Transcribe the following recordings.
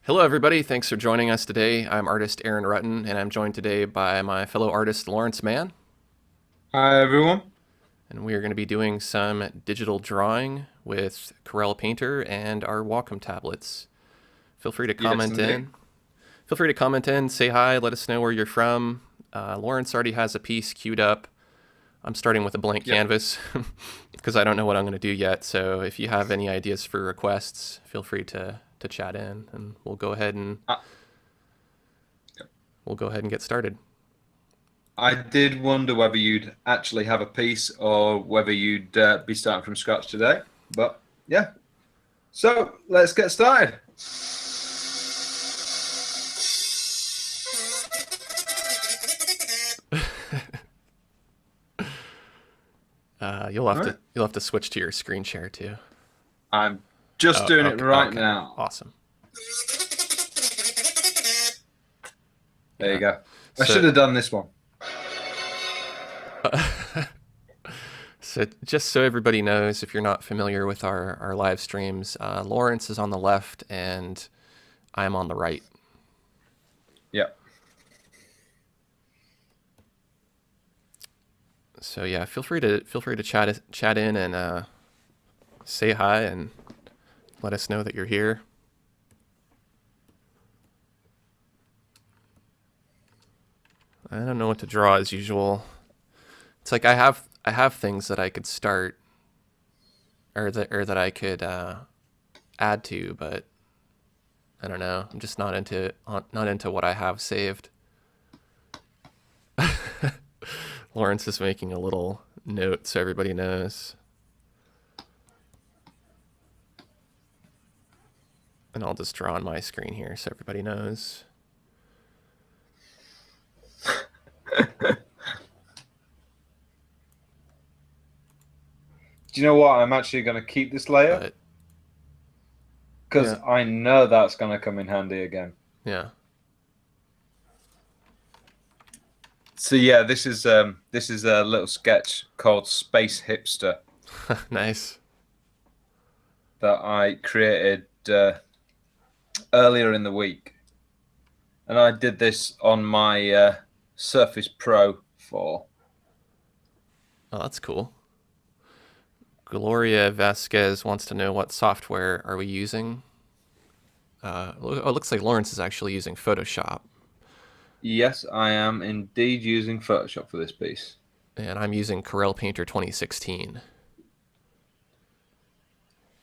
Hello, everybody. Thanks for joining us today. I'm artist Aaron Rutten, and I'm joined today by my fellow artist Lawrence Mann. Hi everyone. And we are going to be doing some digital drawing with Corel Painter and our Wacom tablets. Feel free to Yes, comment indeed. in. Feel free to comment in, say hi, let us know where you're from. Lawrence already has a piece queued up. I'm starting with a blank Yep. canvas because I don't know what I'm going to do yet. So if you have any ideas for requests, feel free to chat in, and I, we'll go ahead and get started. I did wonder whether you'd actually have a piece or whether you'd be starting from scratch today. But yeah. So let's get started. You'll have All to right. you'll have to switch to your screen share too. I'm just Oh, doing it okay, right okay, now. awesome. There you Yeah. go. I So, should have done this one. so just so everybody knows, if you're not familiar with our live streams, Lawrence is on the left and I'm on the right. Yep. So yeah, feel free to chat in and say hi and let us know that you're here. I don't know what to draw as usual. It's like I have things that I could start or that I could add to, but I don't know. I'm just not into what I have saved. Lawrence is making a little note so everybody knows. And I'll just draw on my screen here so everybody knows. Do you know what? I'm actually going to keep this layer But because yeah, I know that's going to come in handy again. yeah. So yeah, this is a little sketch called Space Hipster Nice. that I created earlier in the week, and I did this on my Surface Pro 4. Oh, that's cool. Gloria Vasquez wants to know what software are we using. It looks like Lawrence is actually using Photoshop, Yes, I am indeed using Photoshop for this piece. and I'm using Corel Painter 2016.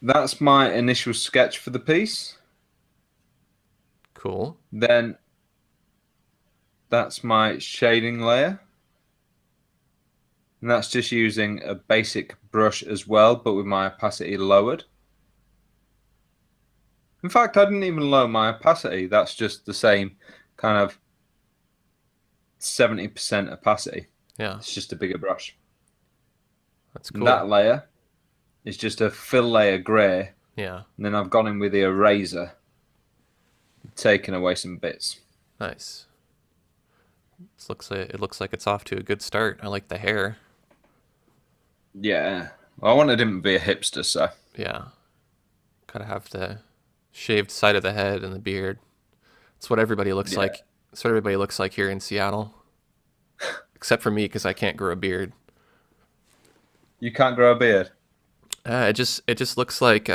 That's my initial sketch for the piece. Cool. Then that's my shading layer. And that's just using a basic brush as well, but with my opacity lowered. In fact, I didn't even lower my opacity. That's just the same kind of 70% opacity. Yeah, It's just a bigger brush. that's And cool. that layer is just a fill layer grey. Yeah, And then I've gone in with the eraser, taken away some bits. nice. It looks like it's off to a good start. I like the hair. Yeah. Well, I wanted him to be a hipster, so Yeah, gotta have the shaved side of the head and the beard. It's what everybody looks yeah. like. It's what everybody looks like here in Seattle, except for me because I can't grow a beard. You can't grow a beard. It just looks like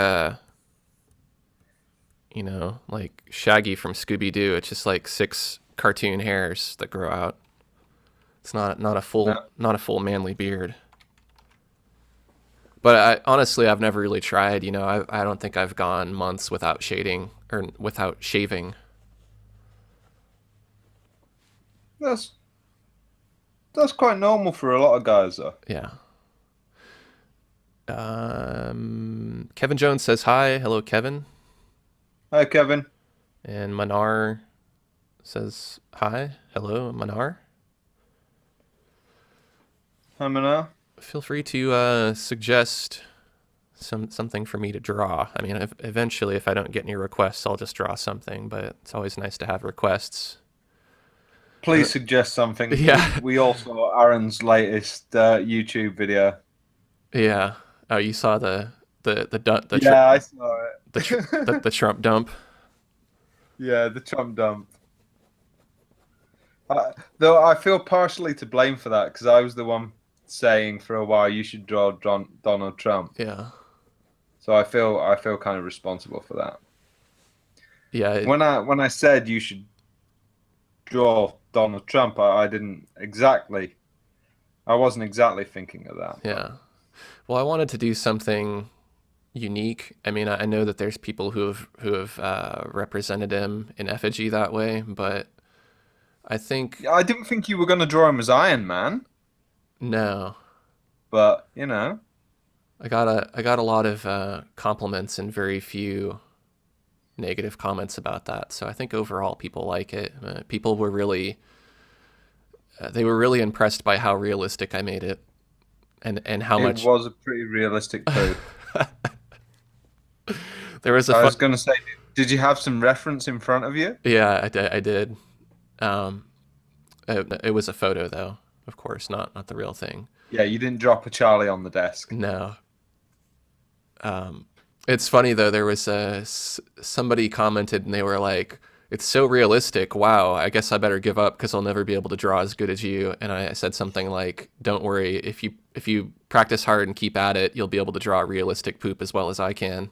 like Shaggy from Scooby Doo. It's just like six cartoon hairs that grow out. It's not a full No. not a full manly beard. But honestly, I've never really tried. I don't think I've gone months without shading or without shaving. That's that's quite normal for a lot of guys, though. Yeah. Kevin Jones says hi. Hello, Kevin. Hi, Kevin. And Manar says hi. Hello, Manar. Hi, Manal. Feel free to suggest something for me to draw. I mean, eventually, if I don't get any requests, I'll just draw something. But it's always nice to have requests. Uh, Please suggest something. yeah, We all saw Aaron's latest YouTube video. yeah. Oh, you saw the Yeah, I saw the it. Trump dump. Yeah, the Trump dump. Though I feel partially to blame for that because I was the one saying for a while you should draw Donald Trump. Yeah. So I feel kind of responsible for that. Yeah. When I said you should draw Donald Trump, I wasn't exactly thinking of that. But Yeah. Well, I wanted to do something unique. I mean, I know that there's people who have represented him in effigy that way, but I think yeah, I didn't think you were going to draw him as Iron Man, no. but I got a lot of compliments and very few negative comments about that. So I think overall people like it. People were really they were really impressed by how realistic I made it, and how it much was a pretty realistic poo. there was a I fun. was going to say, did you have some reference in front of you? Yeah, I did. Um, it was a photo though, of course, not the real thing. Yeah, you didn't drop a Charlie on the desk. No. Um, it's funny though. There was somebody commented and they were like, "It's so realistic. Wow, I guess I better give up because I'll never be able to draw as good as you." And I said something like, "Don't worry. If you practice hard and keep at it, you'll be able to draw realistic poop as well as I can."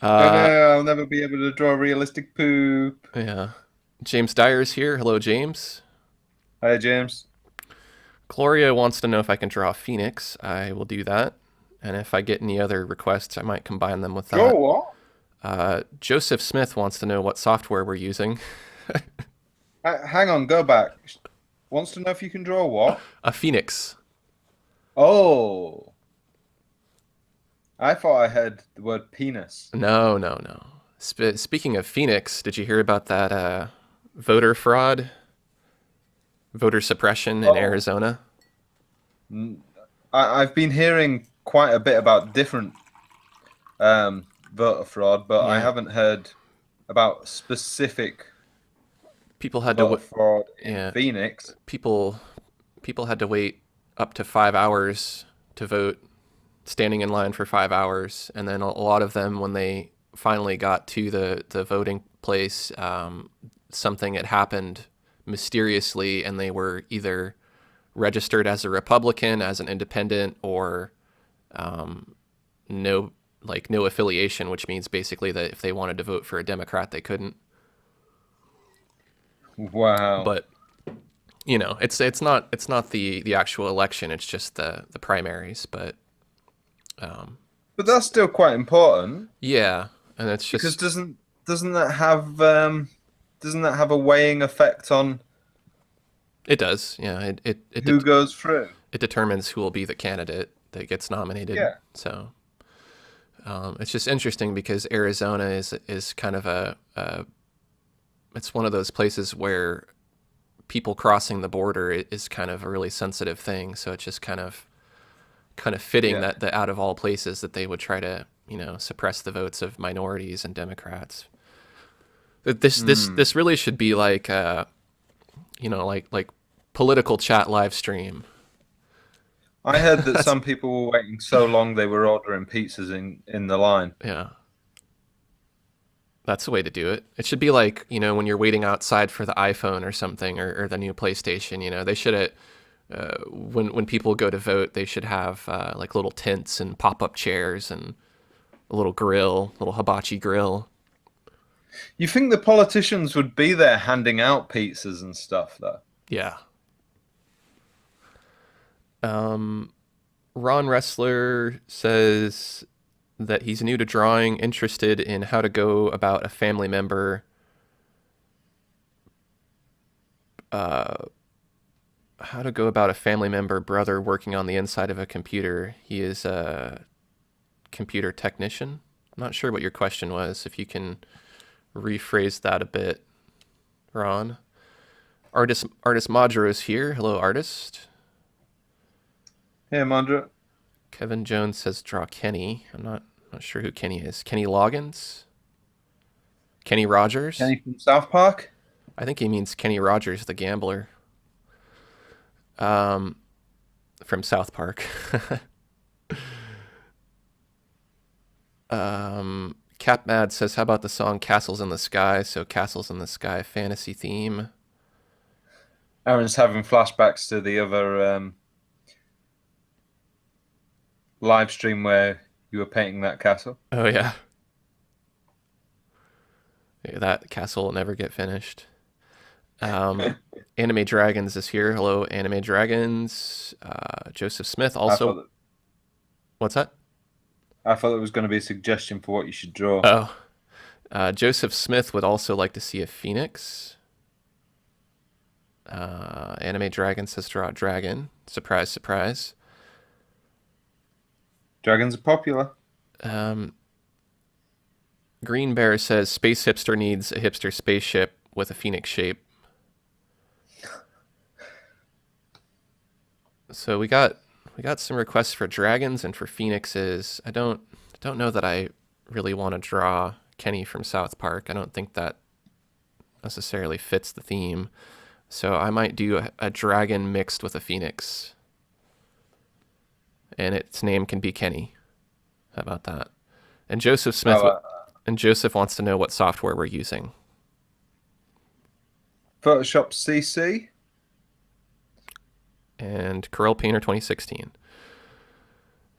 Oh Uh, no, I'll never be able to draw realistic poop. yeah. James Dyer's here. Hello, James. Hi, James. Gloria wants to know if I can draw a phoenix. I will do that. And if I get any other requests, I might combine them with Draw that. what? Joseph Smith wants to know what software we're using. Hang on, go back. Wants to know if you can draw what? A phoenix. Oh, I thought I heard the word penis. No, no, no. Speaking of phoenix, did you hear about that voter fraud, voter suppression in Oh, Arizona? n- I've been hearing quite a bit about different voter fraud, but I Yeah, haven't heard about specific people had to. voter fraud in Yeah, Phoenix. people people had to wait up to 5 hours to vote, standing in line for 5 hours, and then a lot of them, when they finally got to the voting place, something had happened mysteriously, and they were either registered as a Republican, as an independent, or no, like no affiliation, which means basically that if they wanted to vote for a Democrat, they couldn't. Wow. But it's not the actual election. It's just the primaries. But But that's still quite important yeah, and it's because just doesn't that have a weighing effect on it does. Yeah, who goes through? it determines who will be the candidate that gets nominated. Yeah. So it's just interesting because Arizona is kind of a it's one of those places where people crossing the border is kind of a really sensitive thing. So it's just kind of fitting Yeah. that out of all places that they would try to suppress the votes of minorities and Democrats. This really should be like like political chat live stream. I heard that That's some people were waiting so long they were ordering pizzas in the line. yeah. That's the way to do it. It should be like, when you're waiting outside for the iPhone or something, or the new PlayStation, they should have, when people go to vote, they should have like little tents and pop-up chairs and a little grill, little hibachi grill. You think the politicians would be there handing out pizzas and stuff, though? Yeah. Um, Ron Wrestler says that he's new to drawing, interested in how to go about a family member, brother working on the inside of a computer. He is a computer technician. I'm not sure what your question was. If you can rephrase that a bit, Ron. Artist Madro is here. Hello, artist. Here, Mandra. Kevin Jones says draw Kenny. I'm not sure who Kenny is. Kenny Loggins? Kenny Rogers? Kenny from South Park. I think he means Kenny Rogers, the gambler, um, from South Park. CapMad says, how about the song Castles in the Sky? So Castles in the Sky fantasy theme. Aaron's having flashbacks to the other live stream where you were painting that castle. Oh, yeah. Yeah, that castle will never get finished. Anime Dragons is here. Hello, Anime Dragons. Joseph Smith I also. thought What's that? I thought it was going to be a suggestion for what you should draw. Oh, Joseph Smith would also like to see a phoenix. Anime Dragon says draw a dragon. Surprise, surprise. Dragons are popular. Um, Green Bear says Space Hipster needs a hipster spaceship with a phoenix shape. So we got some requests for dragons and for phoenixes. I don't know that I really want to draw Kenny from South Park. I don't think that necessarily fits the theme. So I might do a dragon mixed with a phoenix. And its name can be Kenny. How about that? And Joseph Smith and Joseph wants to know what software we're using. Photoshop CC. And Corel Painter 2016.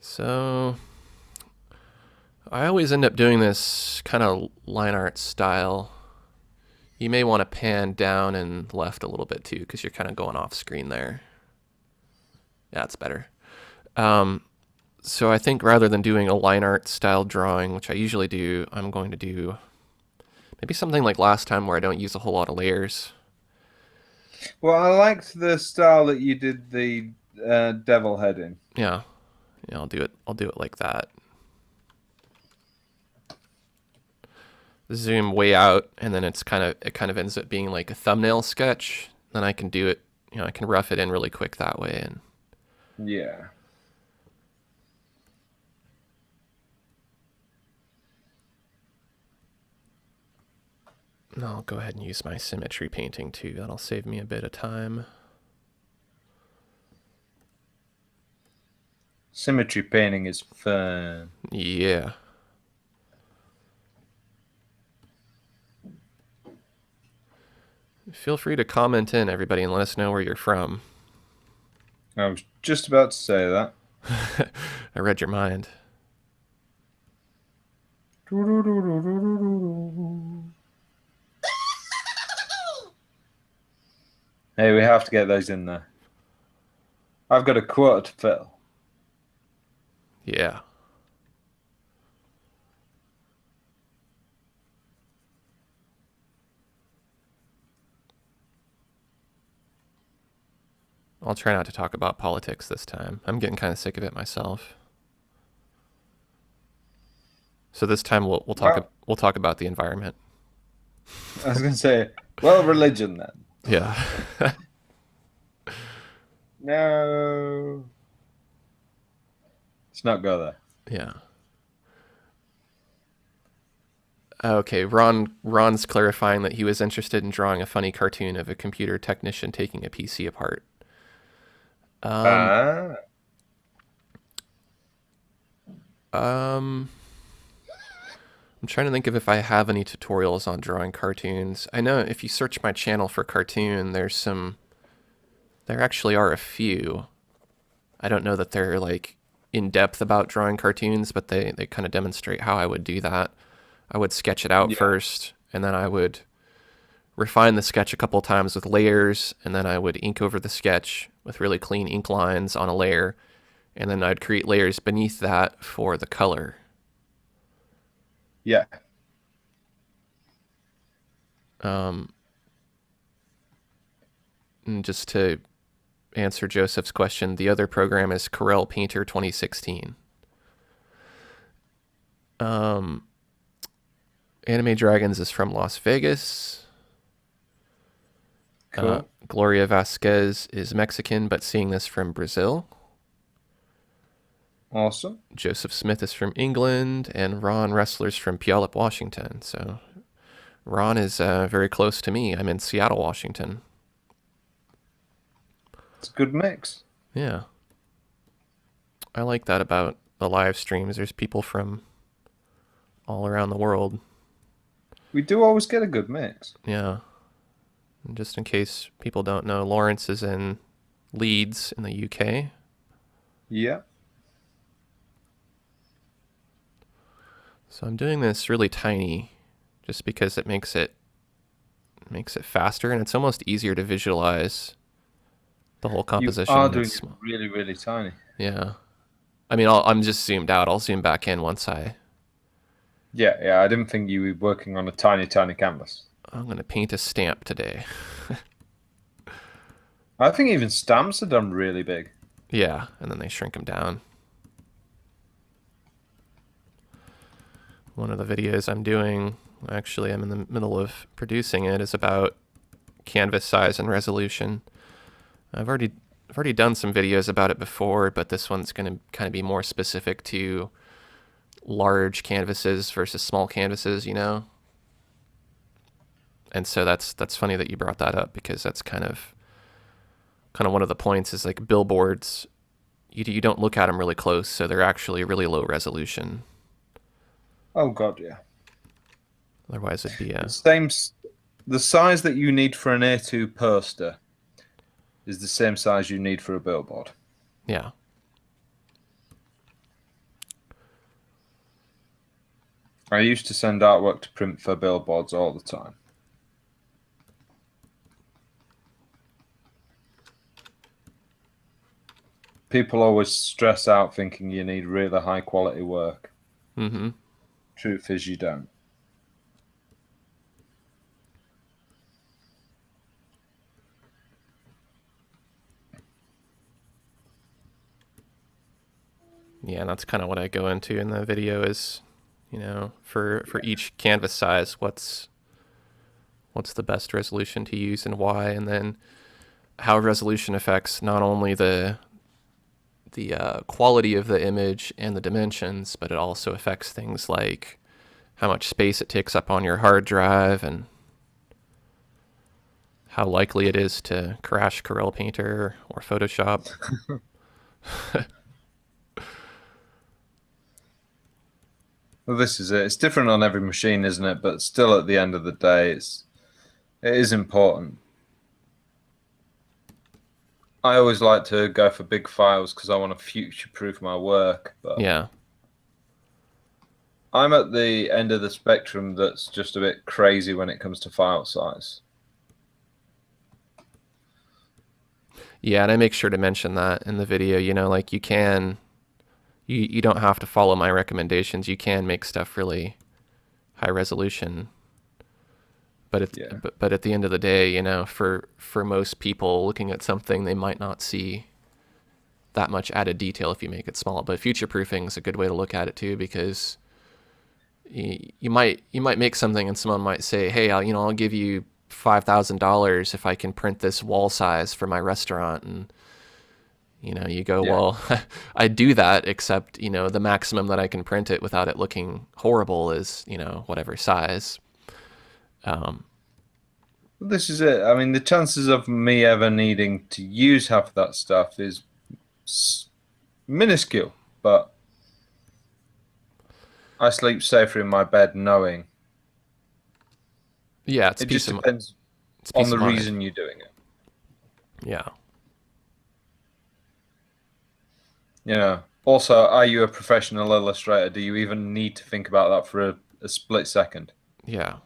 So I always end up doing this kind of line art style. You may want to pan down and left a little bit too, because you're kind of going off screen there. Yeah, it's better. So I think rather than doing a line art style drawing, which I usually do, I'm going to do maybe something like last time where I don't use a whole lot of layers. Well, I liked the style that you did the devil head in. Yeah, I'll do it like that. Zoom way out, and then it kind of ends up being like a thumbnail sketch. Then I can do it, I can rough it in really quick that way. And yeah. I'll go ahead and use my symmetry painting too. That'll save me a bit of time. Symmetry painting is fun. Yeah. Feel free to comment in, everybody, and let us know where you're from. I was just about to say that. I read your mind. Hey, we have to get those in there. I've got a quarter to fill. Yeah. I'll try not to talk about politics this time. I'm getting kind of sick of it myself. So this time we'll talk about the environment. I was going to say, well, religion then. Yeah. No. Let's not go there. Yeah. Okay, Ron's clarifying that he was interested in drawing a funny cartoon of a computer technician taking a PC apart. I'm trying to think of if I have any tutorials on drawing cartoons. I know if you search my channel for cartoon, there actually are a few. I don't know that they're like in depth about drawing cartoons, but they kind of demonstrate how I would do that. I would sketch it out first, and then I would refine the sketch a couple times with layers, and then I would ink over the sketch with really clean ink lines on a layer, and then I'd create layers beneath that for the color. Yeah. And just to answer Joseph's question, the other program is Corel Painter 2016. Anime Dragons is from Las Vegas. Cool. Gloria Vasquez is Mexican, but seeing this from Brazil. Awesome. Joseph Smith is from England, and Ron Ressler's from Puyallup, Washington. So Ron is very close to me. I'm in Seattle, Washington. It's a good mix. Yeah. I like that about the live streams. There's people from all around the world. We do always get a good mix. Yeah. And just in case people don't know, Lawrence is in Leeds in the UK. Yeah. So I'm doing this really tiny just because it makes it faster, and it's almost easier to visualize the whole You composition are when doing it's it small. really, really tiny. Yeah. I mean, I'm just zoomed out. I'll zoom back in once Yeah, yeah. I didn't think you were working on a tiny, tiny canvas. I'm going to paint a stamp today. I think even stamps are done really big. Yeah, and then they shrink them down. One of the videos I'm doing, actually I'm in the middle of producing it, is about canvas size and resolution. I've already done some videos about it before, but this one's going to kind of be more specific to large canvases versus small canvases, you know? And so that's funny that you brought that up, because that's kind of one of the points is like billboards, you don't look at them really close, so they're actually really low resolution. Oh God, yeah. Otherwise it'd be a The size that you need for an A2 poster is the same size you need for a billboard. yeah. I used to send artwork to print for billboards all the time. People always stress out thinking you need really high quality work. Mm-hmm. Truth is, you don't. Yeah, and that's kind of what I go into in the video is, you know, for each canvas size, what's the best resolution to use and why, and then how resolution affects not only the quality of the image and the dimensions, but it also affects things like how much space it takes up on your hard drive and how likely it is to crash Corel Painter or Photoshop. Well, this is it. It's different on every machine, isn't it? But still, at the end of the day, it is important. I always like to go for big files because I want to future-proof my work. But Yeah. I'm at the end of the spectrum that's just a bit crazy when it comes to file size. Yeah, and I make sure to mention that in the video, you know, like you don't have to follow my recommendations. You can make stuff really high resolution. But but at the end of the day, you know, for most people looking at something, they might not see that much added detail if you make it small. But future proofing is a good way to look at it too, because you might make something and someone might say, "Hey, I'll give you $5,000 if I can print this wall size for my restaurant." And you know, you go, "Well, I do that, except, you know, the maximum that I can print it without it looking horrible is, you know, whatever size." This is it. I mean, the chances of me ever needing to use half of that stuff is minuscule, but I sleep safer in my bed knowing. Yeah, It just depends on the reason you're doing it. Yeah. You know. Also, are you a professional illustrator? Do you even need to think about that for a split second? Yeah.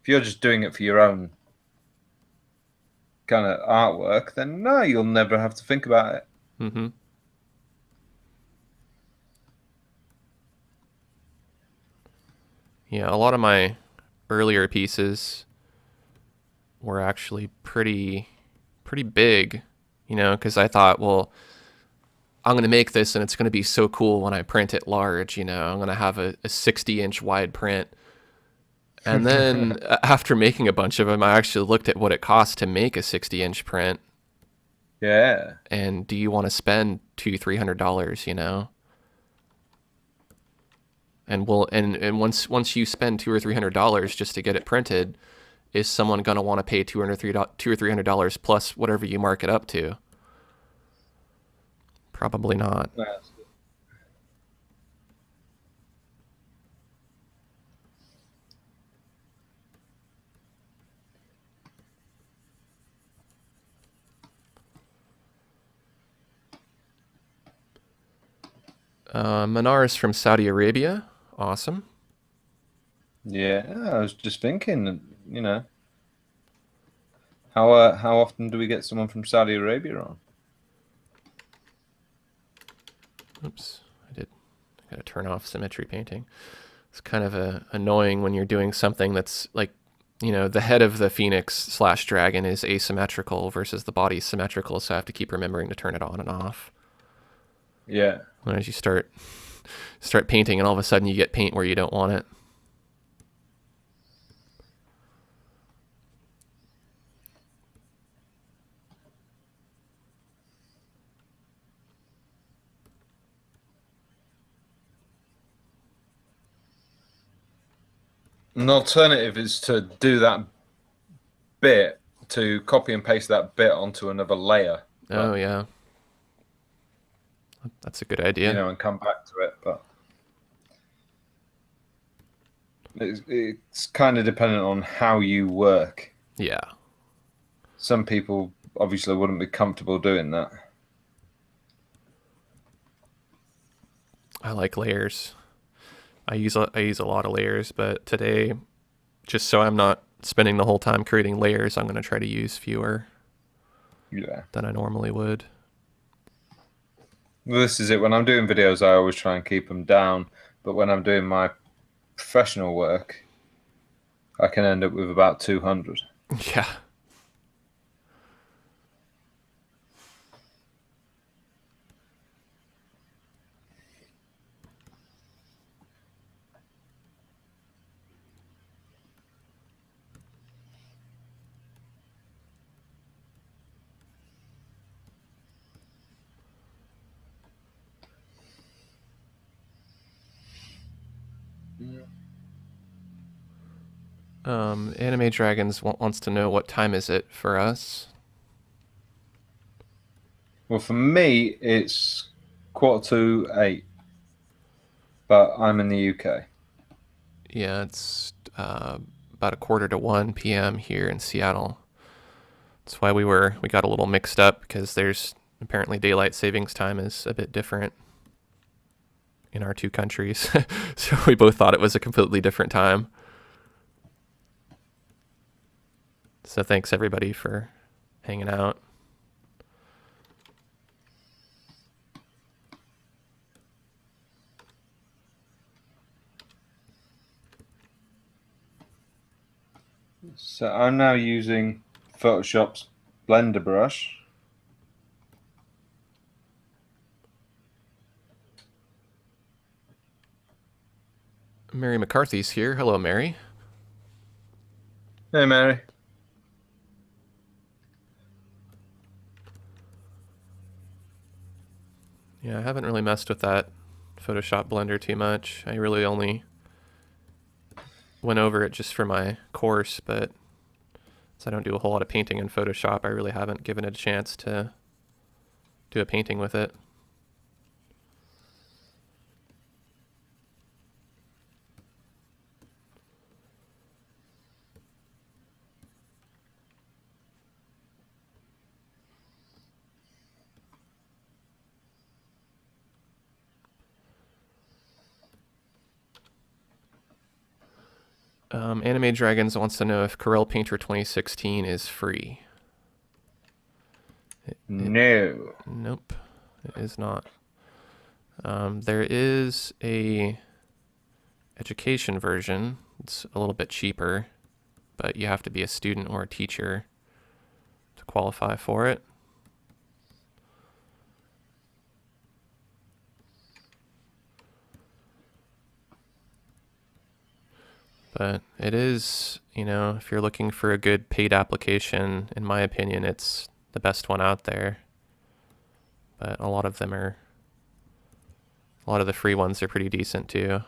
If you're just doing it for your own kind of artwork, then no, you'll never have to think about it. Mm-hmm. Yeah, a lot of my earlier pieces were actually pretty big, you know, because I thought, well, I'm going to make this and it's going to be so cool when I print it large, you know, I'm going to have a 60-inch wide print. And then after making a bunch of them, I actually looked at what it costs to make a 60-inch print. Yeah. And do you want to spend $200-$300, you know? And once you spend $200-$300 just to get it printed, is someone going to want to pay $200-$300 plus whatever you mark it up to? Probably not. Manar is from Saudi Arabia. Awesome. Yeah, I was just thinking, how often do we get someone from Saudi Arabia on? Oops, I gotta turn off symmetry painting. It's kind of annoying when you're doing something that's like, the head of the phoenix/dragon is asymmetrical versus the body's symmetrical, so I have to keep remembering to turn it on and off. Yeah. As you start painting, and all of a sudden you get paint where you don't want it. An alternative is to do that bit, to copy and paste that bit onto another layer. Oh, yeah. That's a good idea. And come back to it. But it's kind of dependent on how you work. Yeah. Some people obviously wouldn't be comfortable doing that. I like layers. I use a lot of layers, but today, just so I'm not spending the whole time creating layers, I'm going to try to use fewer than I normally would. Well, this is it. When I'm doing videos, I always try and keep them down. But when I'm doing my professional work, I can end up with about 200. Yeah. Anime Dragons wants to know what time is it for us. Well, for me, it's 7:45, but I'm in the UK. Yeah, it's about 1:45 p.m. here in Seattle. That's why we got a little mixed up, because there's apparently daylight savings time is a bit different in our two countries. So we both thought it was a completely different time. So thanks everybody for hanging out. So I'm now using Photoshop's Blender brush. Mary McCarthy's here. Hello, Mary. Hey, Mary. Yeah, I haven't really messed with that Photoshop Blender too much. I really only went over it just for my course, but since I don't do a whole lot of painting in Photoshop, I really haven't given it a chance to do a painting with it. Anime Dragons wants to know if Corel Painter 2016 is free. No. Nope, it is not. There is a education version. It's a little bit cheaper, but you have to be a student or a teacher to qualify for it. But it is, if you're looking for a good paid application, in my opinion, it's the best one out there. But a lot of the free ones are pretty decent too.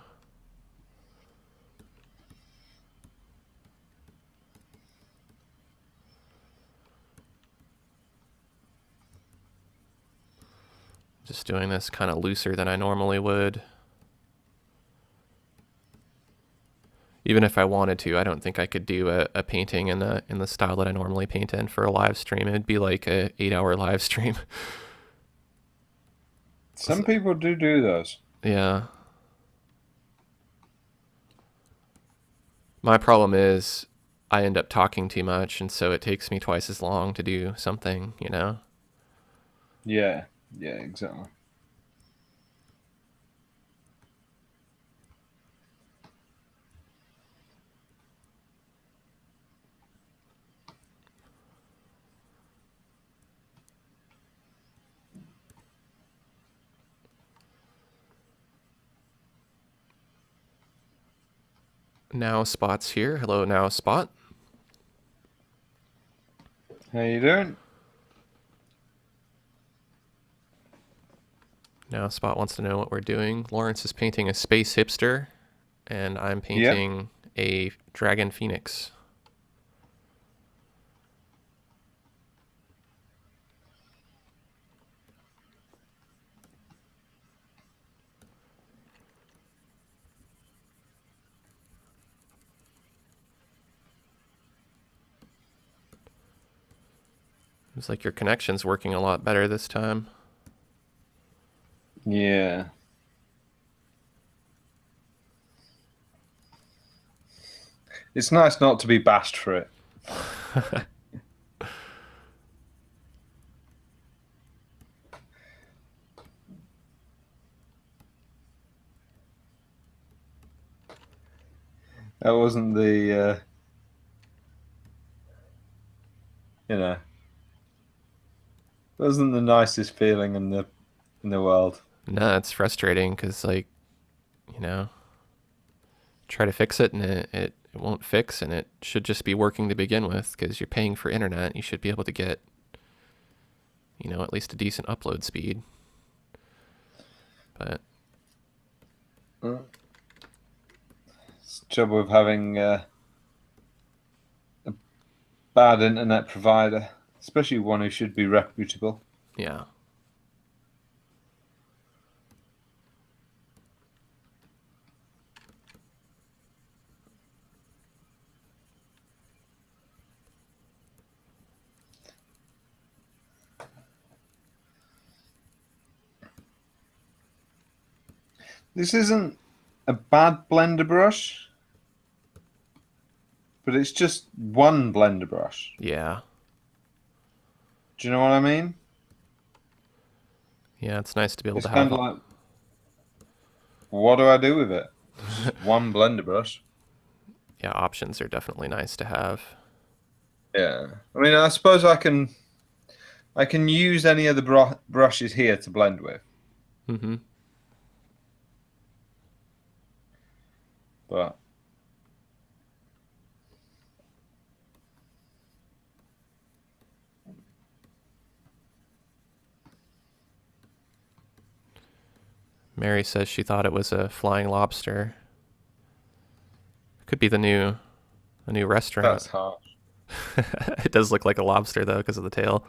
Just doing this kind of looser than I normally would. Even if I wanted to, I don't think I could do a painting in the style that I normally paint in for a live stream. It'd be like a 8-hour live stream. Some people do those. Yeah. My problem is I end up talking too much, and so it takes me twice as long to do something, you know? Yeah, yeah, exactly. Now Spot's here. Hello, Now Spot. How you doing? Now Spot wants to know what we're doing. Lawrence is painting a space hipster, and I'm Yeah. painting a dragon phoenix. Looks like your connection's working a lot better this time. Yeah. It's nice not to be bashed for it. That wasn't the, you know, wasn't the nicest feeling in the world. No, it's frustrating because, like, you know, try to fix it and it won't fix, and it should just be working to begin with because you're paying for internet. You should be able to get, you know, at least a decent upload speed. But It's the trouble with having a bad internet provider, especially one who should be reputable. yeah. This isn't a bad blender brush, but it's just one blender brush. Yeah. Do you know what I mean? Yeah, it's nice to be able It's to kind have of like, what do I do with it? It's just one blender brush. yeah, options are definitely nice to have. Yeah. I mean, I suppose I can use any of the brushes here to blend with, Mm-hmm. but Mary says she thought it was a flying lobster. Could be the new restaurant. that's harsh. It does look like a lobster though because of the tail.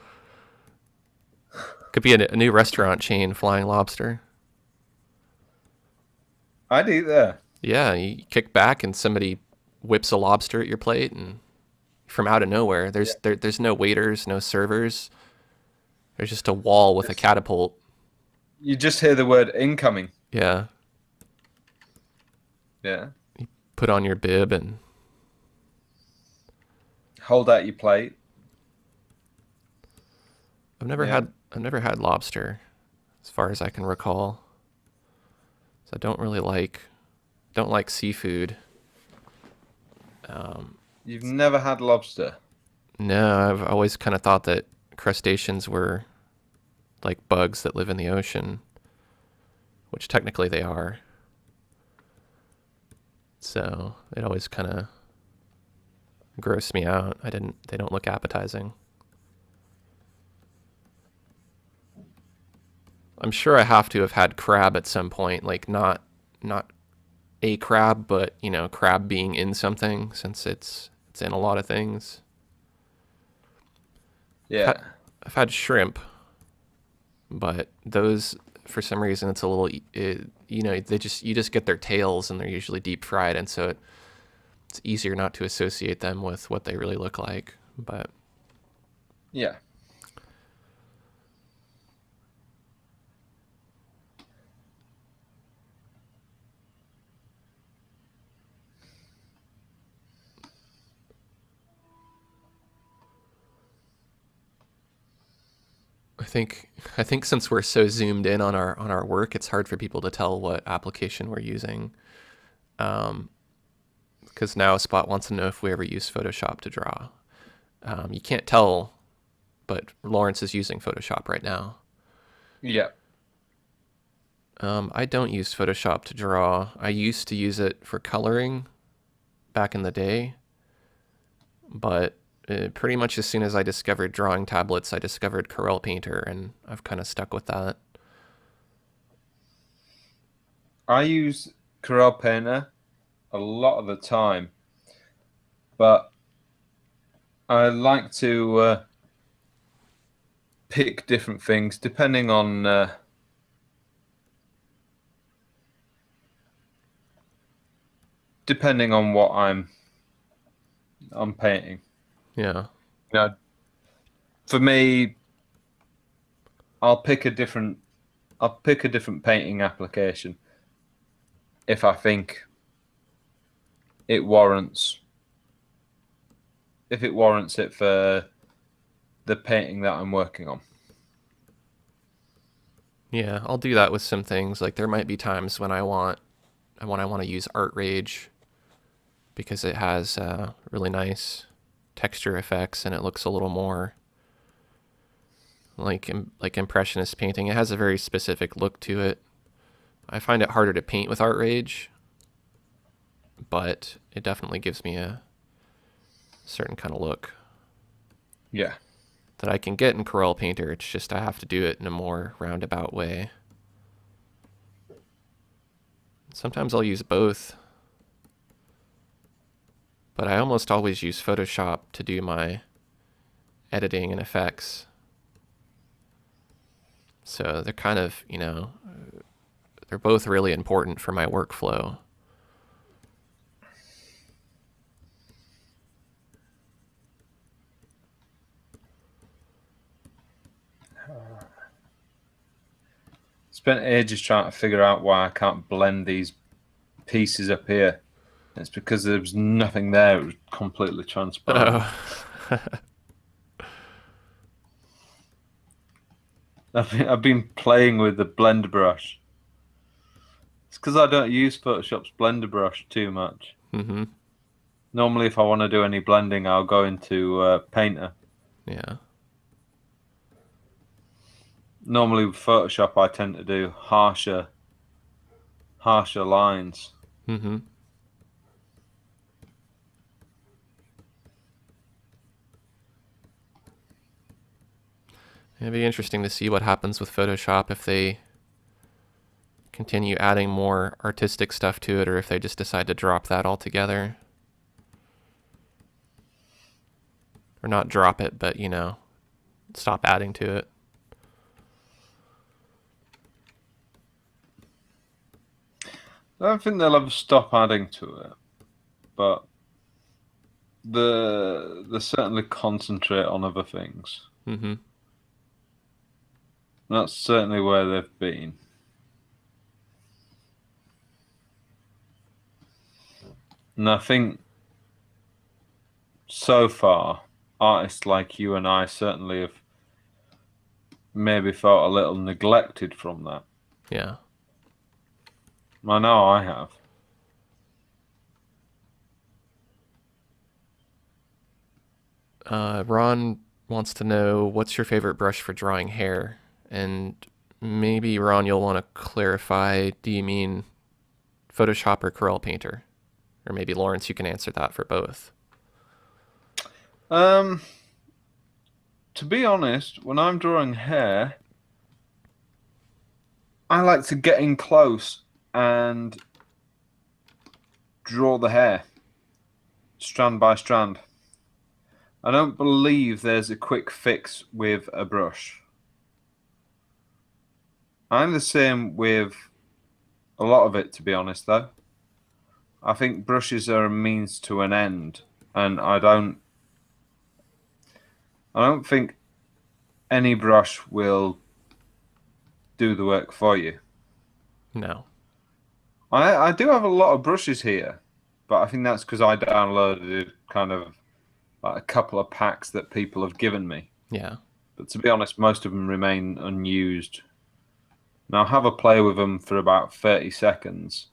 Could be a new restaurant chain, Flying Lobster. I'd eat there. Yeah, you kick back and somebody whips a lobster at your plate, and from out of nowhere, Yeah. there's no waiters, no servers. There's just a wall with a catapult. You just hear the word incoming. Yeah, Yeah. put on your bib and Hold out your plate. Yeah. I've never had lobster, as far as I can recall. So I don't like seafood. You've never had lobster. No, I've always kind of thought that crustaceans were like bugs that live in the ocean, which technically they are. So it always kind of grossed me out. They don't look appetizing. I'm sure I have to have had crab at some point, like not a crab, but you know, crab being in something since it's in a lot of things. I've Yeah. had, I've had shrimp, but those for some reason it's a little you know, you just get their tails and they're usually deep fried, and so it's easier not to associate them with what they really look like. But Yeah. I think since we're so zoomed in on our work, it's hard for people to tell what application we're using. Because now Spot wants to know if we ever use Photoshop to draw. You can't tell, but Lawrence is using Photoshop right now. Yeah. I don't use Photoshop to draw. I used to use it for coloring back in the day, but pretty much as soon as I discovered drawing tablets, I discovered Corel Painter, and I've kind of stuck with that. I use Corel Painter a lot of the time, but I like to pick different things depending on what I'm painting. Yeah. You know, for me, I'll pick a different painting application if I think it warrants it for the painting that I'm working on. Yeah, I'll do that with some things. Like there might be times when I want to use Art Rage because it has really nice texture effects and it looks a little more like impressionist painting. It has a very specific look to it. I find it harder to paint with Art Rage, but it definitely gives me a certain kind of look. Yeah. That I can get in Corel Painter. It's just I have to do it in a more roundabout way. Sometimes I'll use both, but I almost always use Photoshop to do my editing and effects. So they're kind of, they're both really important for my workflow. Spent ages trying to figure out why I can't blend these pieces up here. It's because there was nothing there. It was completely transparent. Oh. I've been playing with the blender brush. It's because I don't use Photoshop's blender brush too much. Mm-hmm. Normally, if I want to do any blending, I'll go into Painter. Yeah. Normally with Photoshop, I tend to do harsher lines. Mm-hmm. It'd be interesting to see what happens with Photoshop if they continue adding more artistic stuff to it or if they just decide to drop that altogether. Or not drop it, but, stop adding to it. I don't think they'll ever stop adding to it, but they certainly concentrate on other things. Mm-hmm. That's certainly where they've been. And I think so far, artists like you and I certainly have maybe felt a little neglected from that. Yeah. I know I have. Ron wants to know, what's your favorite brush for drawing hair? And maybe, Ron, you'll want to clarify, do you mean Photoshop or Corel Painter? Or maybe, Lawrence, you can answer that for both. To be honest, when I'm drawing hair, I like to get in close and draw the hair strand by strand. I don't believe there's a quick fix with a brush. I'm the same with a lot of it, to be honest, though. I think brushes are a means to an end, and I don't think any brush will do the work for you. No. I do have a lot of brushes here, but I think that's because I downloaded kind of like a couple of packs that people have given me. Yeah. But to be honest, most of them remain unused. Now, I'll have a play with them for about 30 seconds.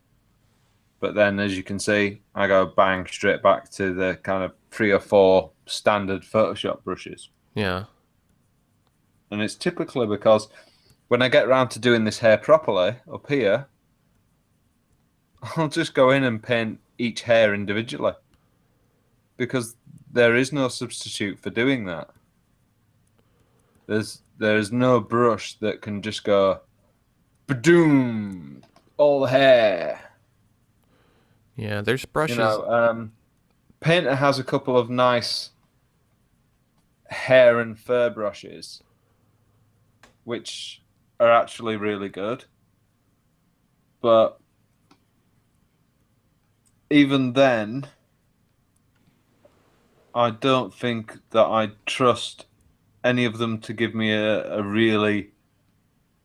But then, as you can see, I go bang straight back to the kind of 3 or 4 standard Photoshop brushes. Yeah. And it's typically because when I get around to doing this hair properly up here, I'll just go in and paint each hair individually. Because there is no substitute for doing that. There's no brush that can just go, ba-doom, all the hair. Yeah, there's brushes. Painter has a couple of nice hair and fur brushes, which are actually really good. But even then, I don't think that I trust any of them to give me a really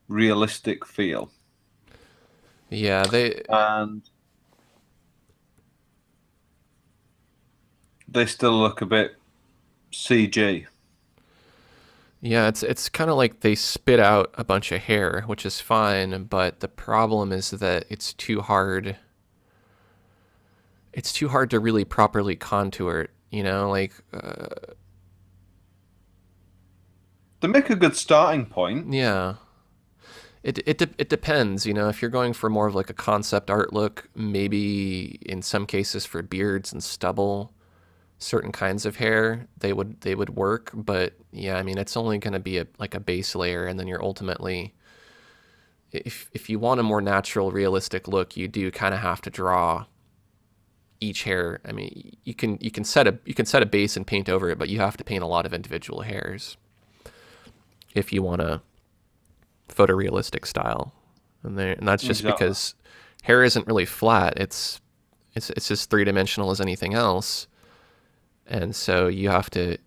realistic feel. Yeah, And they still look a bit CG. yeah, it's kind of like they spit out a bunch of hair, which is fine, but the problem is that it's too hard. It's too hard to really properly contour it, you know, like They make a good starting point. yeah. It depends, you know, if you're going for more of like a concept art look, maybe in some cases for beards and stubble, certain kinds of hair, they would work, but yeah, I mean, it's only going to be like a base layer, and then you're ultimately, if you want a more natural realistic look, you do kind of have to draw each hair. I mean, you can set a base and paint over it, but you have to paint a lot of individual hairs if you want a photorealistic style, and that's just Exactly. because hair isn't really flat. It's as three-dimensional as anything else, and so you have to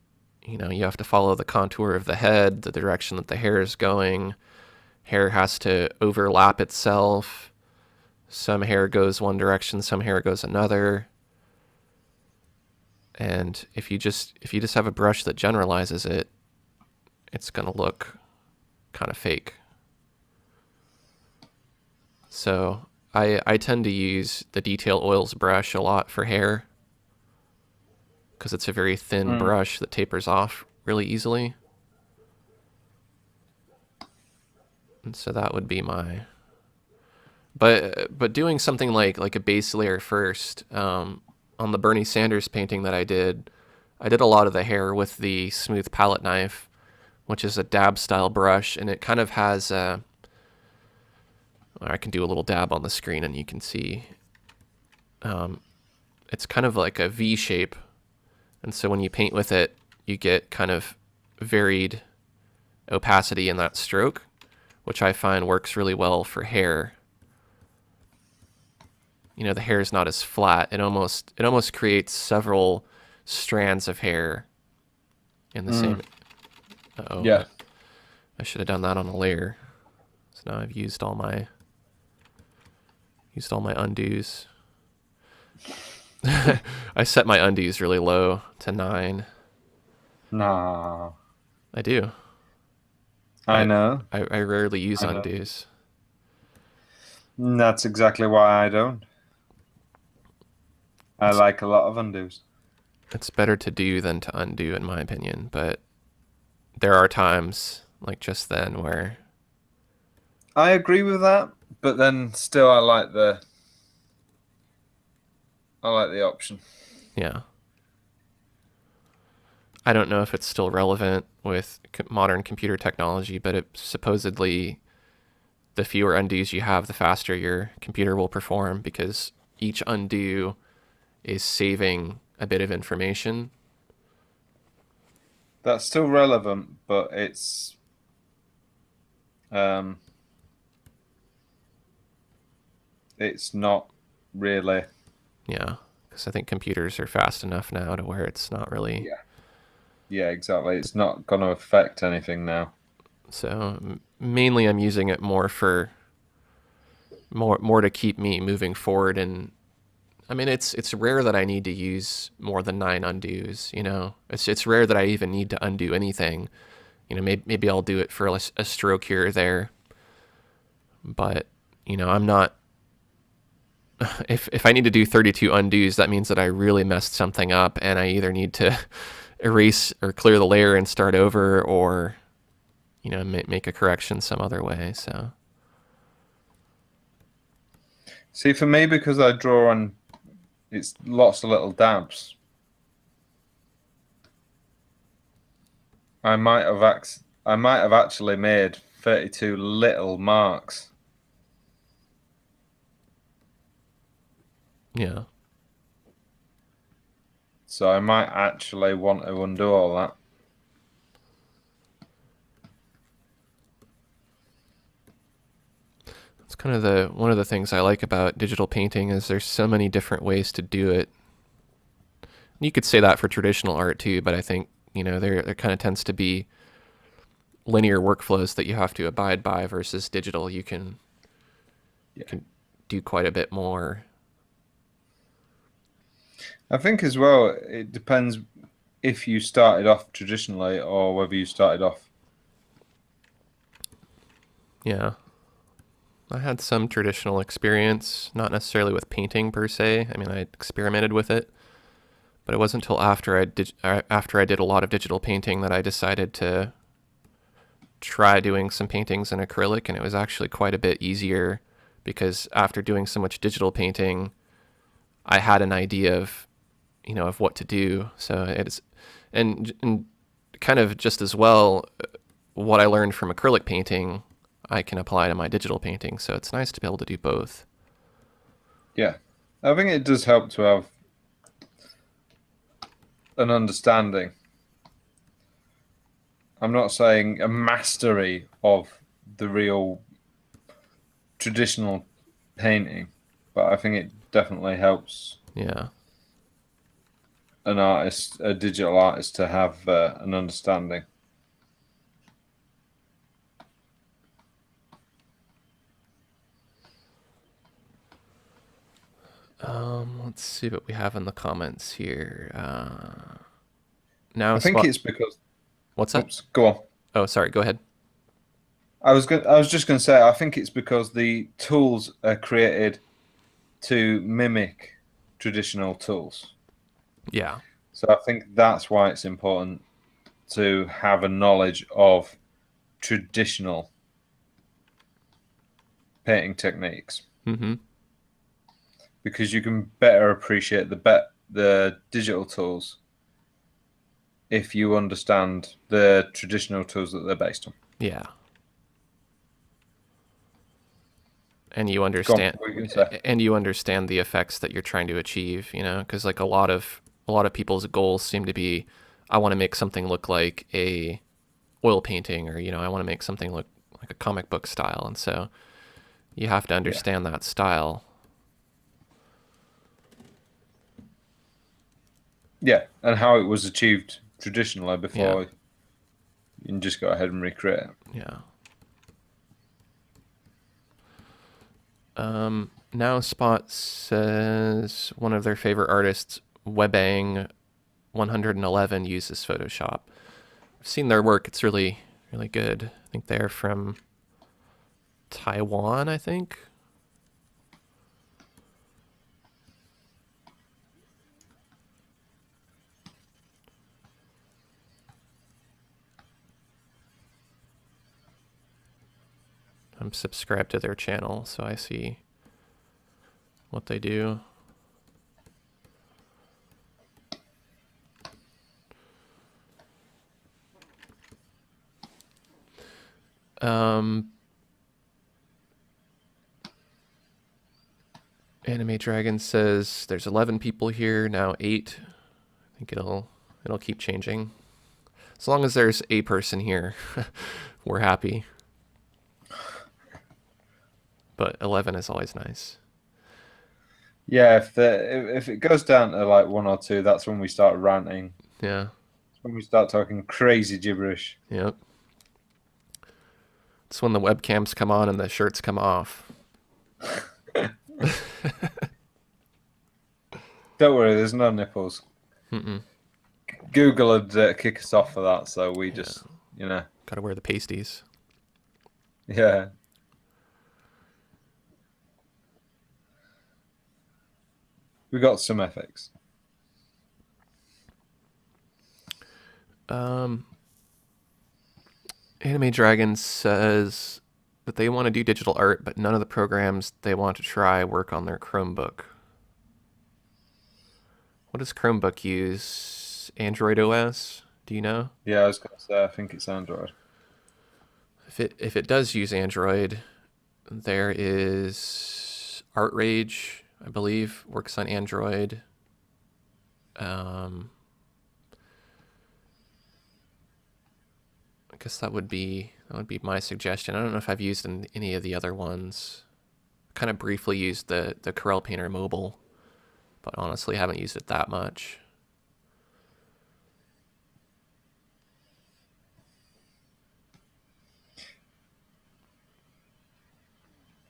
follow the contour of the head, the direction that the hair is going. Hair has to overlap itself. Some hair goes one direction, some hair goes another. And if you just have a brush that generalizes it, it's gonna look kind of fake. So I tend to use the Detail Oils brush a lot for hair because it's a very thin Mm. brush that tapers off really easily. And so that would be my. But doing something like a base layer first, on the Bernie Sanders painting that I did a lot of the hair with the smooth palette knife, which is a dab style brush, and it kind of has a. I can do a little dab on the screen, and you can see. It's kind of like a V shape, and so when you paint with it, you get kind of varied opacity in that stroke, which I find works really well for hair. You know, the hair is not as flat. It almost creates several strands of hair in the same. Oh, Yeah. I should have done that on a layer. So now I've used all my undos. I set my undos really low to 9. Nah. I do. I know. I rarely use I know. undos. That's exactly why I don't. I like a lot of undos. It's better to do than to undo, in my opinion. But there are times, like just then, where I agree with that, but then still I like the option. yeah. I don't know if it's still relevant with modern computer technology, but it supposedly the fewer undos you have, the faster your computer will perform because each undo is saving a bit of information. That's still relevant, but it's um it's not really. Yeah, because I think computers are fast enough now to where it's not really. Yeah. Yeah, exactly. It's not going to affect anything now. So mainly I'm using it more for more to keep me moving forward. And I mean, it's rare that I need to use more than 9 undos, you know. It's rare that I even need to undo anything. maybe I'll do it for a stroke here or there. But I'm not. If I need to do 32 undos, that means that I really messed something up, and I either need to erase or clear the layer and start over, or make a correction some other way. So See, for me, because I draw on, it's lots of little dabs. I might have actually made 32 little marks. yeah. So I might actually want to undo all that. It's kind of one of the things I like about digital painting is there's so many different ways to do it. You could say that for traditional art too, but I think there kind of tends to be linear workflows that you have to abide by versus digital. You can do quite a bit more. I think as well, it depends if you started off traditionally or whether you started off. Yeah. I had some traditional experience, not necessarily with painting per se. I mean, I experimented with it, but it wasn't until after I did a lot of digital painting that I decided to try doing some paintings in acrylic, and it was actually quite a bit easier because after doing so much digital painting, I had an idea of what to do. So it's and kind of just as well what I learned from acrylic painting I can apply to my digital painting. So it's nice to be able to do both. Yeah, I think it does help to have an understanding. I'm not saying a mastery of the real traditional painting, but I think it definitely helps. Yeah. A digital artist, to have an understanding. Let's see what we have in the comments here. Now I think it's because. What's that? Oops, go on. Oh, sorry. Go ahead. I was just going to say, I think it's because the tools are created to mimic traditional tools. Yeah. So I think that's why it's important to have a knowledge of traditional painting techniques, Mm-hmm. because you can better appreciate the digital tools if you understand the traditional tools that they're based on. Yeah. And you understand, What were you gonna say? and you understand the effects that you're trying to achieve. Because like a lot of people's goals seem to be, I want to make something look like a oil painting, or I want to make something look like a comic book style, and so you have to understand that style. Yeah, and how it was achieved traditionally before you can just go ahead and recreate it. Yeah. Now Spot says one of their favorite artists, Webang 111, uses Photoshop. I've seen their work. It's really, really good. I think they're from Taiwan, I think. I'm subscribed to their channel, so I see what they do. Anime Dragon says there's 11 people here, now 8. I think it'll keep changing. As long as there's a person here, we're happy. But 11 is always nice. Yeah, if it goes down to like 1 or 2, that's when we start ranting. Yeah. That's when we start talking crazy gibberish. Yep. It's when the webcams come on and the shirts come off. Don't worry, there's no nipples. Mm-mm. Google would kick us off for that, so we just you know. Gotta wear the pasties. Yeah. We got some FX. Um, Anime Dragon says that they want to do digital art, but none of the programs they want to try work on their Chromebook. What does Chromebook use? Android OS? Do you know? Yeah, I was gonna say I think it's Android. If it does use Android, there is Art Rage, I believe, works on Android. Um, I guess that would be my suggestion. I don't know if I've used any of the other ones. Kind of briefly used the Corel Painter mobile, but honestly haven't used it that much.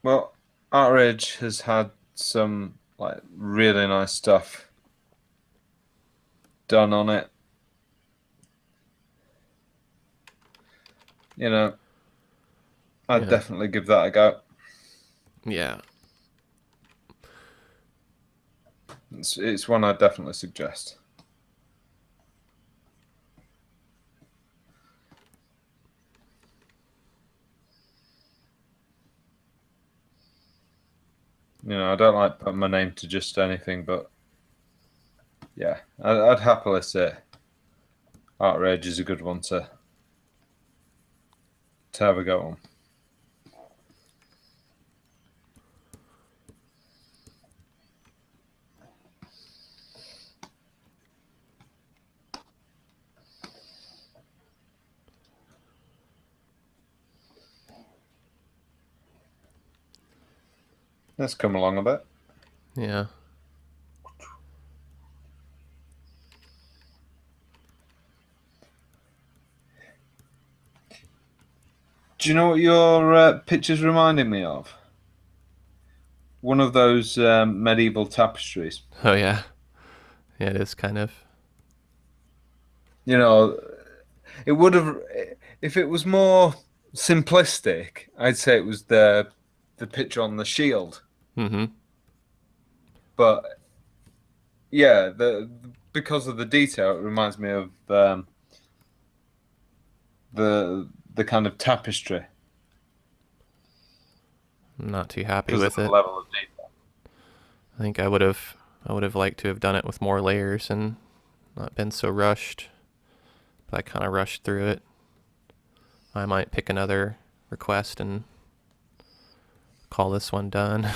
Well, Outrage has had some like really nice stuff done on it. You know, I'd Yeah. definitely give that a go. Yeah. It's one I'd definitely suggest. You know, I don't like putting my name to just anything, but yeah, I'd happily say Outrage is a good one to have a go on. Let's come along a bit. Yeah. Do you know what your picture's reminding me of? One of those medieval tapestries. Oh yeah. Yeah, it is kind of. You know, it would have if it was more simplistic. I'd say it was the picture on the shield, Mm-hmm. but yeah, the because of the detail, it reminds me of the kind of tapestry I'm not too happy because of with the it. level of detail. I think I would have liked to have done it with more layers and not been so rushed. But I kind of rushed through it. I might pick another request and call this one done.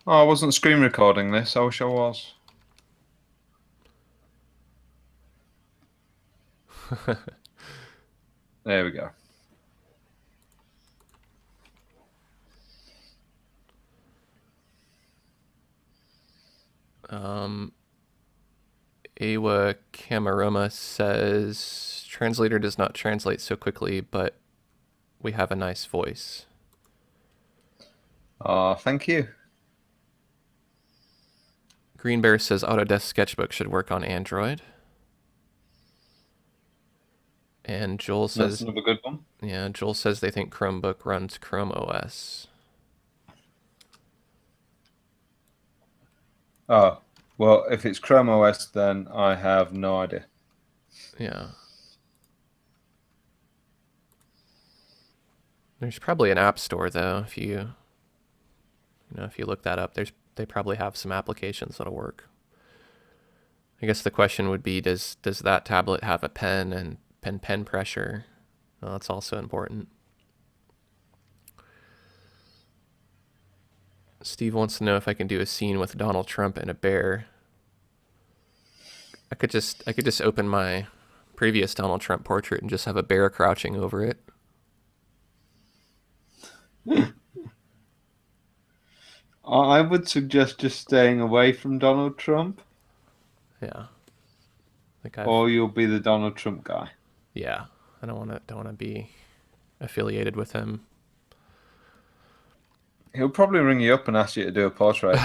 Oh, I wasn't screen recording this. I wish I was. There we go. um, Awa Kamaruma says translator does not translate so quickly, but we have a nice voice. Oh, thank you. Green Bear says Autodesk Sketchbook should work on Android. And Joel That's says, another good one. yeah, Joel says they think Chromebook runs Chrome OS. Oh, well, if it's Chrome OS, then I have no idea. Yeah. There's probably an app store though. If you look that up, they probably have some applications that'll work. I guess the question would be, does that tablet have a pen and pen pressure? Well, that's also important. Steve wants to know if I can do a scene with Donald Trump and a bear. I could just open my previous Donald Trump portrait and just have a bear crouching over it. I would suggest just staying away from Donald Trump, Yeah. Like I've or you'll be the Donald Trump guy. yeah. I don't want to be affiliated with him. He'll probably ring you up and ask you to do a portrait.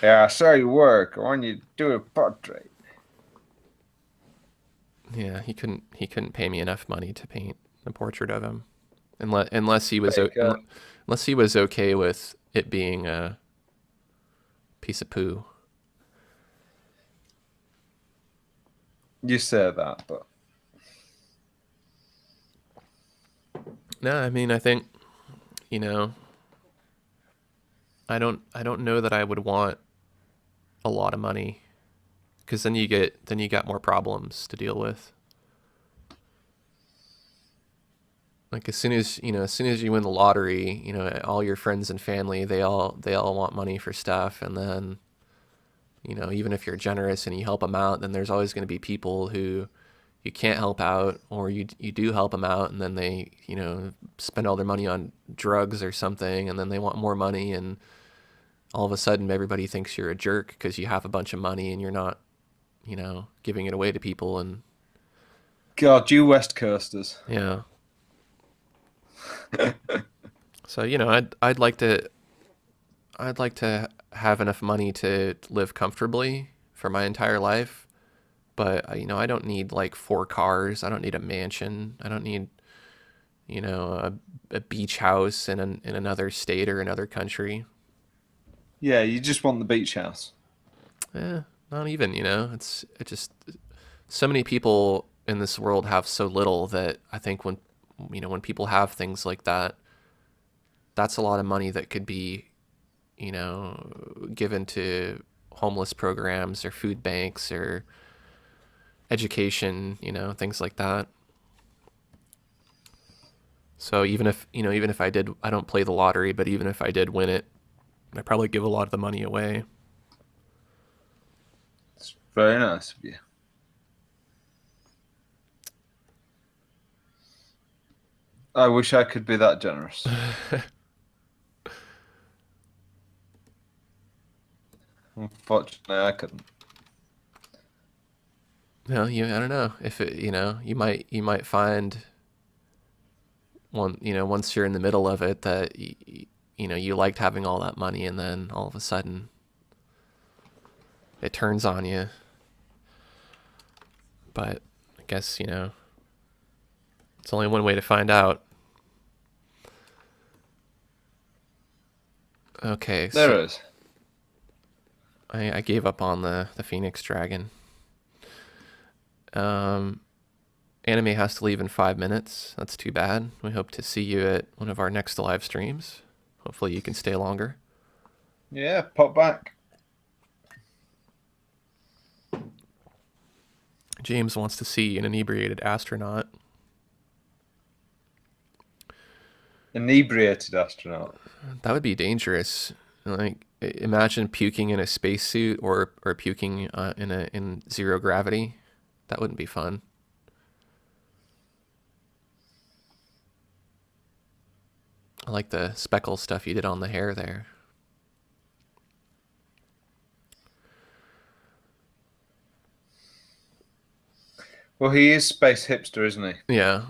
Yeah, I saw your work. I want you to do a portrait. Yeah, he couldn't pay me enough money to paint a portrait of him, unless he was Like, unless he was okay with it being a piece of poo. you say that, but No, I mean I think you know I don't know that I would want a lot of money because then you got more problems to deal with. Like as soon as you win the lottery, all your friends and family they all want money for stuff, and then even if you're generous and you help them out, then there's always going to be people who you can't help out, or you do help them out, and then they spend all their money on drugs or something, and then they want more money, and all of a sudden everybody thinks you're a jerk because you have a bunch of money and you're not giving it away to people, and God, you West Coasters. yeah. So I'd like to have enough money to live comfortably for my entire life, but I don't need like four cars. I don't need a mansion. I don't need a beach house in another state or another country. Yeah, you just want the beach house. Not even. It just so many people in this world have so little that I think when people have things like that, that's a lot of money that could be given to homeless programs or food banks or education, things like that. So even if I don't play the lottery, but even if I did win it, I'd probably give a lot of the money away. It's very nice of you. I wish I could be that generous. Unfortunately, I couldn't. No, I don't know if you might find once you're in the middle of it that you liked having all that money, and then all of a sudden it turns on you. But I guess it's only one way to find out. Okay, so There is. I gave up on the Phoenix Dragon. Um, Anime has to leave in 5 minutes. That's too bad. We hope to see you at one of our next live streams. Hopefully you can stay longer. Yeah, pop back. James wants to see an inebriated astronaut. Inebriated astronaut. That would be dangerous. Like imagine puking in a spacesuit or puking in zero gravity. That wouldn't be fun. I like the speckle stuff you did on the hair there. Well, he is space hipster, isn't he? Yeah.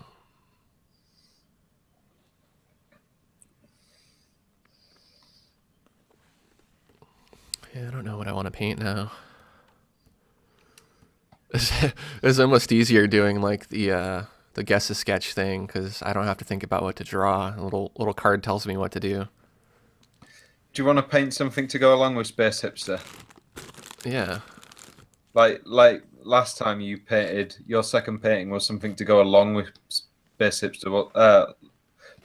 Yeah, I don't know what I want to paint now. It's almost easier doing like the guess a sketch thing because I don't have to think about what to draw. A little card tells me what to do. Do you want to paint something to go along with space hipster? Yeah. Like last time you painted, your second painting was something to go along with space hipster.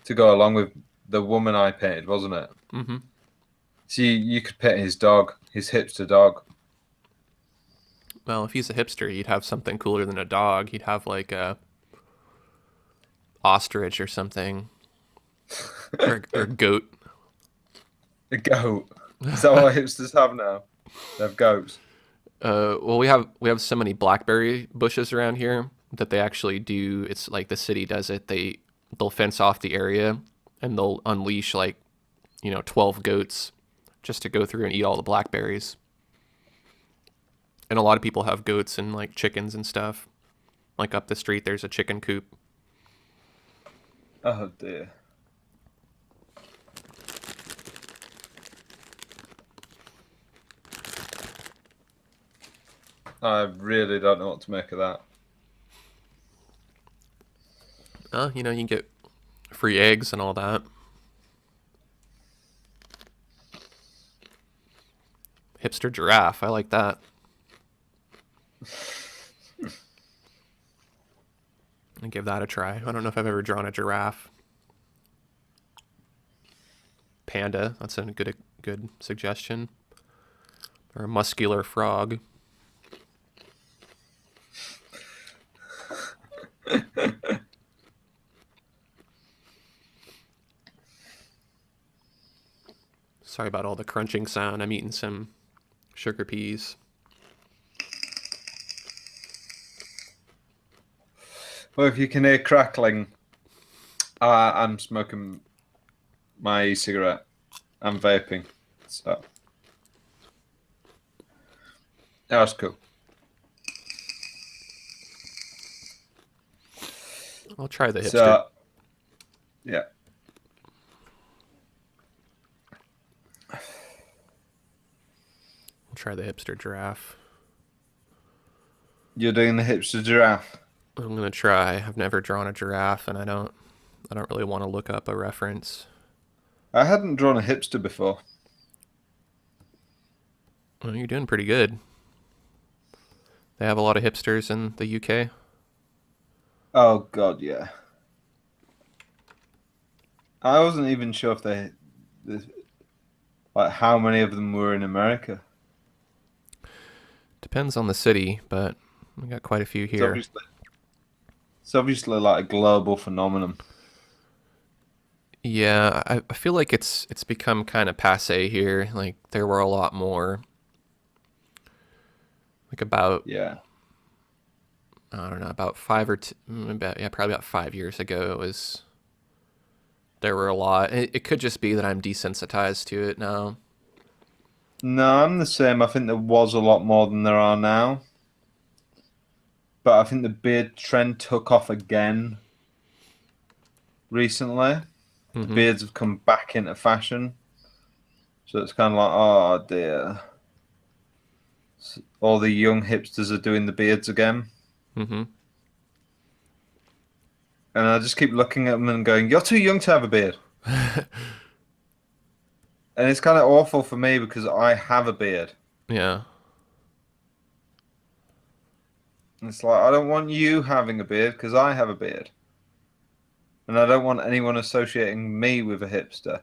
To go along with the woman I painted, wasn't it? Mm-hmm. So you could paint his dog, his hipster dog. Well, if he's a hipster, he'd have something cooler than a dog. He'd have like a ostrich or something, or a goat. A goat. Is that what hipsters have now? They have goats. Well, we have so many blackberry bushes around here that they actually do. It's like the city does it. They'll fence off the area and they'll unleash like 12 goats just to go through and eat all the blackberries. And a lot of people have goats and like chickens and stuff. Like up the street, there's a chicken coop. Oh dear. I really don't know what to make of that. You can get free eggs and all that. Hipster giraffe, I like that. And give that a try. I don't know if I've ever drawn a giraffe. Panda, that's a good suggestion. Or a muscular frog. Sorry about all the crunching sound. I'm eating some sugar peas. Well, if you can hear crackling, I'm smoking my e-cigarette. I'm vaping. So that was cool. I'll try the hipster. So, yeah. I'll try the hipster giraffe. You're doing the hipster giraffe. I'm gonna try. I've never drawn a giraffe, and I don't really want to look up a reference. I hadn't drawn a hipster before. Well, you're doing pretty good. They have a lot of hipsters in the UK. Oh God, yeah. I wasn't even sure if like how many of them were in America. Depends on the city, but we got quite a few It's here. obviously like a global phenomenon. Yeah, I feel like it's become kind of passé here. Like there were a lot more. Like about Yeah. I don't know, about probably about 5 years ago. There were a lot. It could just be that I'm desensitized to it now. No, I'm the same. I think there was a lot more than there are now. But I think the beard trend took off again recently. The Hmm. beards have come back into fashion. So it's kind of like, oh dear. All the young hipsters are doing the beards again. Hmm. And I just keep looking at them and going, you're too young to have a beard. And it's kind of awful for me because I have a beard. Yeah. And it's like, I don't want you having a beard because I have a beard. And I don't want anyone associating me with a hipster.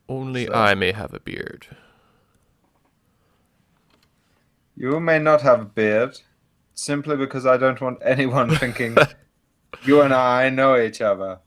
Only So, I may have a beard. you may not have a beard simply because I don't want anyone thinking you and I know each other.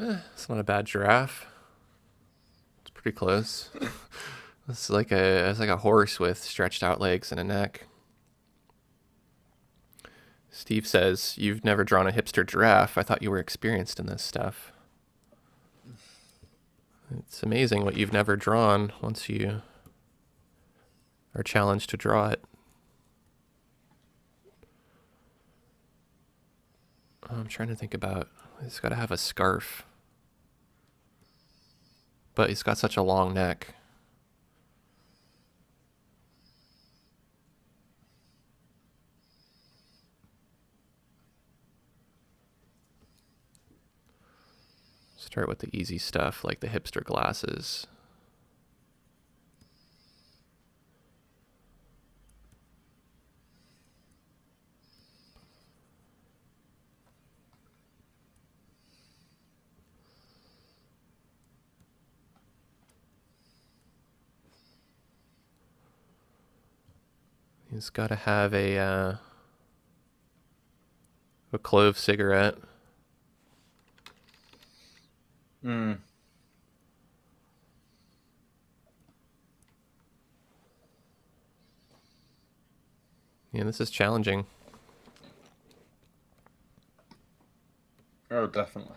It's not a bad giraffe. It's pretty close. It's like a horse with stretched out legs and a neck. Steve says, "You've never drawn a hipster giraffe. I thought you were experienced in this stuff." It's amazing what you've never drawn once you or challenged to draw it. I'm trying to think about, he's got to have a scarf. But he's got such a long neck. Start with the easy stuff, like the hipster glasses. He's got to have a clove cigarette. Hmm. Yeah, this is challenging. Oh, definitely.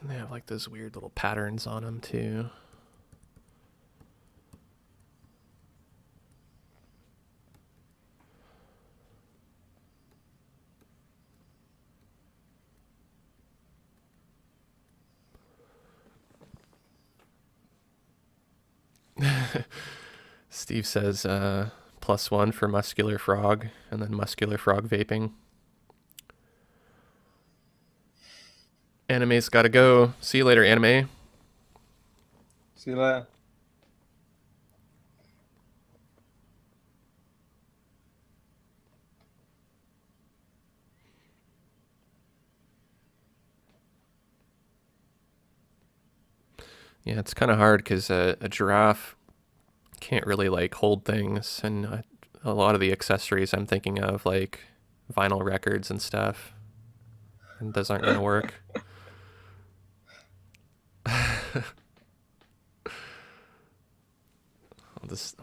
They have like those weird little patterns on them too. Steve says +1 for muscular frog, and then muscular frog vaping. Anime's got to go. See you later, anime. See you later. Yeah, it's kind of hard because a giraffe can't really like hold things, and a lot of the accessories I'm thinking of, like vinyl records and stuff, and those aren't gonna work.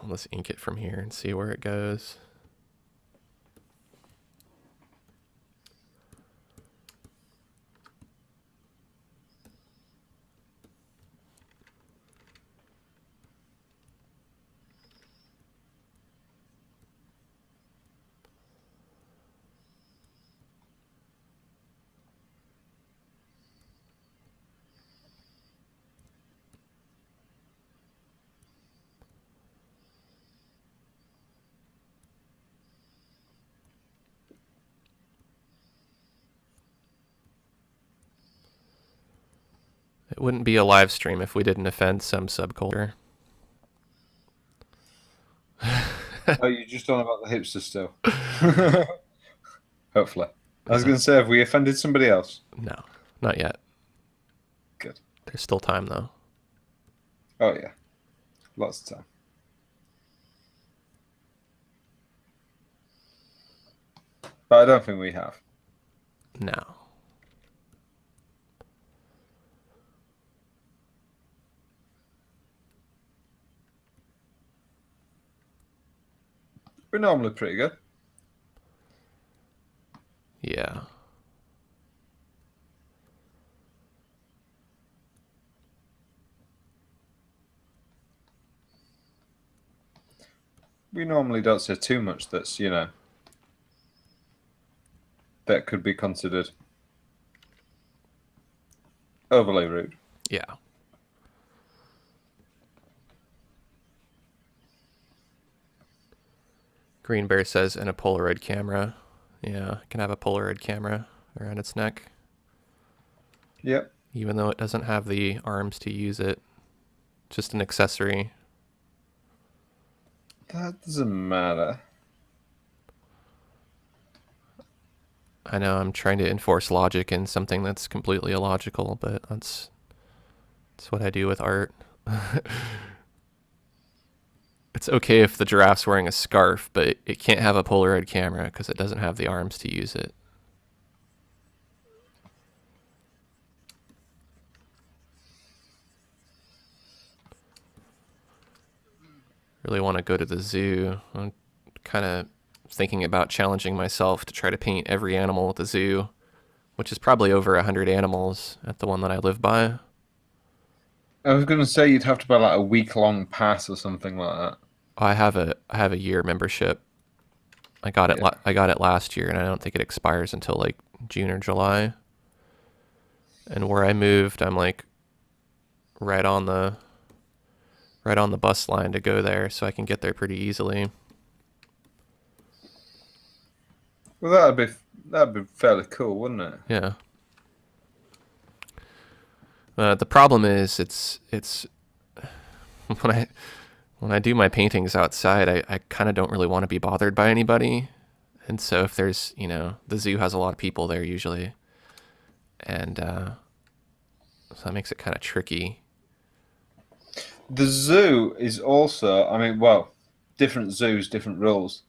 I'll just ink it from here and see where it goes. It wouldn't be a live stream if we didn't offend some subculture. Oh, you're just on about the hipster still. Hopefully. I was going to say, have we offended somebody else? No, not yet. Good. There's still time, though. Oh, yeah. Lots of time. But I don't think we have. No. We're normally pretty good. Yeah. We normally don't say too much that's, that could be considered overly rude. Yeah. Green Bear says, and a Polaroid camera. Yeah, it can have a Polaroid camera around its neck. Yep. Even though it doesn't have the arms to use it. Just an accessory. That doesn't matter. I know I'm trying to enforce logic in something that's completely illogical, but that's what I do with art. It's okay if the giraffe's wearing a scarf, but it can't have a Polaroid camera because it doesn't have the arms to use it. really want to go to the zoo. I'm kind of thinking about challenging myself to try to paint every animal at the zoo, which is probably over 100 animals at the one that I live by. I was going to say you'd have to buy like a week-long pass or something like that. I have a year membership. I got it Yeah. I got it last year, and I don't think it expires until like June or July. And where I moved, I'm like right on the right on the bus line to go there, so I can get there pretty easily. Well, that'd be fairly cool, wouldn't it? Yeah. The problem is it's when I do my paintings outside, I kind of don't really want to be bothered by anybody. And so if there's, the zoo has a lot of people there usually, and so that makes it kind of tricky. The zoo is also, I mean, well, different zoos, different rules.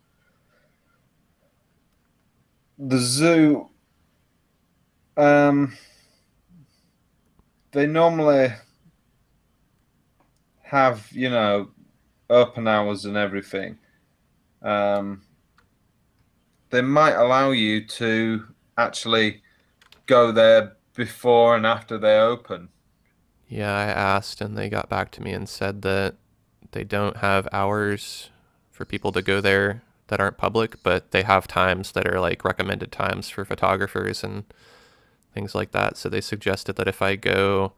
The zoo, um, they normally have, open hours and everything. Um, they might allow you to actually go there before and after they open. Yeah, I asked, and they got back to me and said that they don't have hours for people to go there that aren't public, but they have times that are like recommended times for photographers and things like that. So they suggested that if I go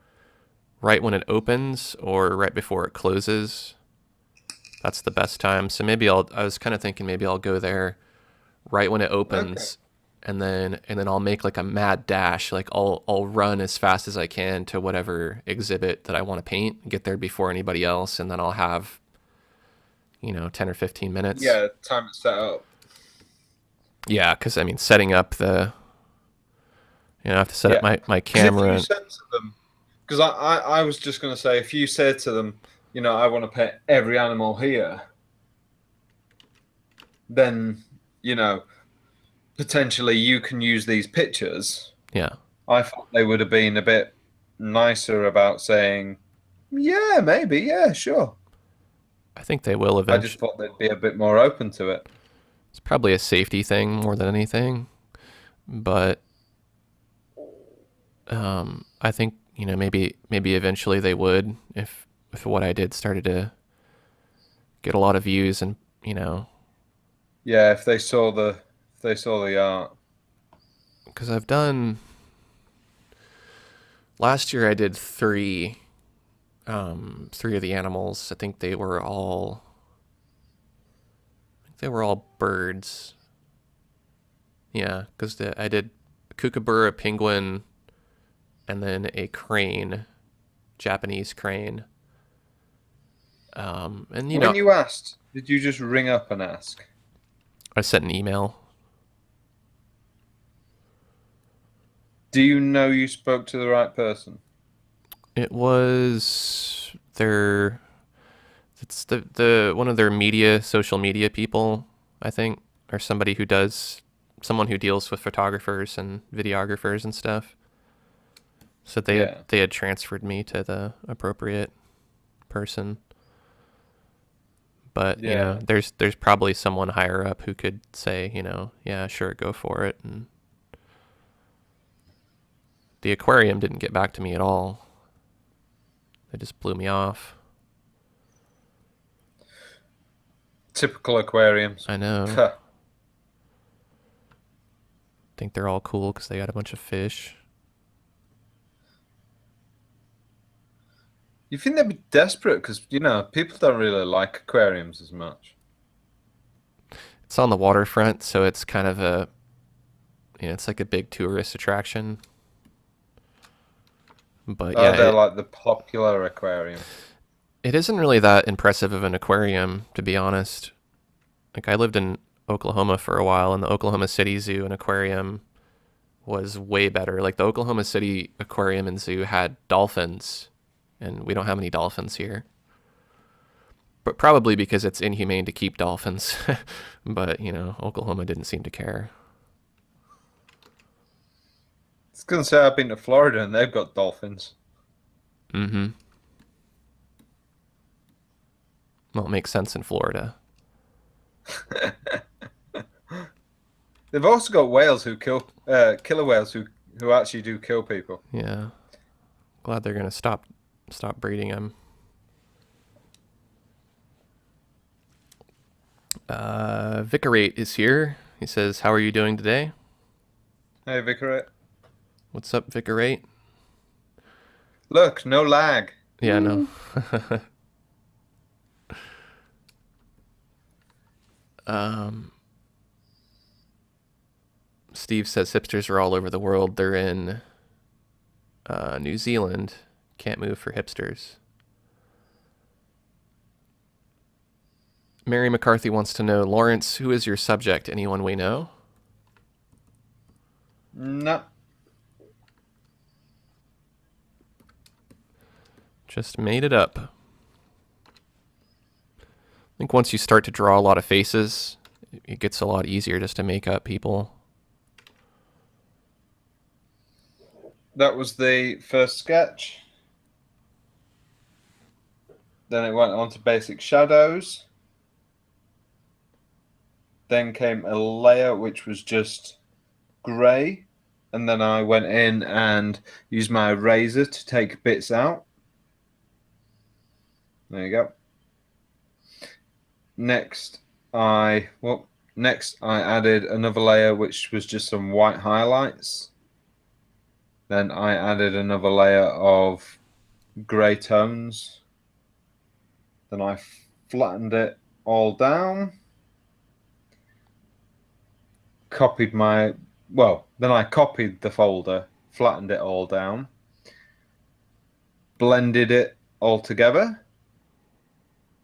right when it opens or right before it closes, that's the best time. So I was kind of thinking maybe I'll go there right when it Okay. opens, and then I'll make like a mad dash. Like I'll run as fast as I can to whatever exhibit that I want to paint, get there before anybody else, and then I'll have, 10 or 15 minutes. Yeah, time it's set up. Yeah, cuz I mean setting up I have to set up Yeah. my Because if you camera. said to them, because I was just going to say, if you said to them, I want to pet every animal here, then, you know, potentially you can use these pictures. Yeah. I thought they would have been a bit nicer about saying, yeah, maybe, yeah, sure. I think they will I just eventually. thought they'd be a bit more open to it. It's probably a safety thing more than anything, but I think maybe eventually they would if what I did started to get a lot of views, and Yeah, if they saw the art. because I've done last year I did three of the animals. I think they were all birds. Yeah, because I did a kookaburra, a penguin, and then a crane, Japanese crane. And When you asked, did you just ring up and ask? I sent an email. Do you know you spoke to the right person? It was their it's the one of their social media people, I think, or someone who deals with photographers and videographers and stuff. So they had Yeah. they had transferred me to the appropriate person. But, Yeah. there's probably someone higher up who could say, yeah, sure, go for it. And the aquarium didn't get back to me at all. They just blew me off. Typical aquariums. I know. Huh. Think they're all cool because they got a bunch of fish. You think they'd be desperate because, people don't really like aquariums as much. It's on the waterfront, so it's kind of it's like a big tourist attraction. But Oh, yeah, they're it like the popular aquarium. it isn't really that impressive of an aquarium, to be honest. Like I lived in Oklahoma for a while, and the Oklahoma City Zoo and aquarium was way better. Like the Oklahoma City Aquarium and Zoo had dolphins, and we don't have any dolphins here. But probably because it's inhumane to keep dolphins. But, Oklahoma didn't seem to care. I was going to say I've been to Florida and they've got dolphins. Mm-hmm. Well, it makes sense in Florida. They've also got whales who kill killer whales who actually do kill people. Yeah. Glad they're gonna stop breeding them. Vicarate is here. He says, "How are you doing today?" Hey, Vicarate. What's up, Vicarate? Look, no lag. Yeah, no. um, Steve says hipsters are all over the world. They're in New Zealand. Can't move for hipsters. Mary McCarthy wants to know, Lawrence, who is your subject? Anyone we know? No. Just made it up. I think once you start to draw a lot of faces, it gets a lot easier just to make up people. That was the first sketch. Then it went on to basic shadows. Then came a layer which was just grey. And then I went in and used my eraser to take bits out. There you go. Next I added another layer which was just some white highlights. Then I added another layer of grey tones. Then I flattened it all down. Then I copied the folder, flattened it all down, blended it all together.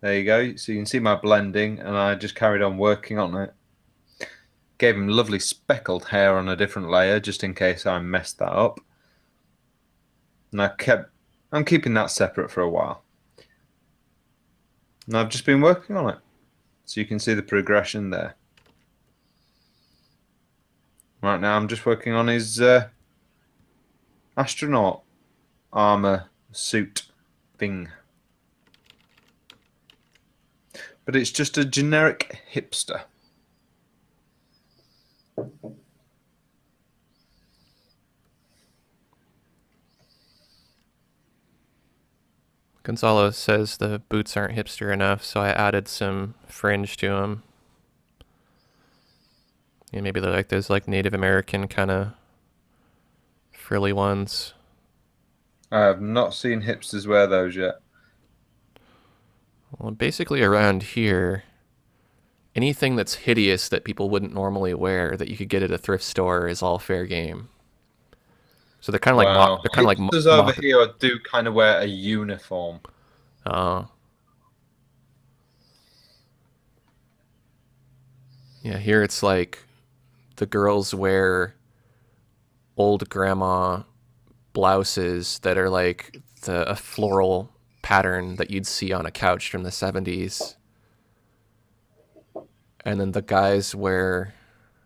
There you go. So you can see my blending, and I just carried on working on it. Gave him lovely speckled hair on a different layer, just in case I messed that up. And I'm keeping that separate for a while. And I've just been working on it. So you can see the progression there. Right now I'm just working on his astronaut armor suit thing. But it's just a generic hipster. Gonzalo says the boots aren't hipster enough, so I added some fringe to them. Yeah, maybe they're like those like Native American kind of frilly ones. I have not seen hipsters wear those yet. Well, basically around here, anything that's hideous that people wouldn't normally wear that you could get at a thrift store is all fair game. So they're kind of like Wow. they're kind of like Hipsters over here do kind of wear a uniform. Yeah, here it's like the girls wear old grandma blouses that are like a floral pattern that you'd see on a couch from the 70s. And then the guys wear,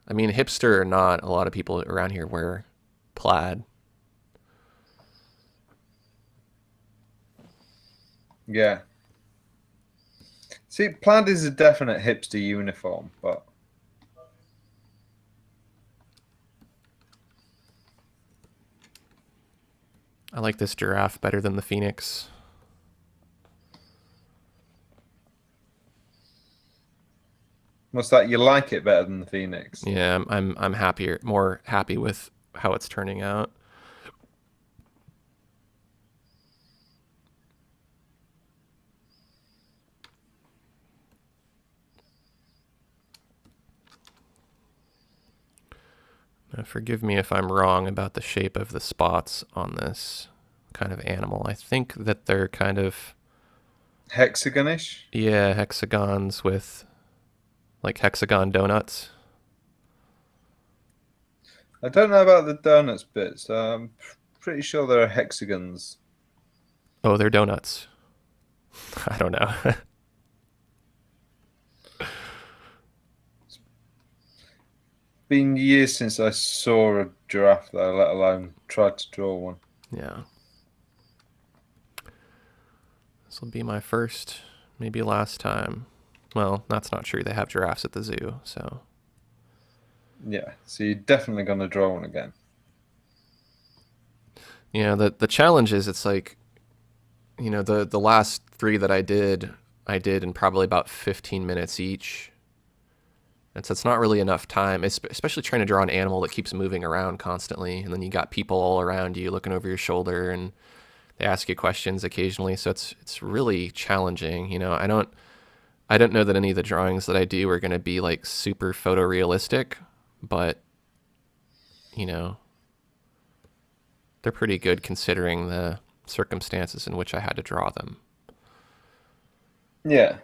I mean, hipster or not, a lot of people around here wear plaid. Yeah. See, plaid is a definite hipster uniform, but I like this giraffe better than the phoenix. what's that? You like it better than the Phoenix? Yeah, I'm more happy with how it's turning out. Now, forgive me if I'm wrong about the shape of the spots on this kind of animal. I think that they're kind of, Hexagonish? yeah, hexagons with like hexagon donuts. I don't know about the donuts bits. I'm pretty sure there are hexagons. Oh, they're donuts. I don't know. Been years since I saw a giraffe though, let alone tried to draw one. Yeah. This will be my first Maybe last time. Well, that's not true. They have giraffes at the zoo, so Yeah, so you're definitely going to draw one again. the challenge is it's like the last three that I did in probably about 15 minutes each. And so it's not really enough time, especially trying to draw an animal that keeps moving around constantly, and then you got people all around you looking over your shoulder, and they ask you questions occasionally. So it's really challenging. I don't know that any of the drawings that I do are going to be like super photorealistic, but you know they're pretty good considering the circumstances in which I had to draw them. Yeah.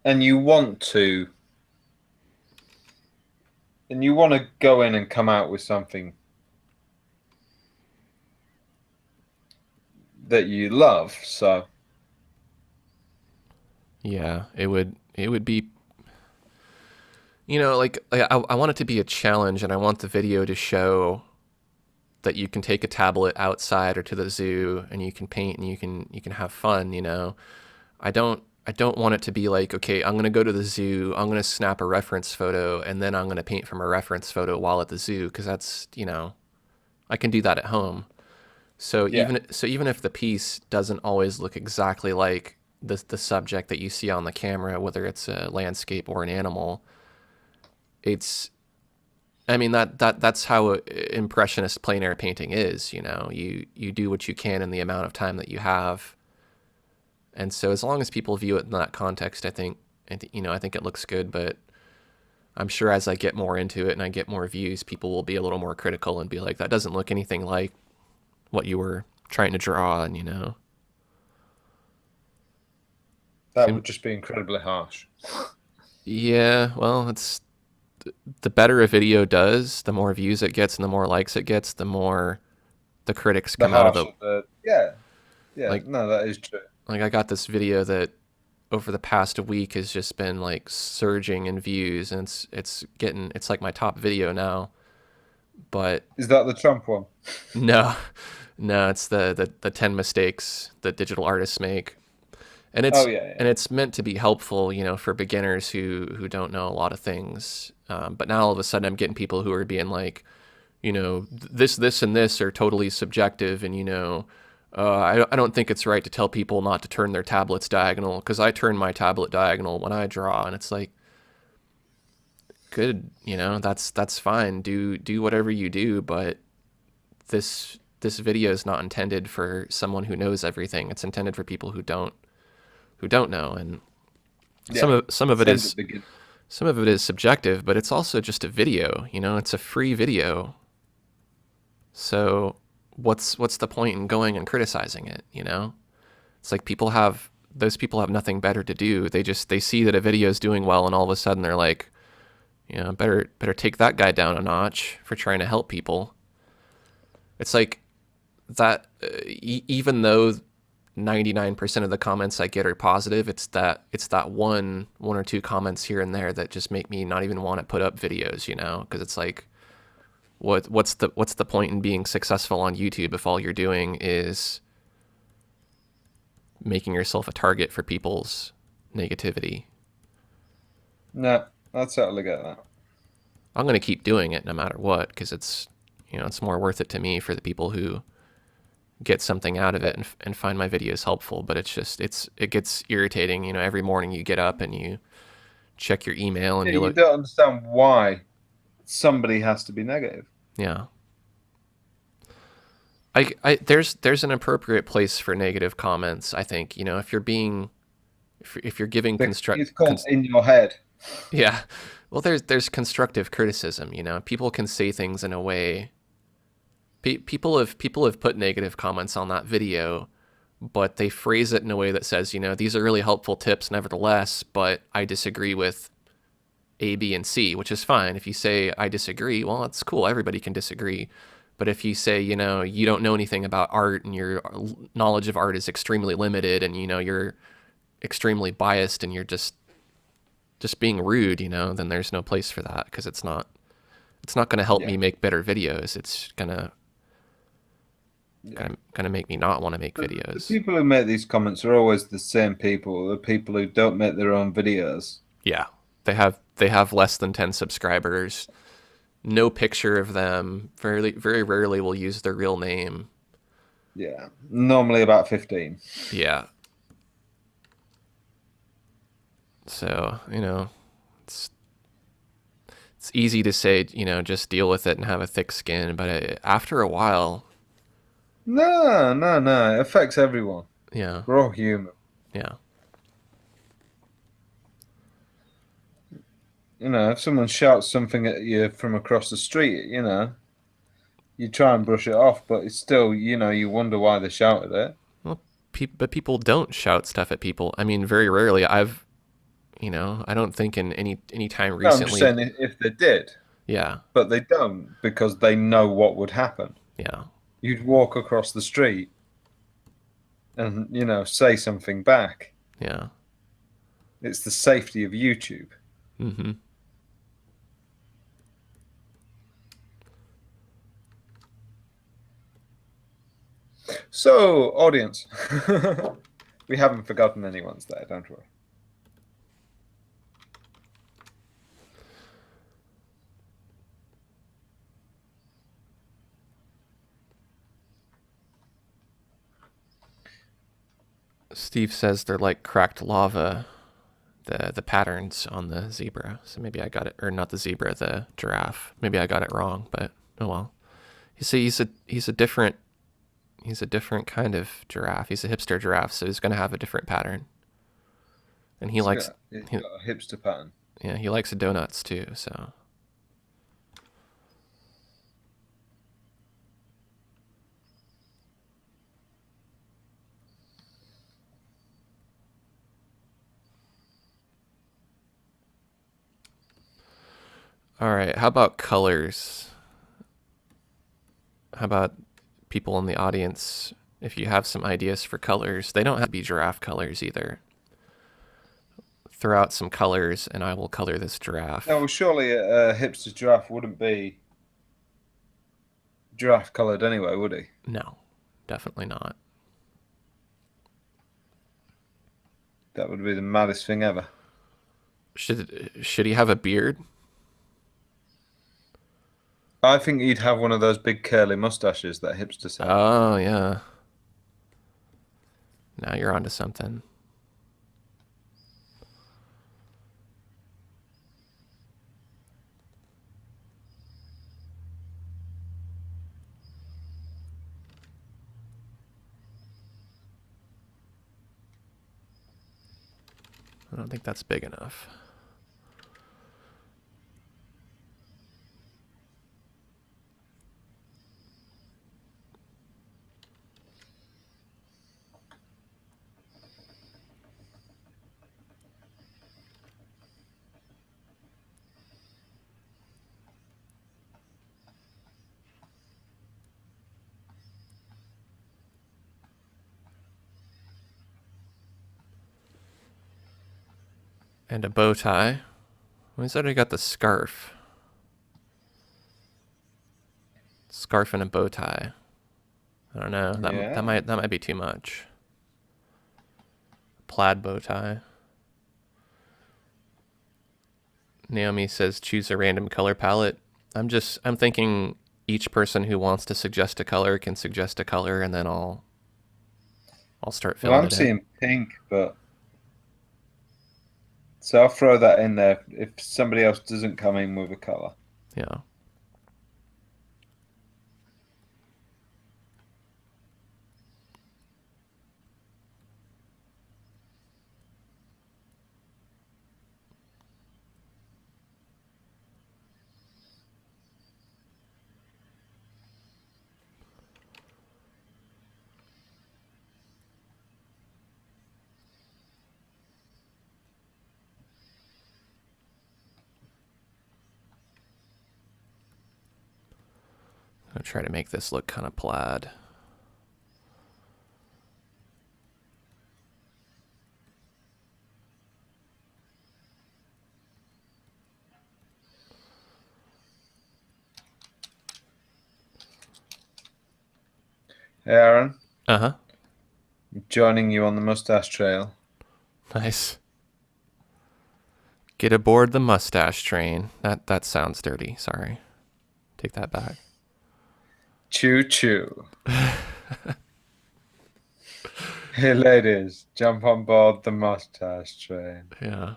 And you want to, go in and come out with something that you love. So Yeah, it would be like I want it to be a challenge, and I want the video to show that you can take a tablet outside or to the zoo and you can paint and you can have fun. I don't want it to be like, okay, I'm going to go to the zoo, I'm going to snap a reference photo, and then I'm going to paint from a reference photo while at the zoo, because I can do that at home. So yeah, even if the piece doesn't always look exactly like the subject that you see on the camera, whether it's a landscape or an animal, it's I mean that's how impressionist plein air painting is. You do what you can in the amount of time that you have, and so as long as people view it in that context, I think it looks good. But I'm sure as I get more into it and I get more views, people will be a little more critical and be like, that doesn't look anything like what you were trying to draw, and that seem- would just be incredibly harsh. yeah, well, it's the better a video does, the more views it gets and the more likes it gets, the more the critics The come out of the harsher the yeah, yeah. like No, that is true. like I got this video that over the past week has just been like surging in views, and it's like my top video now. But Is that the Trump one? no, no, it's the 10 mistakes that digital artists make. And Oh it's yeah, yeah. and it's meant to be helpful, for beginners who don't know a lot of things. But now all of a sudden I'm getting people who are being like, this and this are totally subjective, and I don't think it's right to tell people not to turn their tablets diagonal, because I turn my tablet diagonal when I draw, and it's like, good, that's fine. Do whatever you do, but this video is not intended for someone who knows everything. It's intended for people who don't know, and some Yeah. of some of it Send it is begin. some of it is subjective, but it's also just a video. It's a free video. So what's the point in going and criticizing it? It's like those people have nothing better to do. They see that a video is doing well, and all of a sudden they're like, better take that guy down a notch for trying to help people. It's like that. Even though 99% of the comments I get are positive, it's that one or two comments here and there that just make me not even want to put up videos, because it's like, what's the point in being successful on YouTube if all you're doing is making yourself a target for people's negativity? No, I totally get that. I'm going to keep doing it no matter what, because it's more worth it to me for the people who get something out of it and find my videos helpful. But it gets irritating. Every morning you get up and you check your email and Yeah, you you look. don't understand why somebody has to be negative. Yeah. There's an appropriate place for negative comments, I think. If you're giving It's called in your head. yeah. Well, there's constructive criticism. People can say things in a way. People have put negative comments on that video, but they phrase it in a way that says, these are really helpful tips, nevertheless, but I disagree with A, B, and C, which is fine. If you say I disagree, well, that's cool. Everybody can disagree. But if you say, you don't know anything about art and your knowledge of art is extremely limited, and you're extremely biased and you're just being rude, then there's no place for that, because it's not going to help Yeah. me make better videos. It's gonna Yeah. gonna make me not want to make The videos. people who make these comments are always the same people. The people who don't make their own videos. Yeah, they have less than 10 subscribers. No picture of them. Very rarely will use their real name. Yeah. Normally about 15. Yeah. So, it's it's easy to say, just deal with it and have a thick skin, but after a while, No, no, no. It affects everyone. yeah, We're all human. yeah, If someone shouts something at you from across the street, you try and brush it off, but it's still, you wonder why they shouted it. well, but people don't shout stuff at people. I mean, very rarely. I don't think in any time No, I'm just recently. saying if they did, Yeah, but they don't because they know what would happen. yeah, You'd walk across the street and, say something back. yeah. It's the safety of YouTube. Mm-hmm. So, audience, we haven't forgotten anyone's there, don't worry. Steve says they're like cracked lava, the patterns on the zebra. So maybe I got it, or not the zebra, the giraffe. Maybe I got it wrong, but oh well. You see, he's a different kind of giraffe. He's a hipster giraffe, so he's gonna have a different pattern. And he likes, It's he, got a hipster pattern. yeah, he likes donuts too. So all right, how about colors? How about people in the audience? If you have some ideas for colors, they don't have to be giraffe colors either. Throw out some colors, and I will color this giraffe. No, well, surely a hipster giraffe wouldn't be giraffe coloured anyway, would he? No, definitely not. That would be the maddest thing ever. Should he have a beard? I think he'd have one of those big curly mustaches that hipsters have. Oh yeah. Now you're onto something. I don't think that's big enough. And a bow tie. Well, he's already got the scarf. Scarf and a bow tie. I don't know. Yeah. That might be too much. Plaid bow tie. Naomi says choose a random color palette. I'm thinking each person who wants to suggest a color can suggest a color, and then I'll start Well, filling I'm it in. seeing pink, but so I'll throw that in there if somebody else doesn't come in with a colour. Yeah. I'm gonna try to make this look kind of plaid. Hey, Aaron, Uh-huh. I'm joining you on the mustache trail. Nice. Get aboard the mustache train. That sounds dirty. Sorry. Take that back. Choo choo. Hey, ladies, jump on board the mustache train. Yeah.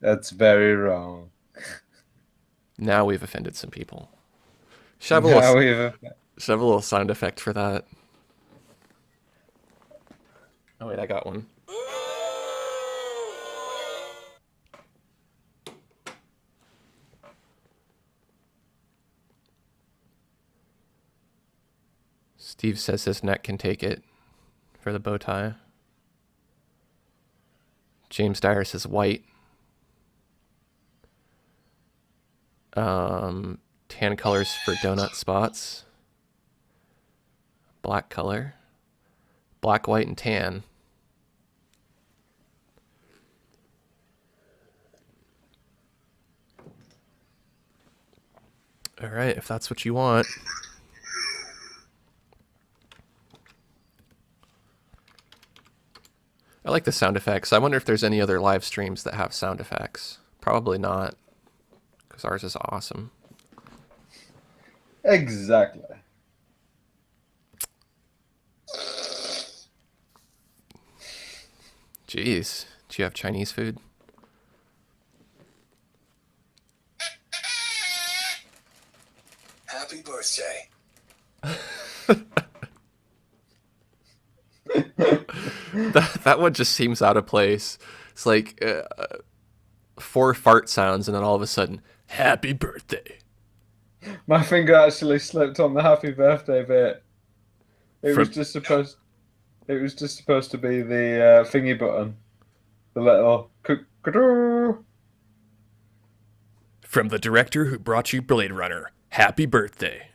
That's very wrong. Now we've offended some people. Now we've. Should have a little sound effect for that. Oh wait, I got one. Steve says his neck can take it for the bow tie. James Dyer says white. Tan colors for donut spots. Black color. Black, white, and tan. All right, if that's what you want. I like the sound effects. I wonder if there's any other live streams that have sound effects. Probably not, because ours is awesome. Exactly. Jeez, do you have Chinese food? Happy birthday. That one just seems out of place. It's like 4 fart sounds, and then all of a sudden, happy birthday. My finger actually slipped on the happy birthday bit. It was From just supposed. It was just supposed to be the thingy button, the little. from the director who brought you Blade Runner, happy birthday.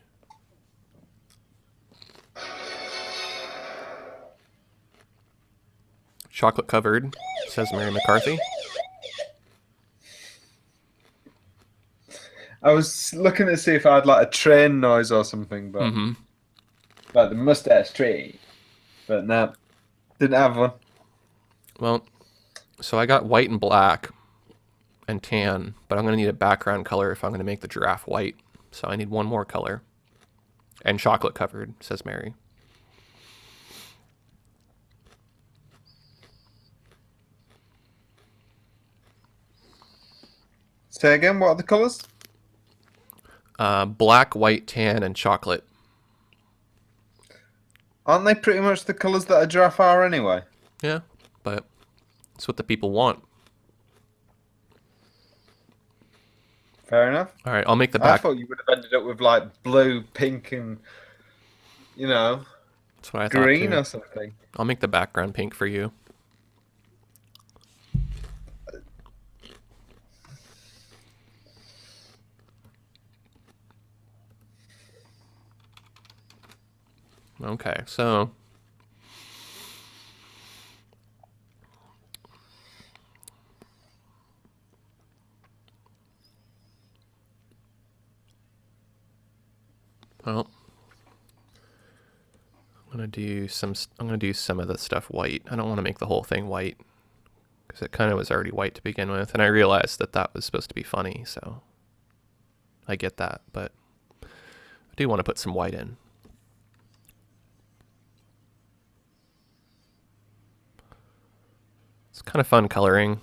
Chocolate covered, says Mary McCarthy. I was looking to see if I had like a train noise or something, but like the mustache train. But no, didn't have one. Well, so I got white and black and tan, but I'm going to need a background color if I'm going to make the giraffe white. So I need one more color. And chocolate covered, says Mary. Say again, what are the colours? Black, white, tan, and chocolate. Aren't they pretty much the colours that a giraffe are anyway? Yeah, but it's what the people want. Fair enough. All right, I'll make the I back. thought you would have ended up with like blue, pink, and That's what I thought green too. or something. I'll make the background pink for you. Okay, so well, I'm gonna do some of the stuff white. I don't want to make the whole thing white because it kind of was already white to begin with, and I realized that that was supposed to be funny, so I get that, but I do want to put some white in. It's kind of fun coloring.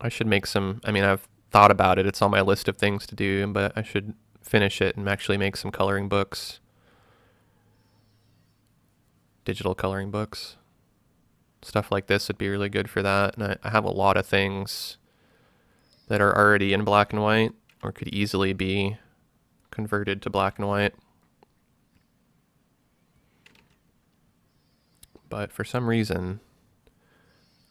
I should make some. I mean, I've thought about it. It's on my list of things to do, but I should finish it and actually make some coloring books. Digital coloring books. Stuff like this would be really good for that. And I have a lot of things that are already in black and white or could easily be converted to black and white. But for some reason,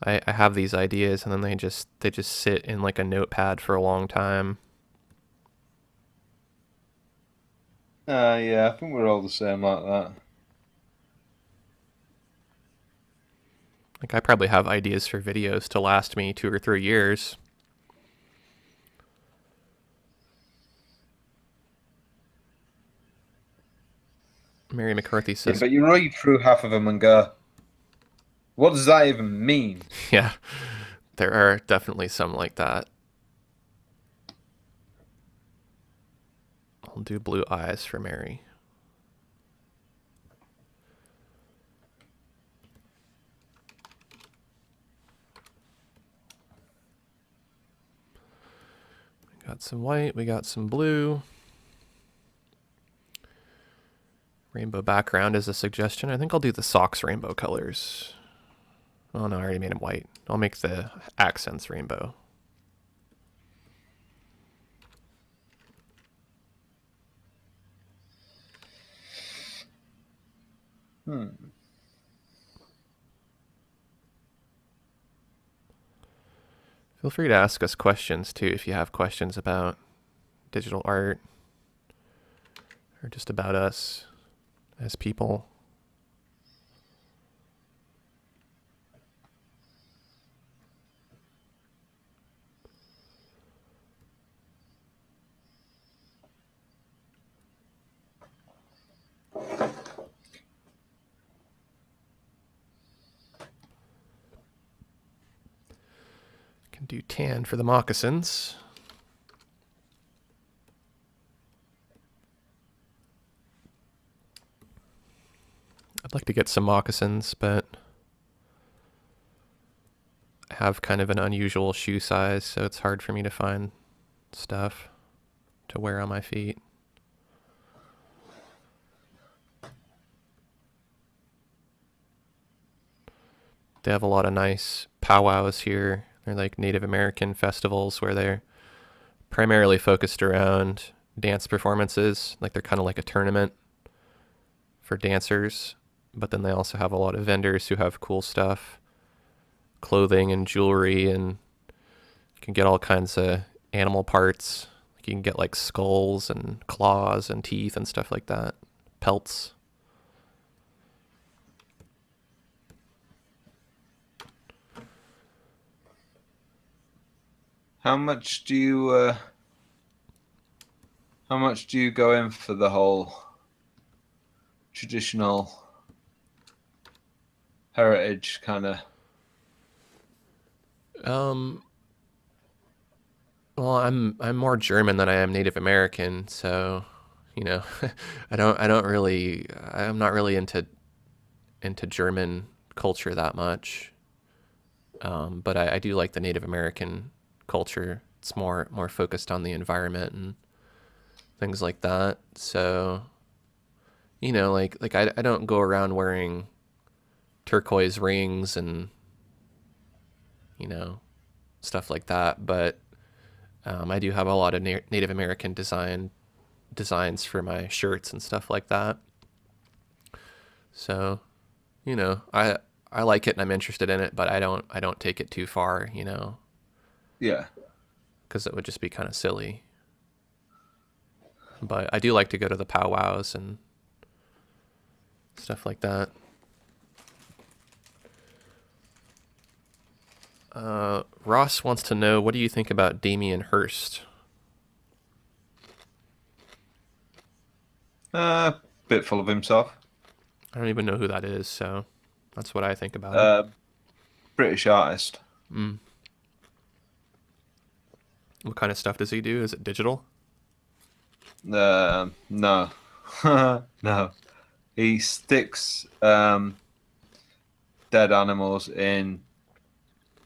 I have these ideas and then they just sit in like a notepad for a long time. Yeah, I think we're all the same like that. Like I probably have ideas for videos to last me 2 or 3 years. Mary McCarthy Yeah, says, but you read through half of them and go, what does that even mean? yeah, there are definitely some like that. I'll do blue eyes for Mary. We got some white, we got some blue. Rainbow background is a suggestion. I think I'll do the socks rainbow colors. Oh no, I already made them white. I'll make the accents rainbow. Hmm. Feel free to ask us questions too if you have questions about digital art or just about us as people. Can do tan for the moccasins. I'd like to get some moccasins, but I have kind of an unusual shoe size, so it's hard for me to find stuff to wear on my feet. They have a lot of nice powwows here. They're like Native American festivals where they're primarily focused around dance performances. Like they're kind of like a tournament for dancers, but then they also have a lot of vendors who have cool stuff, clothing and jewelry, and you can get all kinds of animal parts. Like you can get like skulls and claws and teeth and stuff like that, pelts. How much do you how much do you go in for the whole traditional heritage kind of? Um, well, I'm more German than I am Native American, so you know, I don't really I'm not really into German culture that much. But I do like the Native American culture. It's more focused on the environment and things like that. So I don't go around wearing turquoise rings and you know stuff like that. But I do have a lot of Native American designs for my shirts and stuff like that. So I like it and I'm interested in it, but I don't take it too far, Yeah. because it would just be kind of silly. But I do like to go to the powwows and stuff like that. Ross wants to know, what do you think about Damien Hirst? Bit full of himself. I don't even know who that is, so that's what I think about him. Uh, British artist. Mm. What kind of stuff does he do? Is it digital? No, no. He sticks dead animals in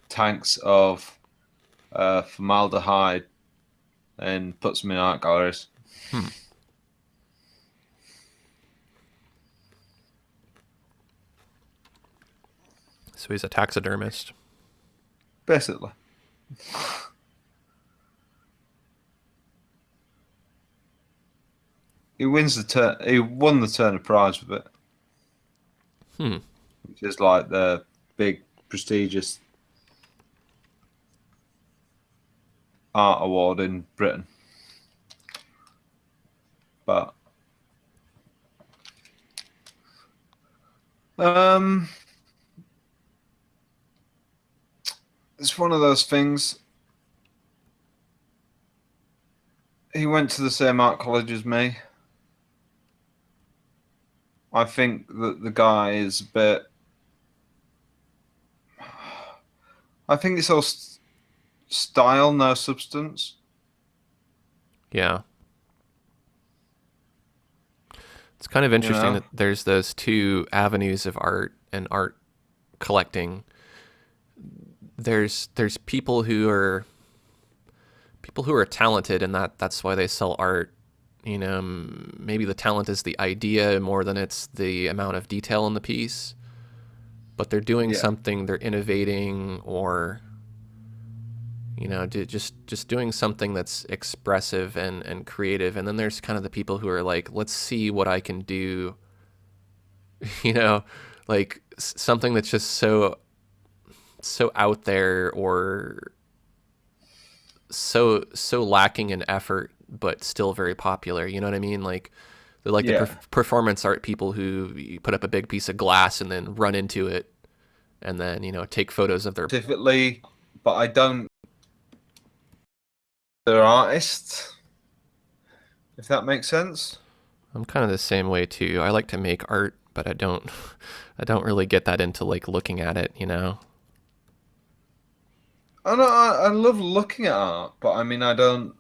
tanks of formaldehyde and puts them in art galleries. Hmm. So he's a taxidermist. Basically, he wins the turn. He won the Turner Prize with it, Hmm. which is like the big prestigious art award in Britain. But um, it's one of those things. He went to the same art college as me. I think that the guy is a bit. I think it's all style, no substance. Yeah. It's kind of You interesting know? that there's those two avenues of art and art collecting. There's people who are talented, and that's why they sell art. You know, maybe the talent is the idea more than it's the amount of detail in the piece, but they're doing Yeah. something, they're innovating, or just doing something that's expressive and creative. And then there's kind of the people who are like, let's see what I can do, you know, like something that's just so out there, or so lacking in effort but still very popular. You know what I mean? Like they're like the Yeah. performance art people who you put up a big piece of glass and then run into it, and then take photos of their. Specifically, but I don't. They're artists, if that makes sense. I'm kind of the same way too. I like to make art, but I don't I don't really get that into like looking at it. I know I love looking at art, but I mean I don't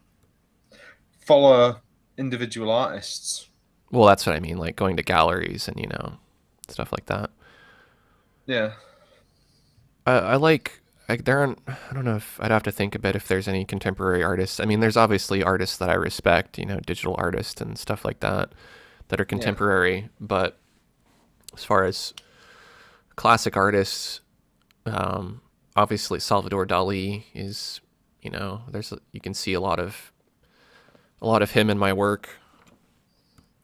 follow individual artists. Well, that's what I mean, like going to galleries and stuff like that. Yeah. I like there aren't. I don't know if I'd have to think a bit if there's any contemporary artists. I mean, there's obviously artists that I respect, digital artists and stuff like that are Yeah. contemporary. But as far as classic artists, obviously Salvador Dali is, you can see a lot of him in my work.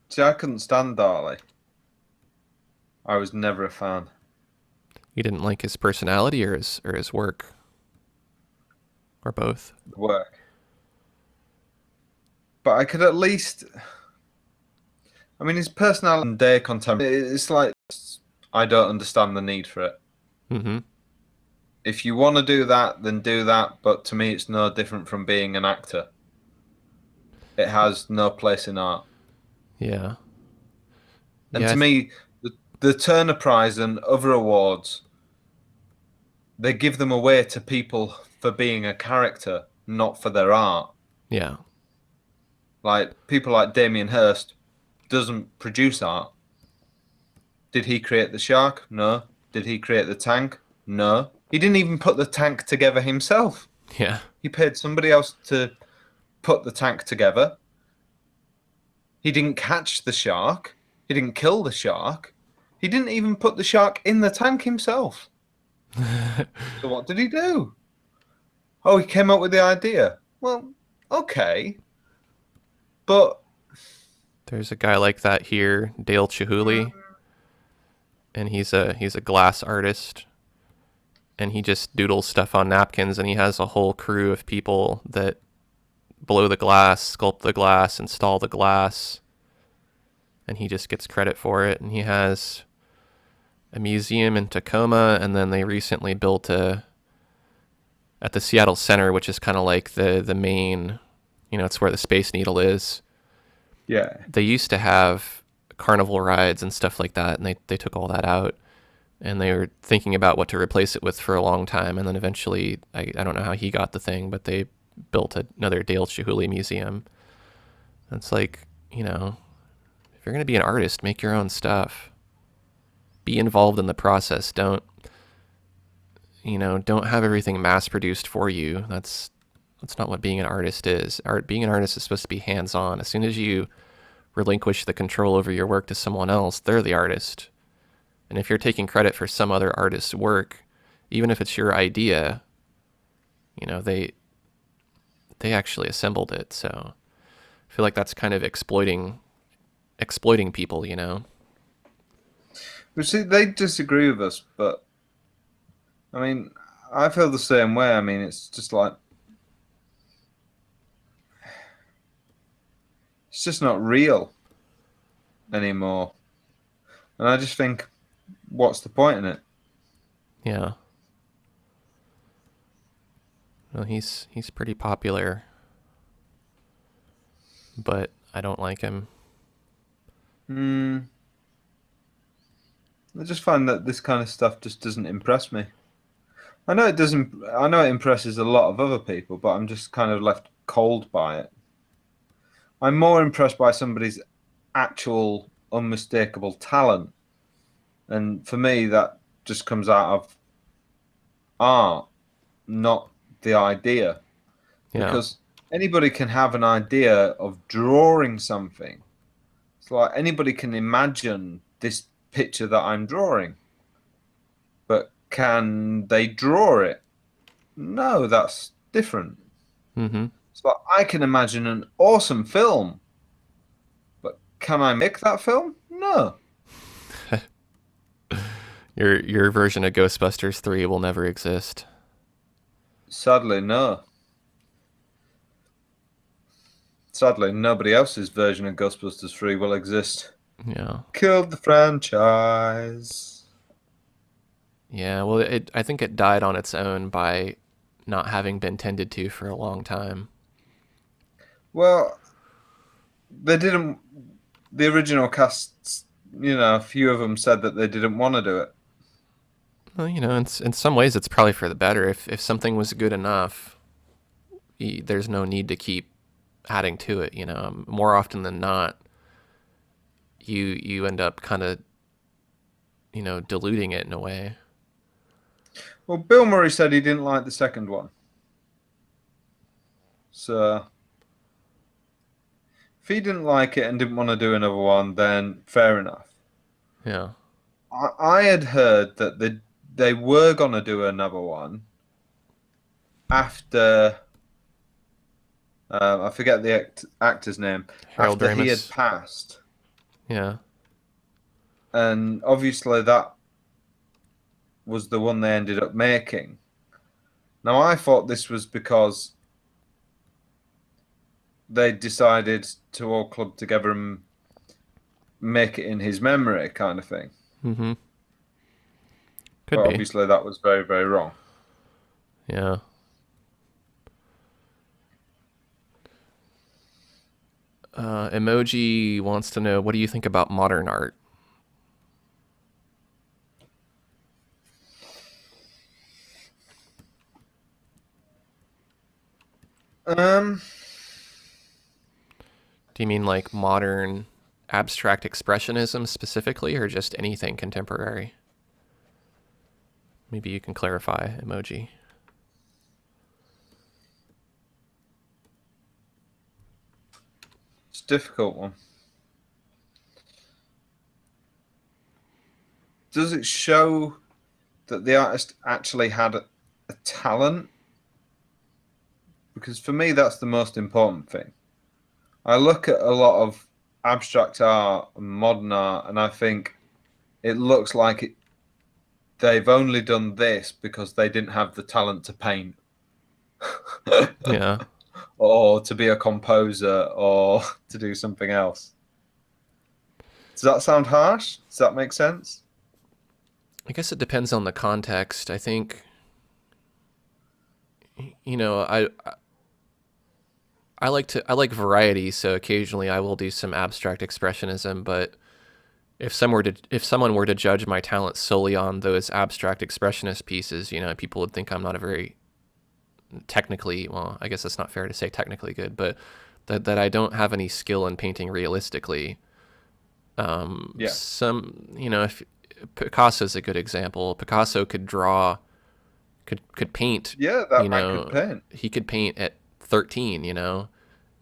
See, I couldn't stand Dali. I was never a fan. You didn't like his personality or his work, or both. The work. But I could at least I mean his personality and day contemporary it's like I don't understand the need for it. Mm-hmm. If you want to do that, then do that, but to me it's no different from being an actor. It has no place in art. Yeah. And Yeah. to me, the Turner Prize and other awards, they give them away to people for being a character, not for their art. Yeah. Like people like Damien Hirst doesn't produce art. Did he create the shark? No. Did he create the tank? No. He didn't even put the tank together himself. Yeah. He paid somebody else to put the tank together. He didn't catch the shark. He didn't kill the shark. He didn't even put the shark in the tank himself. So what did he do? Oh, he came up with the idea. Well, okay. But There's a guy like that here, Dale Chihuly, and he's a glass artist, and he just doodles stuff on napkins, and he has a whole crew of people that blow the glass, sculpt the glass, install the glass, and he just gets credit for it. And he has a museum in Tacoma, and then they recently built at the Seattle Center, which is kind of like the main, it's where the Space Needle is. yeah, They used to have carnival rides and stuff like that, and they took all that out, and they were thinking about what to replace it with for a long time, and then eventually, I don't know how he got the thing, but they built another Dale Chihuly museum. It's like, if you're going to be an artist, make your own stuff. Be involved in the process. Don't have everything mass produced for you. That's not what being an artist is. Being an artist is supposed to be hands-on. As soon as you relinquish the control over your work to someone else, they're the artist. And if you're taking credit for some other artist's work, even if it's your idea, they actually assembled it. So I feel like that's kind of exploiting people. but see, they disagree with us. But I mean, I feel the same way. I mean, it's just like it's just not real anymore. And I just think, what's the point in it? Yeah. Well, he's pretty popular, but I don't like him. Hmm. I just find that this kind of stuff just doesn't impress me. I know it doesn't. I know it impresses a lot of other people, but I'm just kind of left cold by it. I'm more impressed by somebody's actual unmistakable talent, and for me, that just comes out of art, not the idea. Yeah. Because anybody can have an idea of drawing something. It's like anybody can imagine this picture that I'm drawing, but can they draw it? No, that's different. Mm-hmm. It's like I can imagine an awesome film, but can I make that film? No, Your version of Ghostbusters 3 will never exist. sadly, no. Sadly, nobody else's version of Ghostbusters 3 will exist. Yeah. Killed the franchise. Yeah, well, I think it died on its own by not having been tended to for a long time. Well, they didn't. The original casts, a few of them said that they didn't want to do it. Well, in some ways, it's probably for the better. If something was good enough, there's no need to keep adding to it. More often than not, you end up kind of diluting it in a way. Well, Bill Murray said he didn't like the second one. So if he didn't like it and didn't want to do another one, then fair enough. Yeah. I had heard that they were gonna do another one after I forget the actor's name Harold after he had Ramis. passed, Yeah. and obviously that was the one they ended up making. Now I thought this was because they decided to all club together and make it in his memory, kind of thing. Mm-hmm. Could But be. obviously that was very, very wrong. Yeah. Emoji wants to know, what do you think about modern art? Um, Do you mean like modern abstract expressionism specifically, or just anything contemporary? Maybe you can clarify, emoji. it's a difficult one. Does it show that the artist actually had a talent? Because for me, that's the most important thing. I look at a lot of abstract art and modern art, and I think it looks like they've only done this because they didn't have the talent to paint Yeah. or to be a composer or to do something else. Does that sound harsh? Does that make sense? I guess it depends on the context. I think, you know, I like variety, so occasionally I will do some abstract expressionism, but if someone were to judge my talent solely on those abstract expressionist pieces, people would think I'm not a very technically, well, I guess that's not fair to say technically good, but that I don't have any skill in painting realistically. Yeah. If Picasso's a good example. Picasso could draw, could paint, Yeah, that man could paint. he could paint at 13,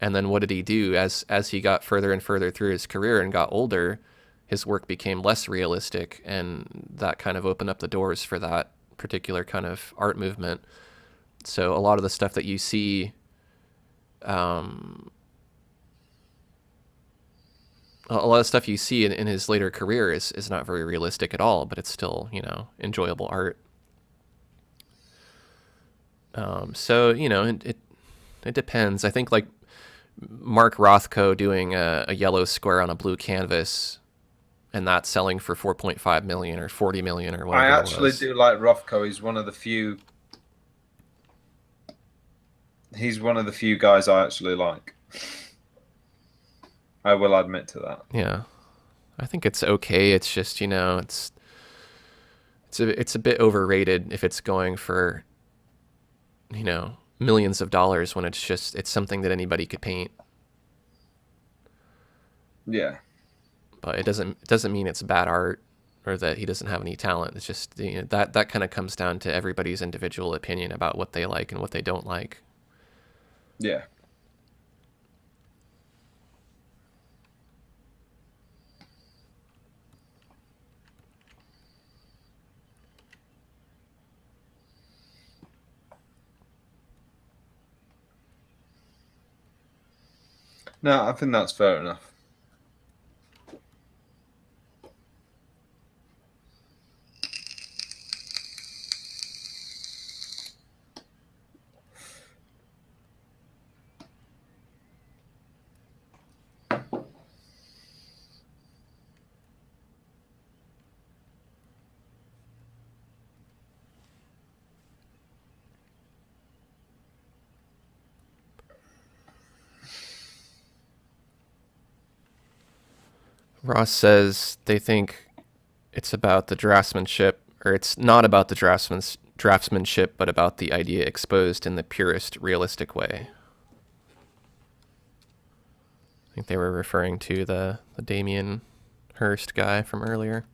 and then what did he do as he got further and further through his career and got older, his work became less realistic, and that kind of opened up the doors for that particular kind of art movement. So a lot of the stuff that you see, um, a lot of stuff you see in his later career is not very realistic at all, but it's still, enjoyable art. So, it depends. I think like Mark Rothko doing a yellow square on a blue canvas and that selling for 4.5 million or 40 million or I whatever it actually was. do like Rothko. He's one of the few. He's one of the few guys I actually like. I will admit to that. Yeah. I think it's okay. It's just, it's a bit overrated if it's going for, millions of dollars when it's something that anybody could paint. Yeah. But it doesn't mean it's bad art or that he doesn't have any talent. It's just, that kind of comes down to everybody's individual opinion about what they like and what they don't like. Yeah. No, I think that's fair enough. Ross says they think it's about the draftsmanship, or it's not about the draftsmanship, but about the idea exposed in the purest realistic way. I think they were referring to the Damien Hirst guy from earlier.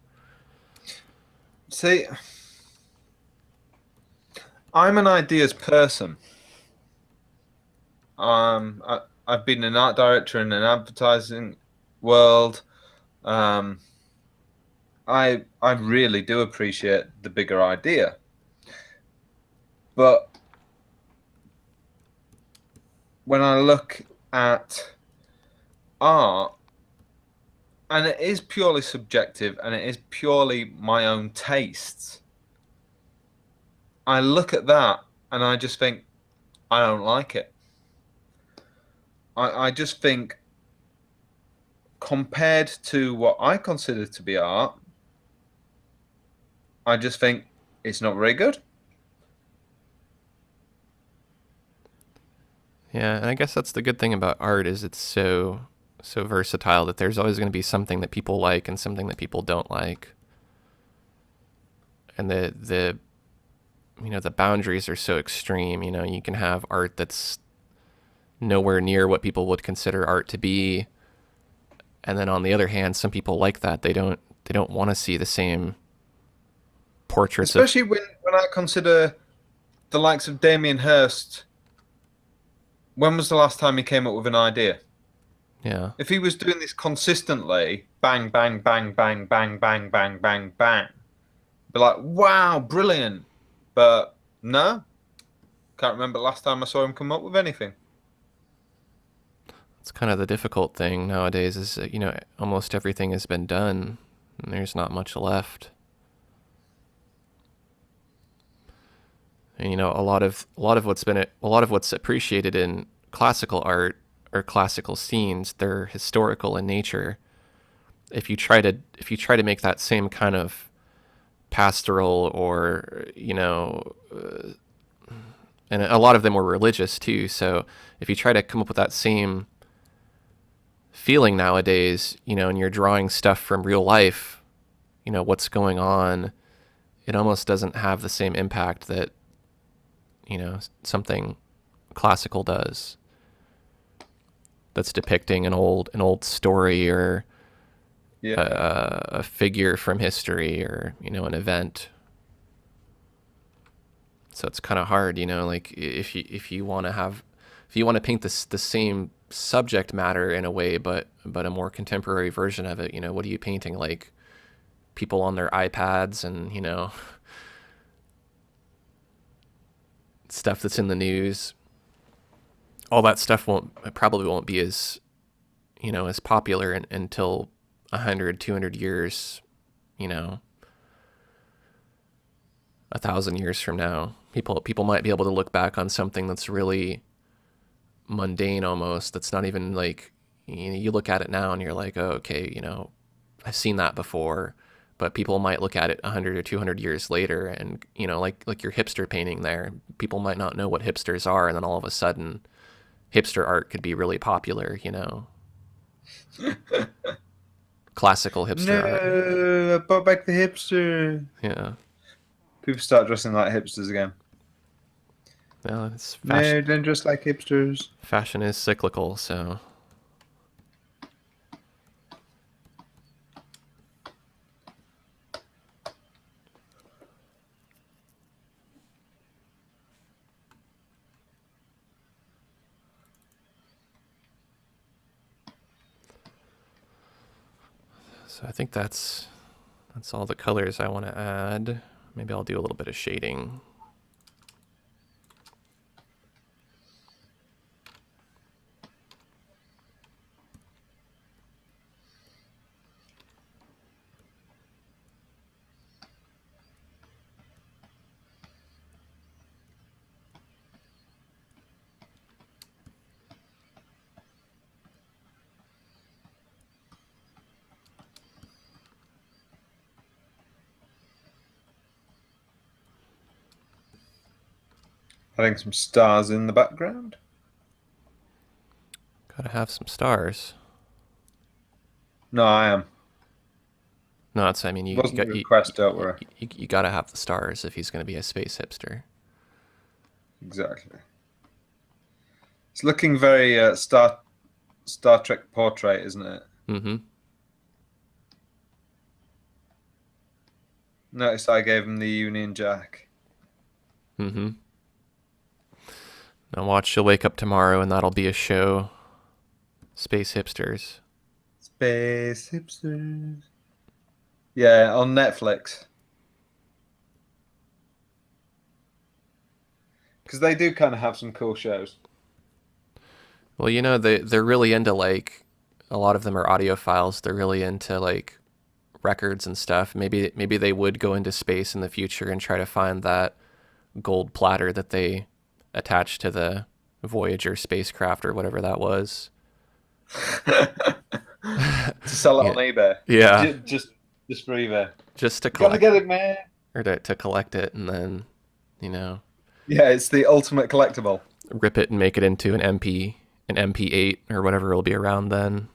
See, I'm an ideas person. I've been an art director in an advertising world. I really do appreciate the bigger idea, but when I look at art, and it is purely subjective and it is purely my own tastes, I look at that and I just think I don't like it. I just think, compared to what I consider to be art, I just think it's not very good. Yeah, and I guess that's the good thing about art is it's so versatile that there's always going to be something that people like and something that people don't like. And the boundaries are so extreme. You can have art that's nowhere near what people would consider art to be, and then on the other hand, some people like that. They don't want to see the same portraits of. Especially when I consider the likes of Damien Hirst. When was the last time he came up with an idea? Yeah. If he was doing this consistently, bang, bang, bang, bang, bang, bang, bang, bang, bang, be like, wow, brilliant. But no, can't remember the last time I saw him come up with anything. It's kind of the difficult thing nowadays is that, almost everything has been done and there's not much left. And a lot of what's appreciated in classical art or classical scenes, they're historical in nature. If you try to make that same kind of pastoral or, and a lot of them were religious too, so if you try to come up with that same feeling nowadays, and you're drawing stuff from real life, what's going on, it almost doesn't have the same impact that, something classical does. That's depicting an old story or Yeah. a figure from history or, an event. So it's kind of hard, like if you want to paint the same subject matter in a way, but a more contemporary version of it, what are you painting? Like people on their iPads and, stuff that's in the news. All that stuff probably won't be as, as popular until 100, 200 years, 1,000 years from now. People might be able to look back on something that's really mundane almost, that's not even like, you look at it now and you're like, oh, okay, I've seen that before. But people might look at it 100 or 200 years later and, like your hipster painting there, people might not know what hipsters are, and then all of a sudden hipster art could be really popular, classical hipster art. No, I brought back the hipster. Yeah. People start dressing like hipsters again. Well, it's fashion. No, don't dress like hipsters. Fashion is cyclical, so I think that's all the colors I want to add. Maybe I'll do a little bit of shading. Adding some stars in the background. Gotta have some stars. No, I am. No, I mean, you Wasn't a got request, don't worry. you gotta have the stars if he's gonna be a space hipster. Exactly. It's looking very Star Trek portrait, isn't it? Mm-hmm. Notice I gave him the Union Jack. Mm-hmm. Now watch, she'll wake up tomorrow and that'll be a show. Space hipsters. Space hipsters. Yeah, on Netflix. Because they do kind of have some cool shows. Well, you know, they're really into, like, a lot of them are audiophiles. They're really into, like, records and stuff. Maybe they would go into space in the future and try to find that gold platter that they attached to the Voyager spacecraft or whatever that was. To sell it Yeah. on eBay. Yeah. Just for eBay. Just to Gotta collect get it, man. or to collect it and then, you know, Yeah, it's the ultimate collectible. rip it and make it into an MP8 or whatever will be around then.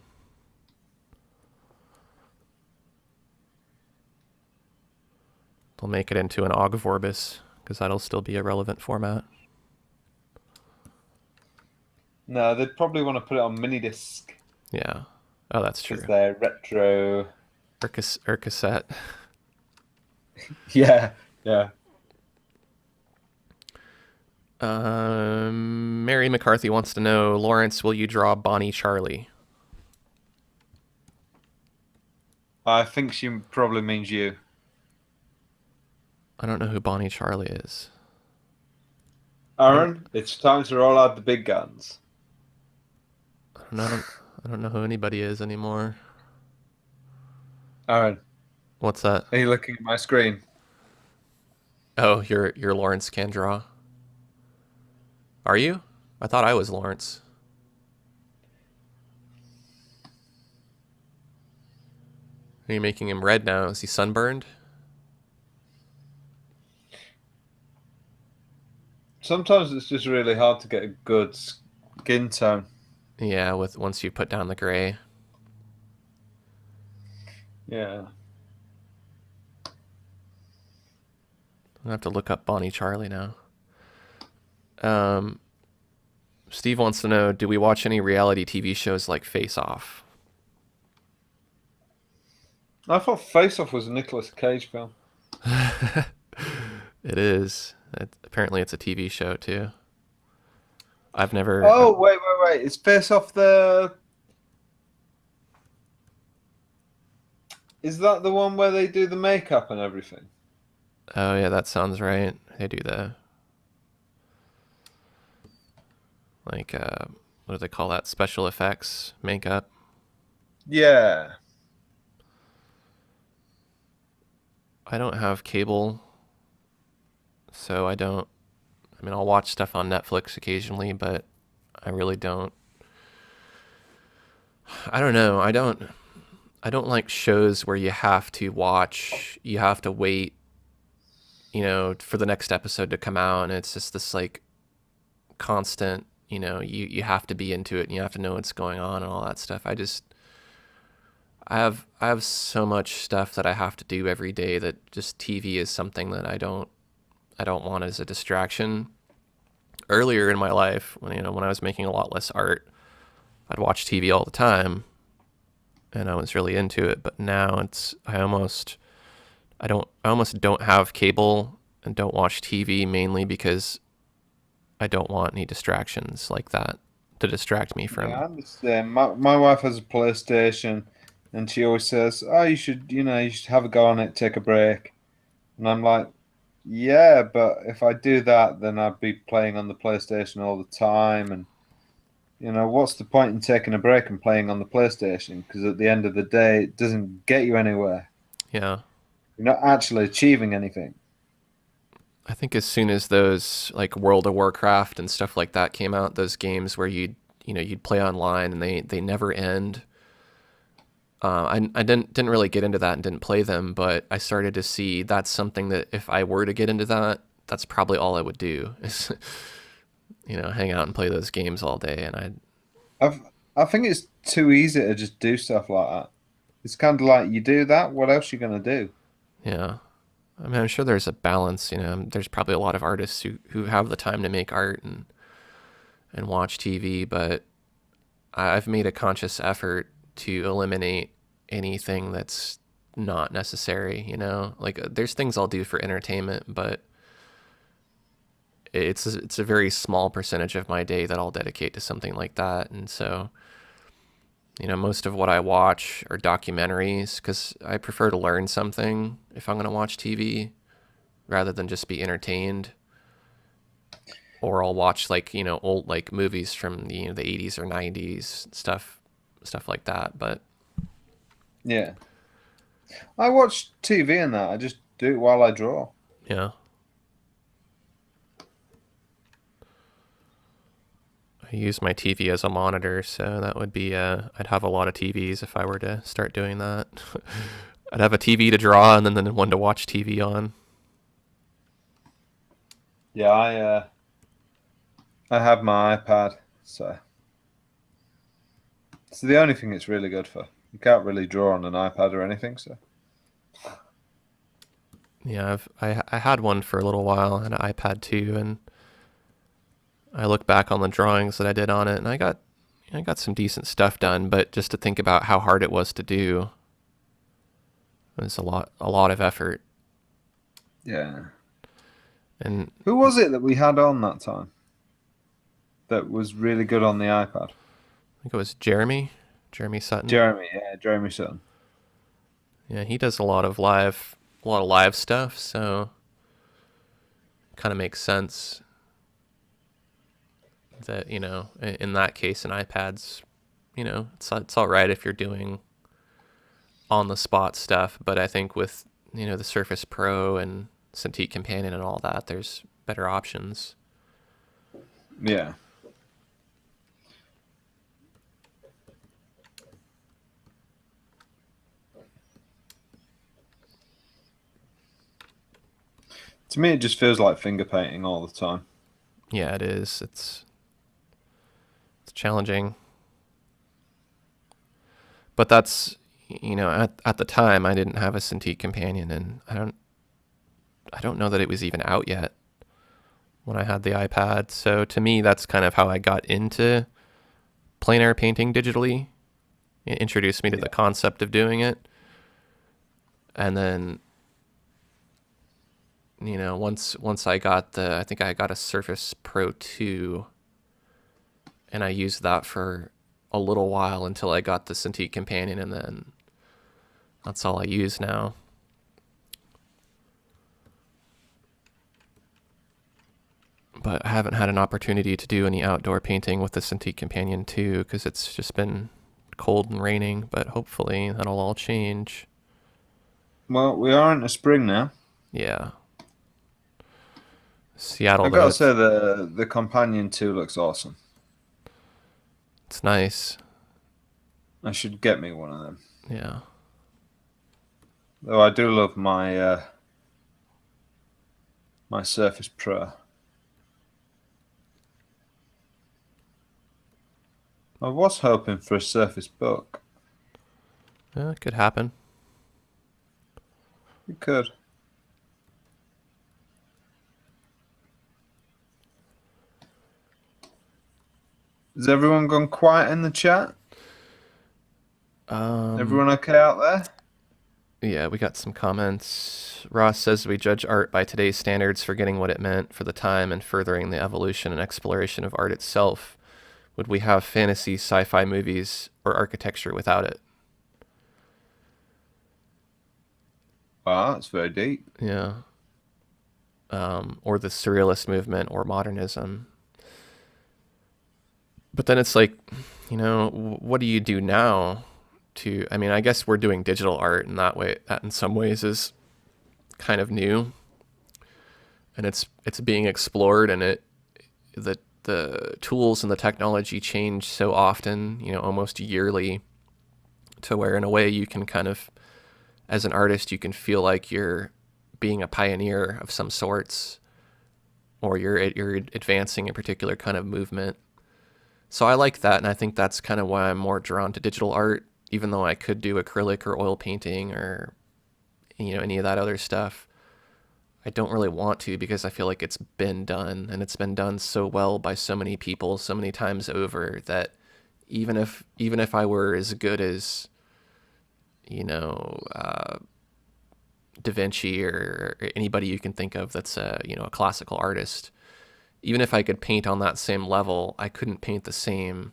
They'll make it into an OGG Vorbis because that'll still be a relevant format. No, they'd probably want to put it on mini disc Yeah. Oh, that's true. because they're retro. Or cassette. Yeah, yeah. Mary McCarthy wants to know, Lawrence, will you draw Bonnie Charlie? I think she probably means you. I don't know who Bonnie Charlie is. Aaron, it's time to roll out the big guns. I don't know who anybody is anymore. Aaron, What's that? are you looking at my screen? Oh, you're Lawrence can draw. Are you? I thought I was Lawrence. Are you making him red now? Is he sunburned? Sometimes it's just really hard to get a good skin tone. Yeah, once you put down the gray. Yeah. I have to look up Bonnie Charlie now. Steve wants to know, do we watch any reality TV shows like Face Off? I thought Face Off was a Nicolas Cage film. It is. Apparently it's a TV show too. I've never... Oh, wait. Is Face Off the... Is that the one where they do the makeup and everything? Oh yeah, that sounds right. They do the... Like, what do they call that? Special effects makeup. Yeah. I don't have cable, so I don't... I mean, I'll watch stuff on Netflix occasionally, but I really don't... I don't know. I don't like shows where you have to wait, for the next episode to come out, and it's just this, like, constant, you have to be into it, and you have to know what's going on and all that stuff. I have so much stuff that I have to do every day that just TV is something that I don't I don't want as a distraction. Earlier in my life, when I was making a lot less art, I'd watch TV all the time, and I was really into it. But now I almost don't have cable and don't watch TV mainly because I don't want any distractions like that to distract me Yeah, from. I understand. My wife has a PlayStation, and she always says, "Oh, you should have a go on it, take a break." And I'm like, "Yeah, but if I do that, then I'd be playing on the PlayStation all the time, and what's the point in taking a break and playing on the PlayStation? Because at the end of the day, it doesn't get you anywhere. Yeah. You're not actually achieving anything." I think as soon as those like World of Warcraft and stuff like that came out, those games where you'd play online and they never end. I didn't really get into that and didn't play them, but I started to see that's something that if I were to get into that, that's probably all I would do is hang out and play those games all day. And I've, I think it's too easy to just do stuff like that. It's kind of like you do that, what else you gonna do? yeah, I mean, I'm sure there's a balance. There's probably a lot of artists who have the time to make art and watch TV, but I've made a conscious effort to eliminate anything that's not necessary. Like there's things I'll do for entertainment, but it's a very small percentage of my day that I'll dedicate to something like that. And so, most of what I watch are documentaries because I prefer to learn something if I'm going to watch TV rather than just be entertained. Or I'll watch like old like movies from the 80s or 90s stuff like that. But Yeah. I watch TV and that. I just do it while I draw. yeah, I use my TV as a monitor, so that would be I'd have a lot of TVs if I were to start doing that. I'd have a TV to draw and then one to watch TV on. Yeah, I have my iPad, so it's the only thing it's really good for. You can't really draw on an iPad or anything, so Yeah, I had one for a little while, and an iPad too, and I look back on the drawings that I did on it, and I got some decent stuff done. But just to think about how hard it was to do, it was a lot of effort. yeah. And Who was it that we had on that time that was really good on the iPad? I think it was Jeremy Sutton. Jeremy, yeah, Jeremy Sutton. Yeah, he does a lot of live stuff, so kind of makes sense that in that case, an iPad's it's all right if you're doing on the spot stuff, but I think with the Surface Pro and Cintiq Companion and all that, there's better options. Yeah. To me, it just feels like finger painting all the time. Yeah, it is. It's challenging, but that's at the time I didn't have a Cintiq Companion, and I don't know that it was even out yet when I had the iPad. So to me, that's kind of how I got into plein air painting digitally. It introduced me to the Yeah. concept of doing it, and then once I think I got a Surface Pro 2, and I used that for a little while until I got the Cintiq Companion, and then that's all I use now. But I haven't had an opportunity to do any outdoor painting with the Cintiq Companion 2 because it's just been cold and raining, but hopefully that'll all change. Well, we are into spring now. Yeah. Seattle I though, gotta it's say the Companion 2 looks awesome. it's nice. I should get me one of them. Yeah. Though I do love my Surface Pro. I was hoping for a Surface Book. Yeah, it could happen. It could. Has everyone gone quiet in the chat? Um, Everyone okay out there? yeah, we got some comments. Ross says we judge art by today's standards, forgetting what it meant for the time and furthering the evolution and exploration of art itself. Would we have fantasy, sci-fi movies, or architecture without it? Wow, that's very deep. Yeah. Or the surrealist movement or modernism. But then it's like, what do you do now I mean, I guess we're doing digital art in that way. That in some ways is kind of new, and it's being explored, and the tools and the technology change so often, almost yearly, to where in a way you can kind of, as an artist, you can feel like you're being a pioneer of some sorts, or you're advancing a particular kind of movement. So I like that, and I think that's kind of why I'm more drawn to digital art, even though I could do acrylic or oil painting or any of that other stuff. I don't really want to, because I feel like it's been done, and it's been done so well by so many people so many times over, that even if I were as good as Da Vinci or anybody you can think of that's a classical artist, even if I could paint on that same level, I couldn't paint the same.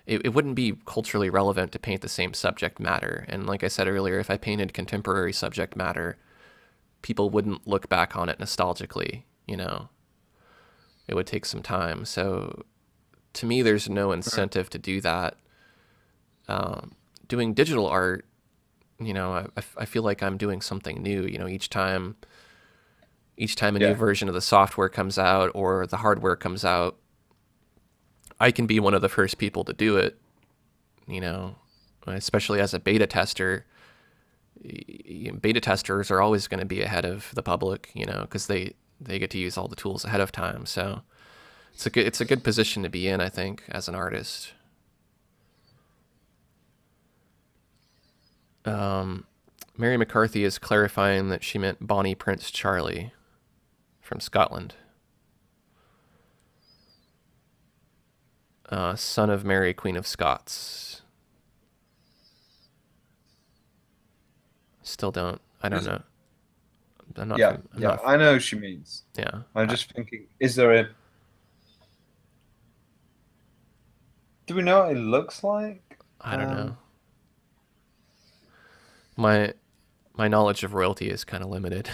It wouldn't be culturally relevant to paint the same subject matter. And like I said earlier, if I painted contemporary subject matter, people wouldn't look back on it nostalgically. It would take some time. So to me, there's no incentive to do that. Doing digital art, I feel like I'm doing something new. Each time a new Yeah. version of the software comes out or the hardware comes out, I can be one of the first people to do it, especially as a beta tester. Beta testers are always going to be ahead of the public, because they get to use all the tools ahead of time. So it's a good position to be in, I think, as an artist. Mary McCarthy is clarifying that she meant Bonnie Prince Charlie from Scotland. Son of Mary, Queen of Scots. Still don't. I don't know. I'm not. Yeah, I'm yeah, not. I know what she means. Yeah. I'm just thinking, is there a... Do we know what it looks like? I don't know. My knowledge of royalty is kind of limited.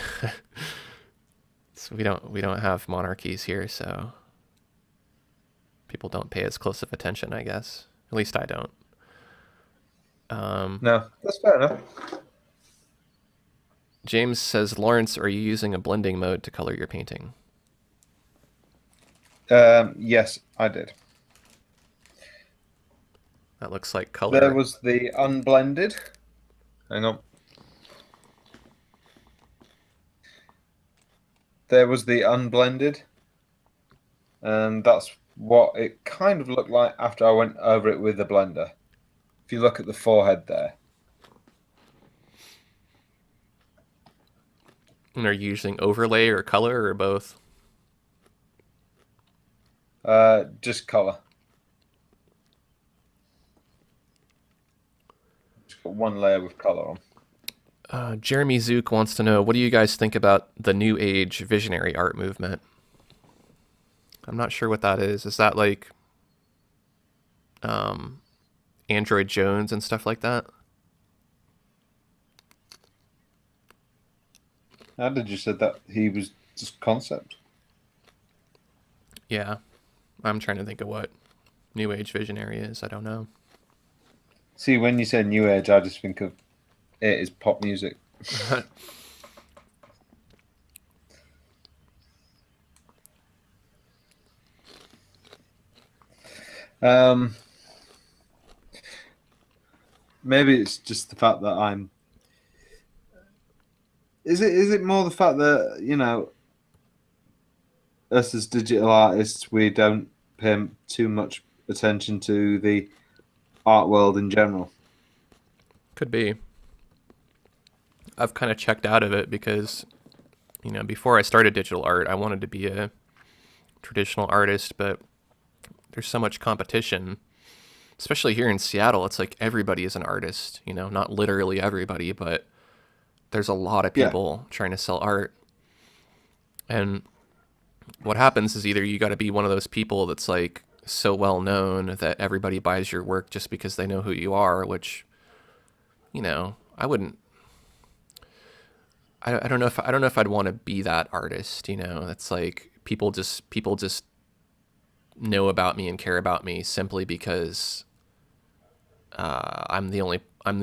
So we don't have monarchies here, so people don't pay as close of attention, I guess. At least I don't. No, that's fair enough. James says, Lawrence, are you using a blending mode to color your painting? Yes, I did. That looks like color. There was the unblended. Hang on. There was the unblended, and that's what it kind of looked like after I went over it with the blender. If you look at the forehead there. And are you using overlay or color or both? Just color. Just got one layer with color on. Jeremy Zook wants to know, what do you guys think about the New Age visionary art movement? I'm not sure what that is. Is that like Android Jones and stuff like that? How did you say that he was just concept? Yeah. I'm trying to think of what New Age visionary is. I don't know. See, when you say new age, I just think of it as pop music. Um, Maybe it's just the fact that I'm. Is it more the fact that, us as digital artists, we don't pay too much attention to the art world in general? Could be. I've kind of checked out of it because, before I started digital art, I wanted to be a traditional artist, but there's so much competition, especially here in Seattle. It's like everybody is an artist, you know, not literally everybody, but there's a lot of Yeah, people trying to sell art. And what happens is either you got to be one of those people that's like so well known that everybody buys your work just because they know who you are, which, you know, I wouldn't. I don't know if I'd want to be that artist. You know, it's like people just know about me and care about me simply because I'm the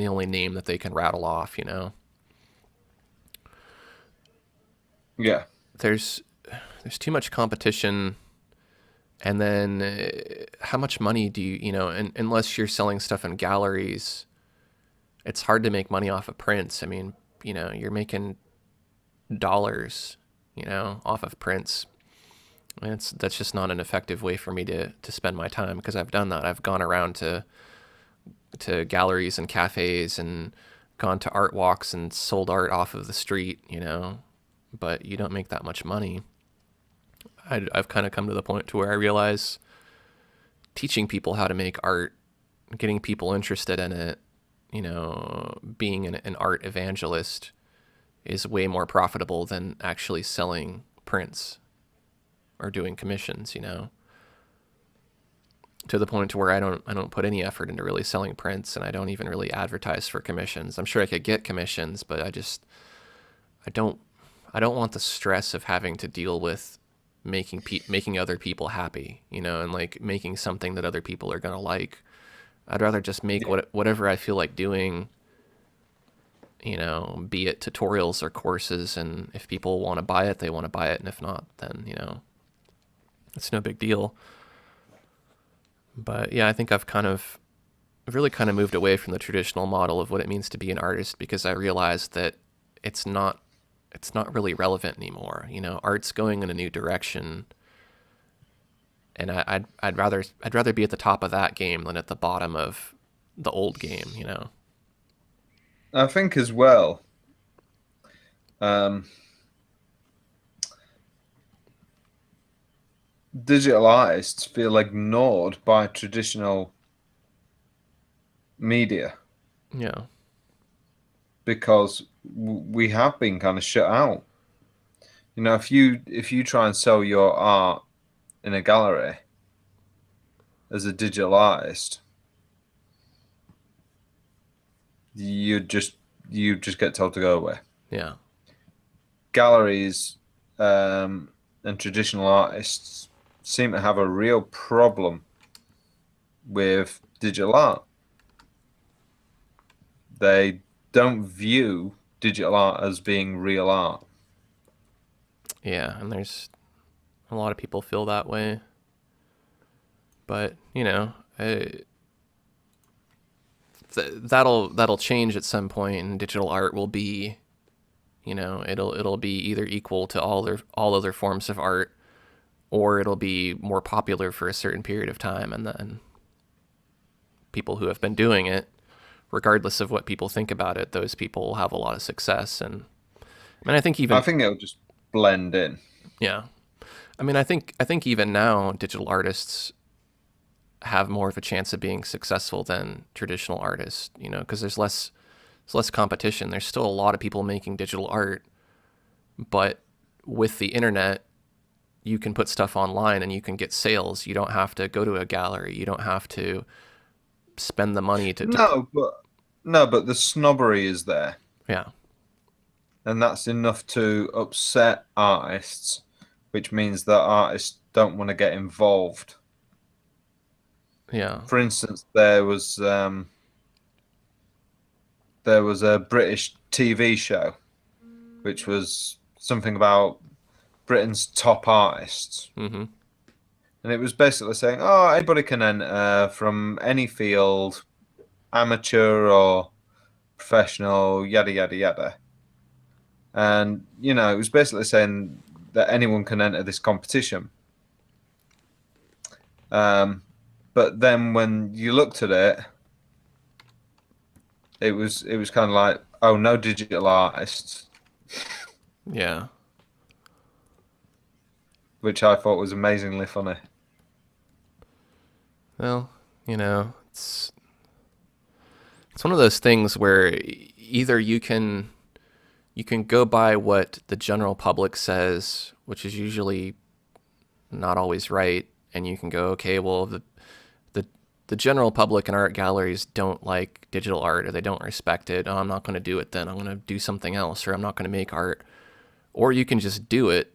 only name that they can rattle off. You know, yeah. there's there's too much competition, and then how much money do you know? And unless you're selling stuff in galleries, it's hard to make money off of prints. I mean, you know, you're making dollars, you know, off of prints. And that's just not an effective way for me to spend my time because I've done that. I've gone around to galleries and cafes and gone to art walks and sold art off of the street, you know, but you don't make that much money. I've kind of come to the point to where I realize teaching people how to make art, getting people interested in it, you know, being an art evangelist is way more profitable than actually selling prints or doing commissions, you know. To the point to where I don't put any effort into really selling prints, and I don't even really advertise for commissions. I'm sure I could get commissions, but I don't I don't want the stress of having to deal with making other people happy, you know, and like making something that other people are gonna like. I'd rather just make Yeah. whatever I feel like doing, you know, be it tutorials or courses, and if people want to buy it, they want to buy it, and if not, then, you know, it's no big deal. But yeah, I think I've really kind of moved away from the traditional model of what it means to be an artist because I realized that it's not it's not really relevant anymore. You know, art's going in a new direction, and I'd rather be at the top of that game than at the bottom of the old game. You know. I think as well, um, digital artists feel ignored by traditional media Yeah. because we have been kind of shut out. You know, if you try and sell your art in a gallery as a digital artist, you just you just get told to go away. Yeah. Galleries and traditional artists seem to have a real problem with digital art. They don't view digital art as being real art. Yeah. And there's a lot of people feel that way, but you know, that'll change at some point, and digital art will be, you know, it'll be either equal to all other forms of art, or it'll be more popular for a certain period of time, and then people who have been doing it, regardless of what people think about it, those people will have a lot of success. And I mean, I think I even think it'll just blend in. yeah, I mean, I think even now digital artists have more of a chance of being successful than traditional artists, you know, because there's less competition. There's still a lot of people making digital art, but with the internet, you can put stuff online and you can get sales. You don't have to go to a gallery. You don't have to spend the money to No, but the snobbery is there, yeah, and that's enough to upset artists, which means that artists don't want to get involved. yeah, For instance, there was a British TV show which was something about Britain's top artists, mm-hmm, and it was basically saying, "Oh, anybody can enter from any field, amateur or professional, yada yada yada." And you know, it was basically saying that anyone can enter this competition. Um, but then when you looked at it, it was kind of like, oh, no digital artists, yeah, which I thought was amazingly funny. Well, it's one of those things where either you can go by what the general public says, which is usually not always right, and you can go, okay, well, the the general public and art galleries don't like digital art or they don't respect it. Oh, I'm not going to do it then. I'm going to do something else, or I'm not going to make art. Or you can just do it,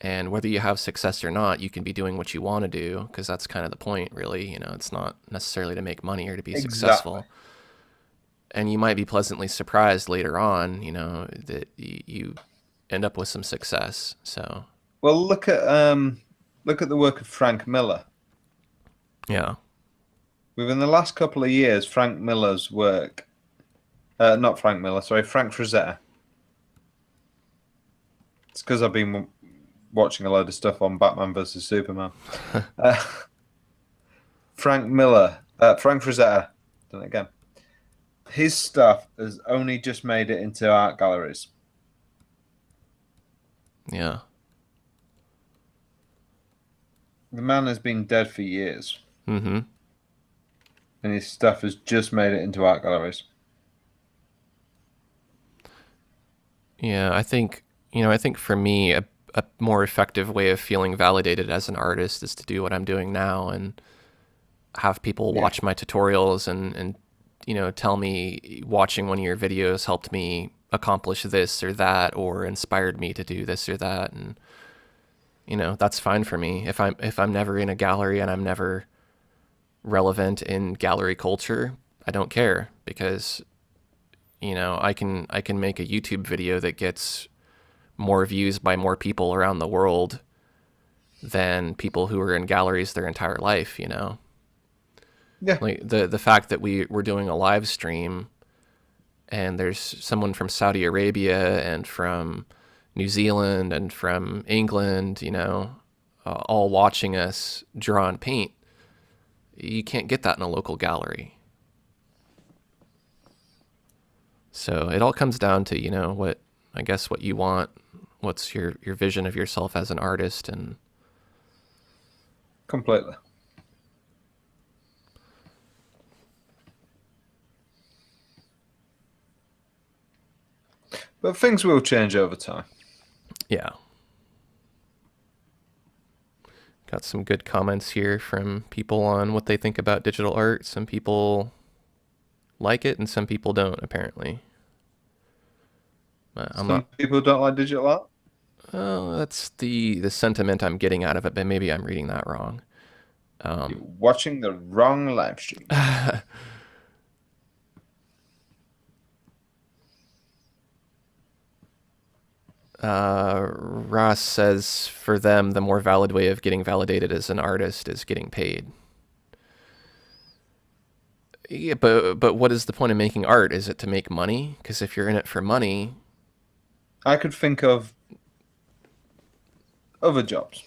and whether you have success or not, you can be doing what you want to do, because that's kind of the point, really. It's not necessarily to make money or to be Exactly. successful. And you might be pleasantly surprised later on, that you end up with some success. So, Well, look at the work of Frank Miller. yeah. Within the last couple of years, Frank Miller's work, not Frank Miller, sorry, Frank Frazetta. It's because I've been watching a load of stuff on Batman versus Superman. Uh, Frank Frazetta, done it again. His stuff has only just made it into art galleries. Yeah. The man has been dead for years, Mm-hmm. and his stuff has just made it into art galleries. Yeah, I think for me, a more effective way of feeling validated as an artist is to do what I'm doing now and have people Yeah, watch my tutorials and tell me watching one of your videos helped me accomplish this or that, or inspired me to do this or that. And that's fine for me. If I'm never in a gallery and I'm never relevant in gallery culture, I don't care, because I can make a YouTube video that gets more views by more people around the world than people who are in galleries their entire life. yeah, Like the fact that we're doing a live stream and there's someone from Saudi Arabia and from New Zealand and from England, all watching us draw and paint. You can't get that in a local gallery. So it all comes down to, what you want, what's your vision of yourself as an artist. And completely. But things will change over time. yeah, got some good comments here from people on what they think about digital art. Some people like it and some people don't, apparently. I'm Some not. people don't like digital art. Oh, that's the sentiment I'm getting out of it, but maybe I'm reading that wrong. You're watching the wrong live stream. Ross says for them, the more valid way of getting validated as an artist is getting paid. Yeah, but what is the point of making art? Is it to make money? Because if you're in it for money, I could think of other jobs.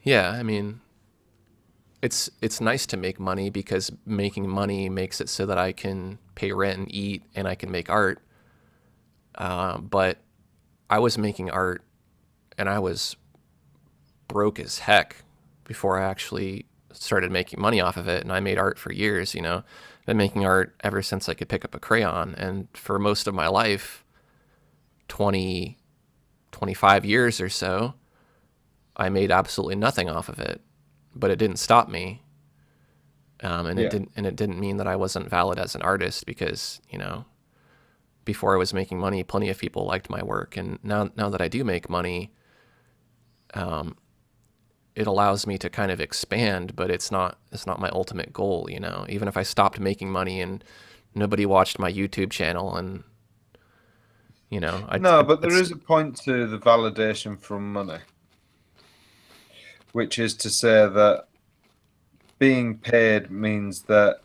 yeah, I mean, it's nice to make money because making money makes it so that I can pay rent and eat and I can make art. But I was making art and I was broke as heck before I actually started making money off of it. And I made art for years. Been making art ever since I could pick up a crayon. And for most of my life, 20, 25 years or so, I made absolutely nothing off of it. But it didn't stop me. And it Yeah. didn't mean that I wasn't valid as an artist, because, before I was making money, plenty of people liked my work. And now that I do make money, it allows me to kind of expand, but it's not my ultimate goal. Even if I stopped making money and nobody watched my YouTube channel, and No, but there it's is a point to the validation from money, which is to say that being paid means that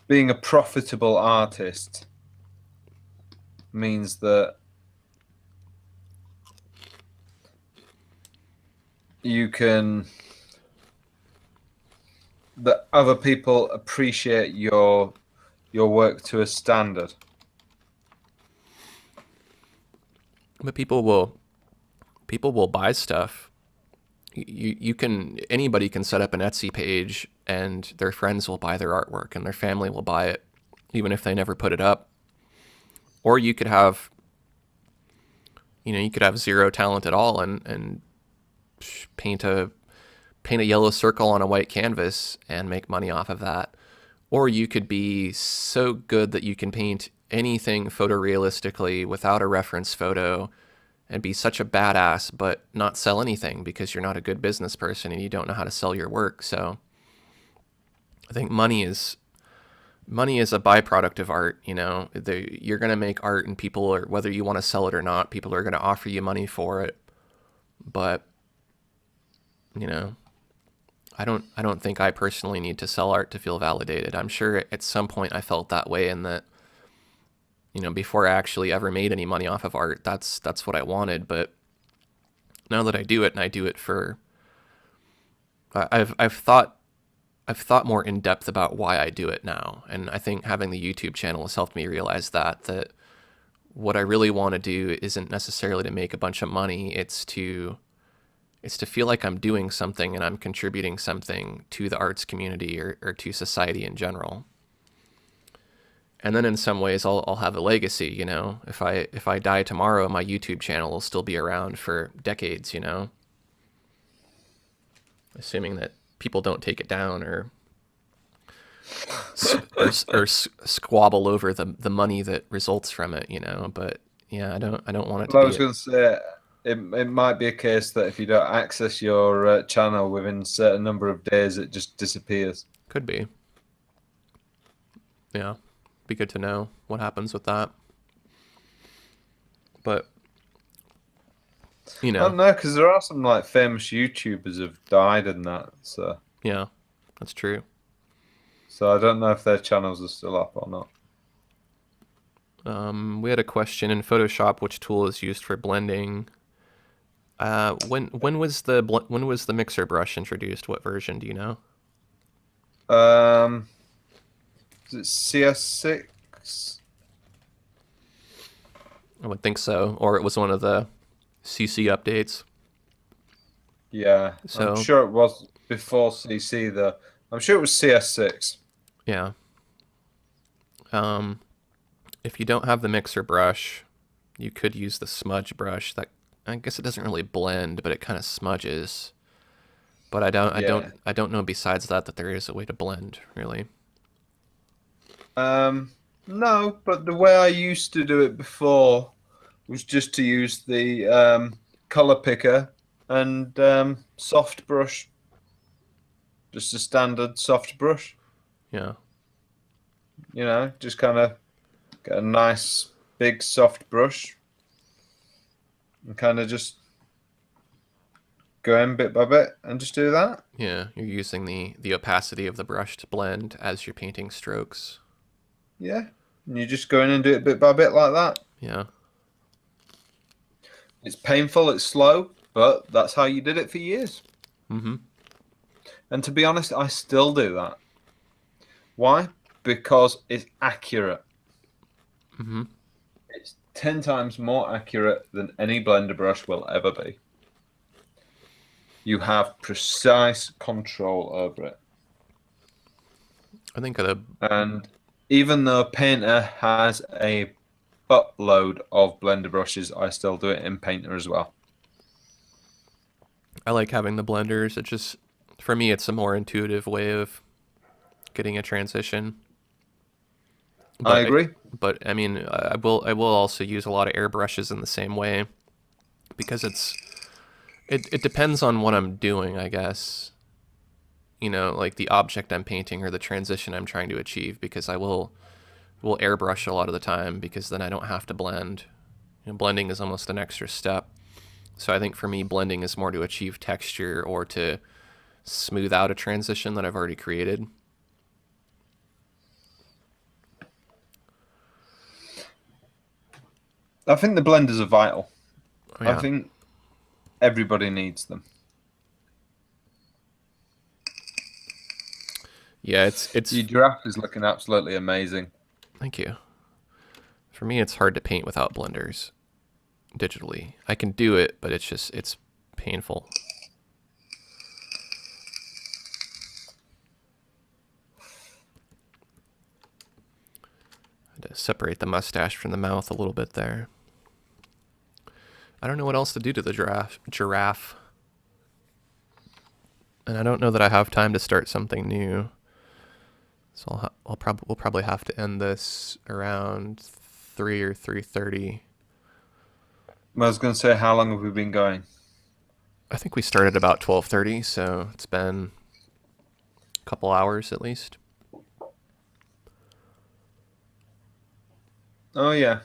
being a profitable artist means that you can that other people appreciate your work to a standard. but people will buy stuff, anybody can set up an Etsy page and their friends will buy their artwork and their family will buy it, even if they never put it up. Or you could have, you could have zero talent at all and paint a yellow circle on a white canvas and make money off of that. Or you could be so good that you can paint anything photorealistically without a reference photo and be such a badass but not sell anything because you're not a good business person and you don't know how to sell your work. So I think money is a byproduct of art. You're going to make art and people are, whether you want to sell it or not, people are going to offer you money for it. But I don't think I personally need to sell art to feel validated. I'm sure at some point I felt that way, and that before I actually ever made any money off of art, that's what I wanted. But now that I do it, and I do it for, I've thought more in depth about why I do it now, and I think having the YouTube channel has helped me realize that what I really want to do isn't necessarily to make a bunch of money. It's to feel like I'm doing something and I'm contributing something to the arts community or to society in general. And then in some ways I'll have a legacy, If I die tomorrow, my YouTube channel will still be around for decades, Assuming that people don't take it down or squabble over the money that results from it, But yeah, I don't want it to Well, I be was going to say, it might be a case that if you don't access your channel within a certain number of days, it just disappears. Could be. Yeah, be good to know what happens with that. But I don't know, because there are some like famous YouTubers have died and that, so yeah, that's true. I don't know if their channels are still up or not. We had a question in Photoshop: which tool is used for blending? When was the mixer brush introduced? What version do you know? Is it CS6? I would think so, or it was one of the CC updates. Yeah, So I'm sure it was before CC though. I'm sure it was CS6. yeah. If you don't have the mixer brush, you could use the smudge brush. That, I guess it doesn't really blend, but it kind of smudges. But I don't know besides that there is a way to blend, really. No, but the way I used to do it before was just to use the color picker and soft brush. Just a standard soft brush. Yeah. Just kind of get a nice big soft brush and kind of just go in bit by bit and just do that. Yeah, you're using the opacity of the brush to blend as you're painting strokes. Yeah, and you just go in and do it bit by bit like that. Yeah. It's painful, it's slow, but that's how you did it for years. Mm-hmm. And to be honest, I still do that. Why? Because it's accurate. Mm-hmm. It's 10 times more accurate than any blender brush will ever be. You have precise control over it. I think And even though Painter has a buttload of blender brushes, I still do it in Painter as well. I like having the blenders. It just, for me, it's a more intuitive way of getting a transition. But I agree. But I mean, I will also use a lot of airbrushes in the same way, because it depends on what I'm doing, I guess. Like the object I'm painting or the transition I'm trying to achieve, because I will airbrush a lot of the time, because then I don't have to blend. Blending is almost an extra step. So I think for me, blending is more to achieve texture or to smooth out a transition that I've already created. I think the blenders are vital. Oh, yeah. I think everybody needs them. Yeah, it's Your giraffe is looking absolutely amazing. Thank you. For me, it's hard to paint without blenders digitally. I can do it, but it's painful. Separate the mustache from the mouth a little bit there. I don't know what else to do to the giraffe. And I don't know that I have time to start something new. So we'll probably have to end this around 3 or 3:30. I was going to say, how long have we been going? I think we started about 12:30, so it's been a couple hours at least. Oh, yeah.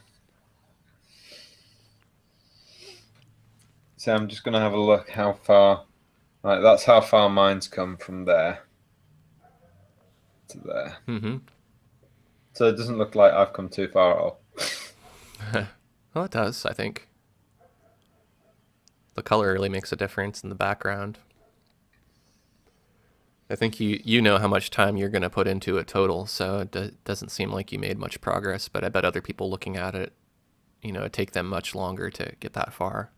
So I'm just going to have a look how far. Right, that's how far mine's come from there to there. Mm-hmm. So it doesn't look like I've come too far at all. Well, it does, I think. The color really makes a difference in the background. I think you know how much time you're going to put into it total, so it doesn't seem like you made much progress, but I bet other people looking at it, it'd take them much longer to get that far.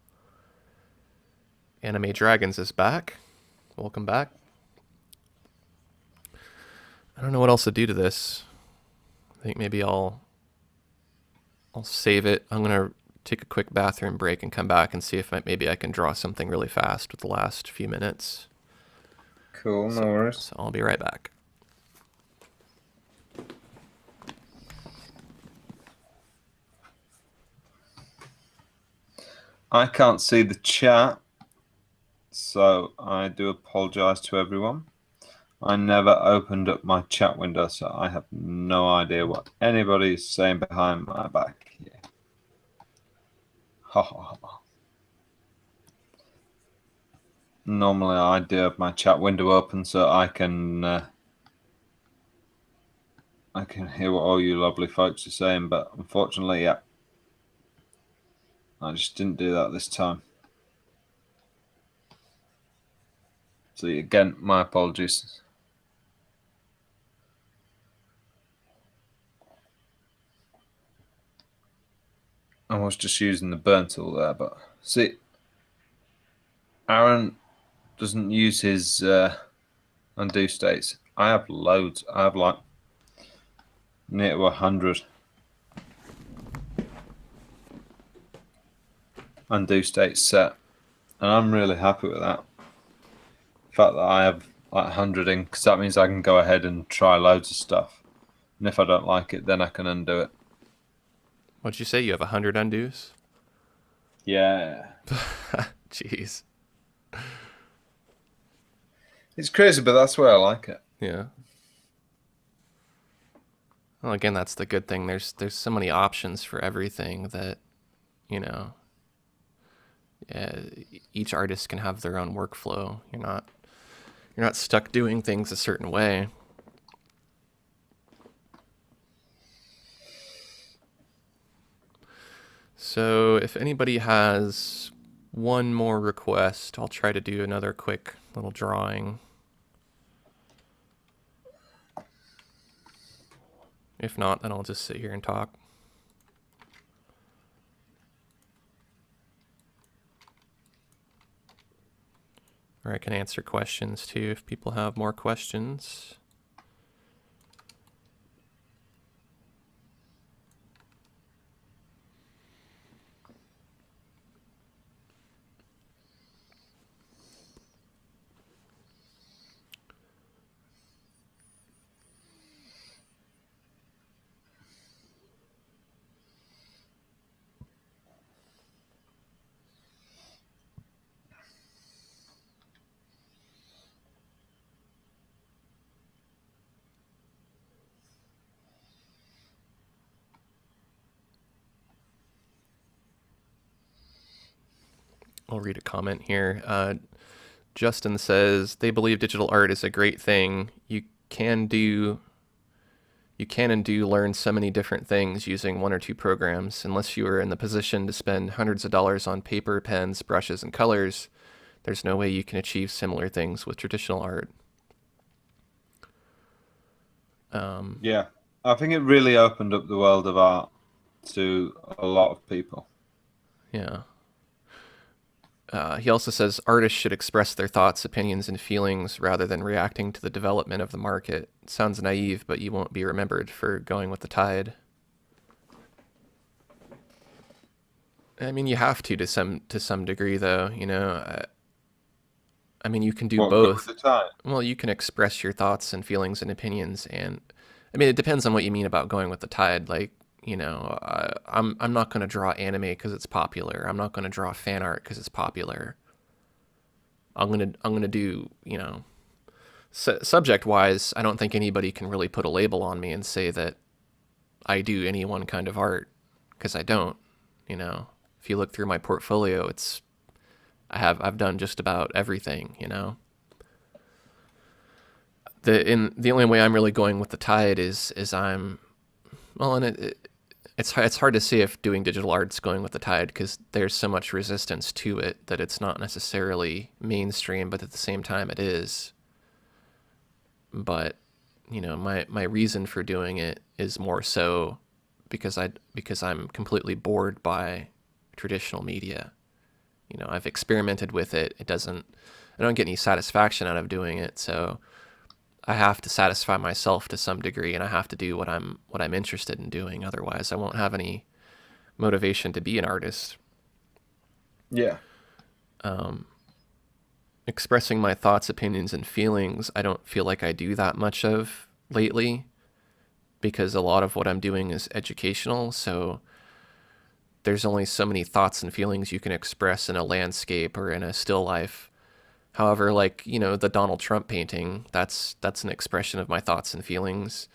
Anime Dragons is back. Welcome back. I don't know what else to do to this. I think maybe I'll save it. I'm going to take a quick bathroom break and come back and see if maybe I can draw something really fast with the last few minutes. Cool, no worries. So I'll be right back. I can't see the chat, so I do apologize to everyone. I never opened up my chat window, so I have no idea what anybody's saying behind my back here. Ha ha ha. Normally I do have my chat window open so I can hear what all you lovely folks are saying, but unfortunately, yeah, I just didn't do that this time. So again, my apologies. I was just using the burn tool there, but see, Aaron doesn't use his undo states. I have loads. I have like near to 100 undo states set, and I'm really happy with that. The fact that I have like 100 in, because that means I can go ahead and try loads of stuff, and if I don't like it, then I can undo it. What'd you say? You have 100 undos? Yeah. Jeez. It's crazy, but that's why I like it. Yeah. Well, again, that's the good thing. There's so many options for everything that, each artist can have their own workflow. You're not stuck doing things a certain way. So if anybody has one more request, I'll try to do another quick little drawing. If not, then I'll just sit here and talk. Or I can answer questions too if people have more questions. I'll read a comment here. Justin says, they believe digital art is a great thing. You can and do learn so many different things using one or two programs. Unless you are in the position to spend hundreds of dollars on paper, pens, brushes, and colors, there's no way you can achieve similar things with traditional art. Yeah, I think it really opened up the world of art to a lot of people. Yeah. He also says artists should express their thoughts, opinions, and feelings rather than reacting to the development of the market. It sounds naive, but you won't be remembered for going with the tide. I mean, you have to some degree, though. I mean, you can do What, go with both. the tide? Well, you can express your thoughts and feelings and opinions, and I mean, it depends on what you mean about going with the tide. Like, I'm not going to draw anime because it's popular. I'm not going to draw fan art because it's popular. I'm gonna do, subject wise. I don't think anybody can really put a label on me and say that I do any one kind of art, because I don't. You know, if you look through my portfolio, I've done just about everything. The only way I'm really going with the tide is I'm, well, and it's hard to say if doing digital art's going with the tide, because there's so much resistance to it that it's not necessarily mainstream, but at the same time it is. But my reason for doing it is more so because I'm completely bored by traditional media. I've experimented with it. I don't get any satisfaction out of doing it, so I have to satisfy myself to some degree, and I have to do what I'm interested in doing. Otherwise, I won't have any motivation to be an artist. Yeah. Expressing my thoughts, opinions, and feelings, I don't feel like I do that much of lately, because a lot of what I'm doing is educational. So there's only so many thoughts and feelings you can express in a landscape or in a still life. However, like, the Donald Trump painting, that's an expression of my thoughts and feelings.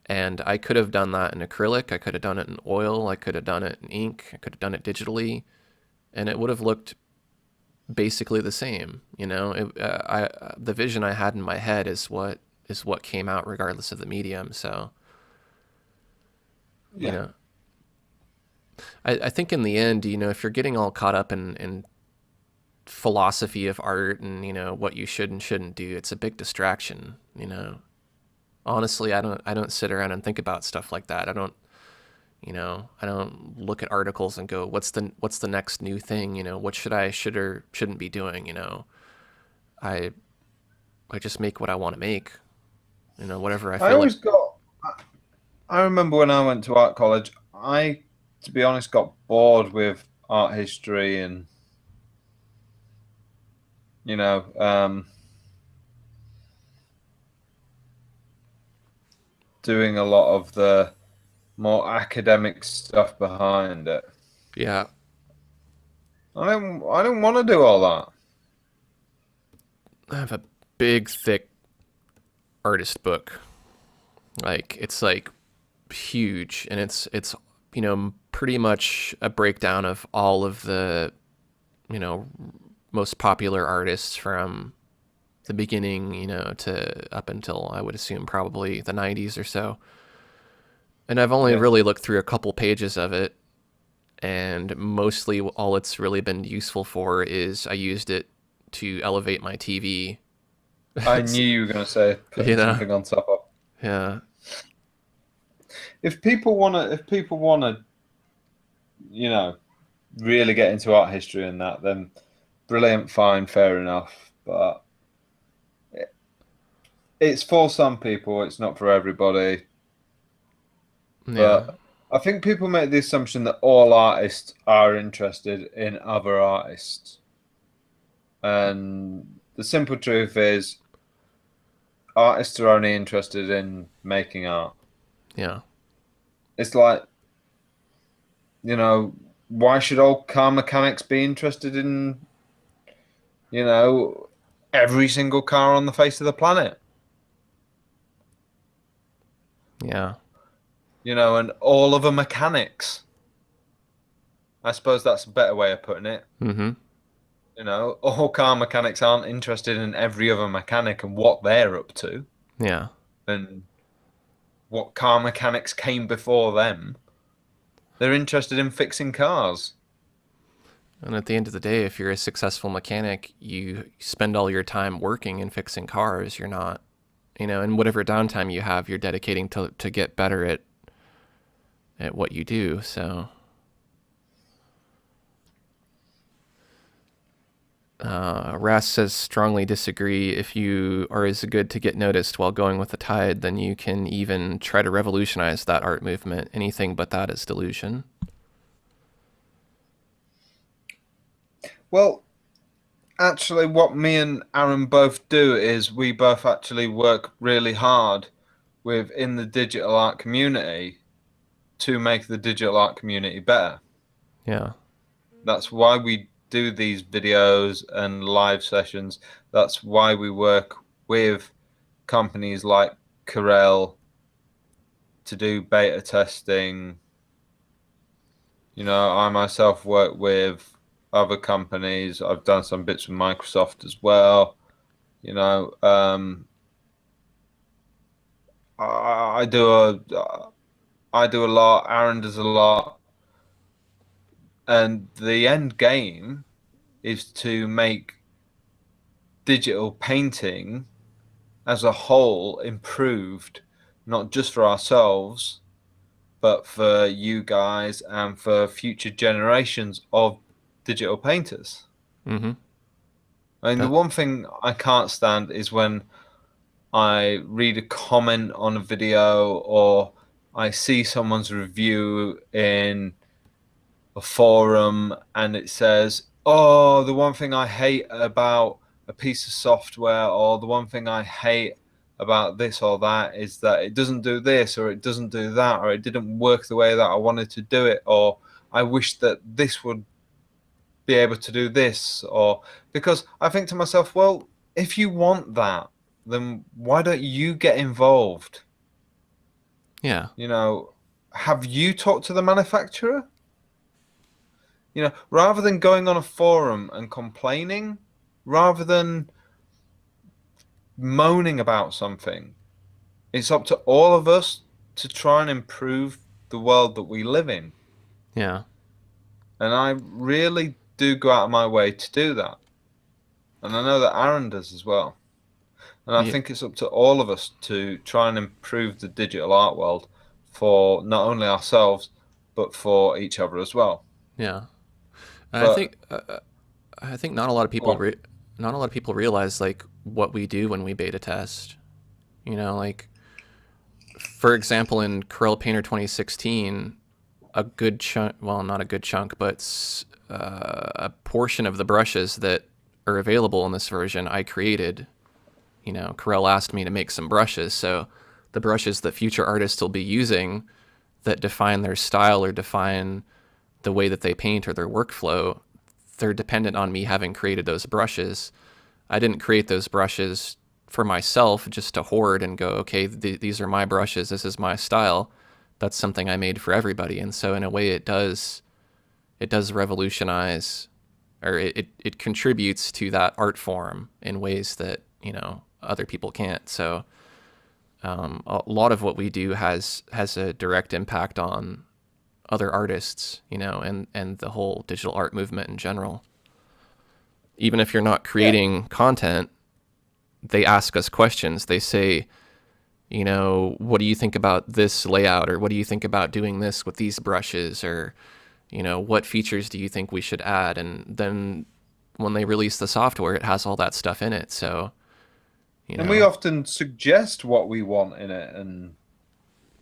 And I could have done that in acrylic. I could have done it in oil. I could have done it in ink. I could have done it digitally. And it would have looked basically the same. The vision I had in my head is what came out regardless of the medium. So, you Yeah. know, I think in the end, if you're getting all caught up in philosophy of art and what you should and shouldn't do, it's a big distraction. Honestly, I don't sit around and think about stuff like that. I don't look at articles and go, what's the next new thing? What should or shouldn't be doing? I I just make what I want to make. Whatever I I feel like. always got. I remember when I went to art college, to be honest, got bored with art history and you know, um, doing a lot of the more academic stuff behind it. Yeah, I don't want to do all that. I have a big thick artist book. Like, it's like huge, and it's pretty much a breakdown of all of the you know most popular artists from the beginning, to up until, I would assume, probably the 90s or so. And I've only Yeah. really looked through a couple pages of it, and mostly all it's really been useful for is I used it to elevate my TV. I knew you were going to say you putting know, something on top of. yeah, If people wanna, you know, really get into art history and that, then brilliant, fine, fair enough. But it's for some people. It's not for everybody. yeah, But I think people make the assumption that all artists are interested in other artists, and the simple truth is, artists are only interested in making art. yeah, It's like, why should all car mechanics be interested in, you know, every single car on the face of the planet? yeah. And all other mechanics. I suppose that's a better way of putting it. Mm-hmm. All car mechanics aren't interested in every other mechanic and what they're up to Yeah. and what car mechanics came before them. They're interested in fixing cars. And at the end of the day, if you're a successful mechanic, you spend all your time working and fixing cars. You're not, and whatever downtime you have, you're dedicating to get better at what you do. So, Ras says strongly disagree. If you are as good to get noticed while going with the tide, then you can even try to revolutionize that art movement. Anything but that is delusion. Well, actually, what me and Aaron both do is we both actually work really hard within the digital art community to make the digital art community better. Yeah. That's why we do these videos and live sessions. That's why we work with companies like Corel to do beta testing. You know, I myself work with other companies. I've done some bits with Microsoft as well. You know, I do a lot. Aaron does a lot, and the end game is to make digital painting as a whole improved, not just for ourselves, but for you guys and for future generations of digital painters. Mm-hmm. I mean, the one thing I can't stand is when I read a comment on a video or I see someone's review in a forum and it says, "Oh, the one thing I hate about a piece of software, or the one thing I hate about this or that is that it doesn't do this, or it doesn't do that, or it didn't work the way that I wanted to do it, or I wish that this would be able to do this," or because I think to myself, well, if you want that, then why don't you get involved? Yeah. You know, have you talked to the manufacturer? You know, rather than going on a forum and complaining, rather than moaning about something, it's up to all of us to try and improve the world that we live in. Yeah. And I really do go out of my way to do that. And I know that Aaron does as well. And I Yeah. think it's up to all of us to try and improve the digital art world for not only ourselves, but for each other as well. Yeah. And But I think not a lot of people well, not a lot of people realize like what we do when we beta test. You know, like for example, in Corel Painter 2016, a good chunk, well, not a good chunk, but a portion of the brushes that are available in this version, I created. You know, Corel asked me to make some brushes, so the brushes that future artists will be using that define their style or define the way that they paint or their workflow, they're dependent on me having created those brushes. I didn't create those brushes for myself just to hoard and go, okay, these are my brushes, this is my style. That's something I made for everybody. And so in a way it does revolutionize, or it contributes to that art form in ways that, you know, other people can't. So a lot of what we do has a direct impact on other artists, you know, and the whole digital art movement in general. Even if you're not yeah. creating content, they ask us questions. They say, you know, what do you think about this layout? Or what do you think about doing this with these brushes? Or, you know, what features do you think we should add? And then when they release the software, it has all that stuff in it. So, you And we know, often suggest what we want in it, and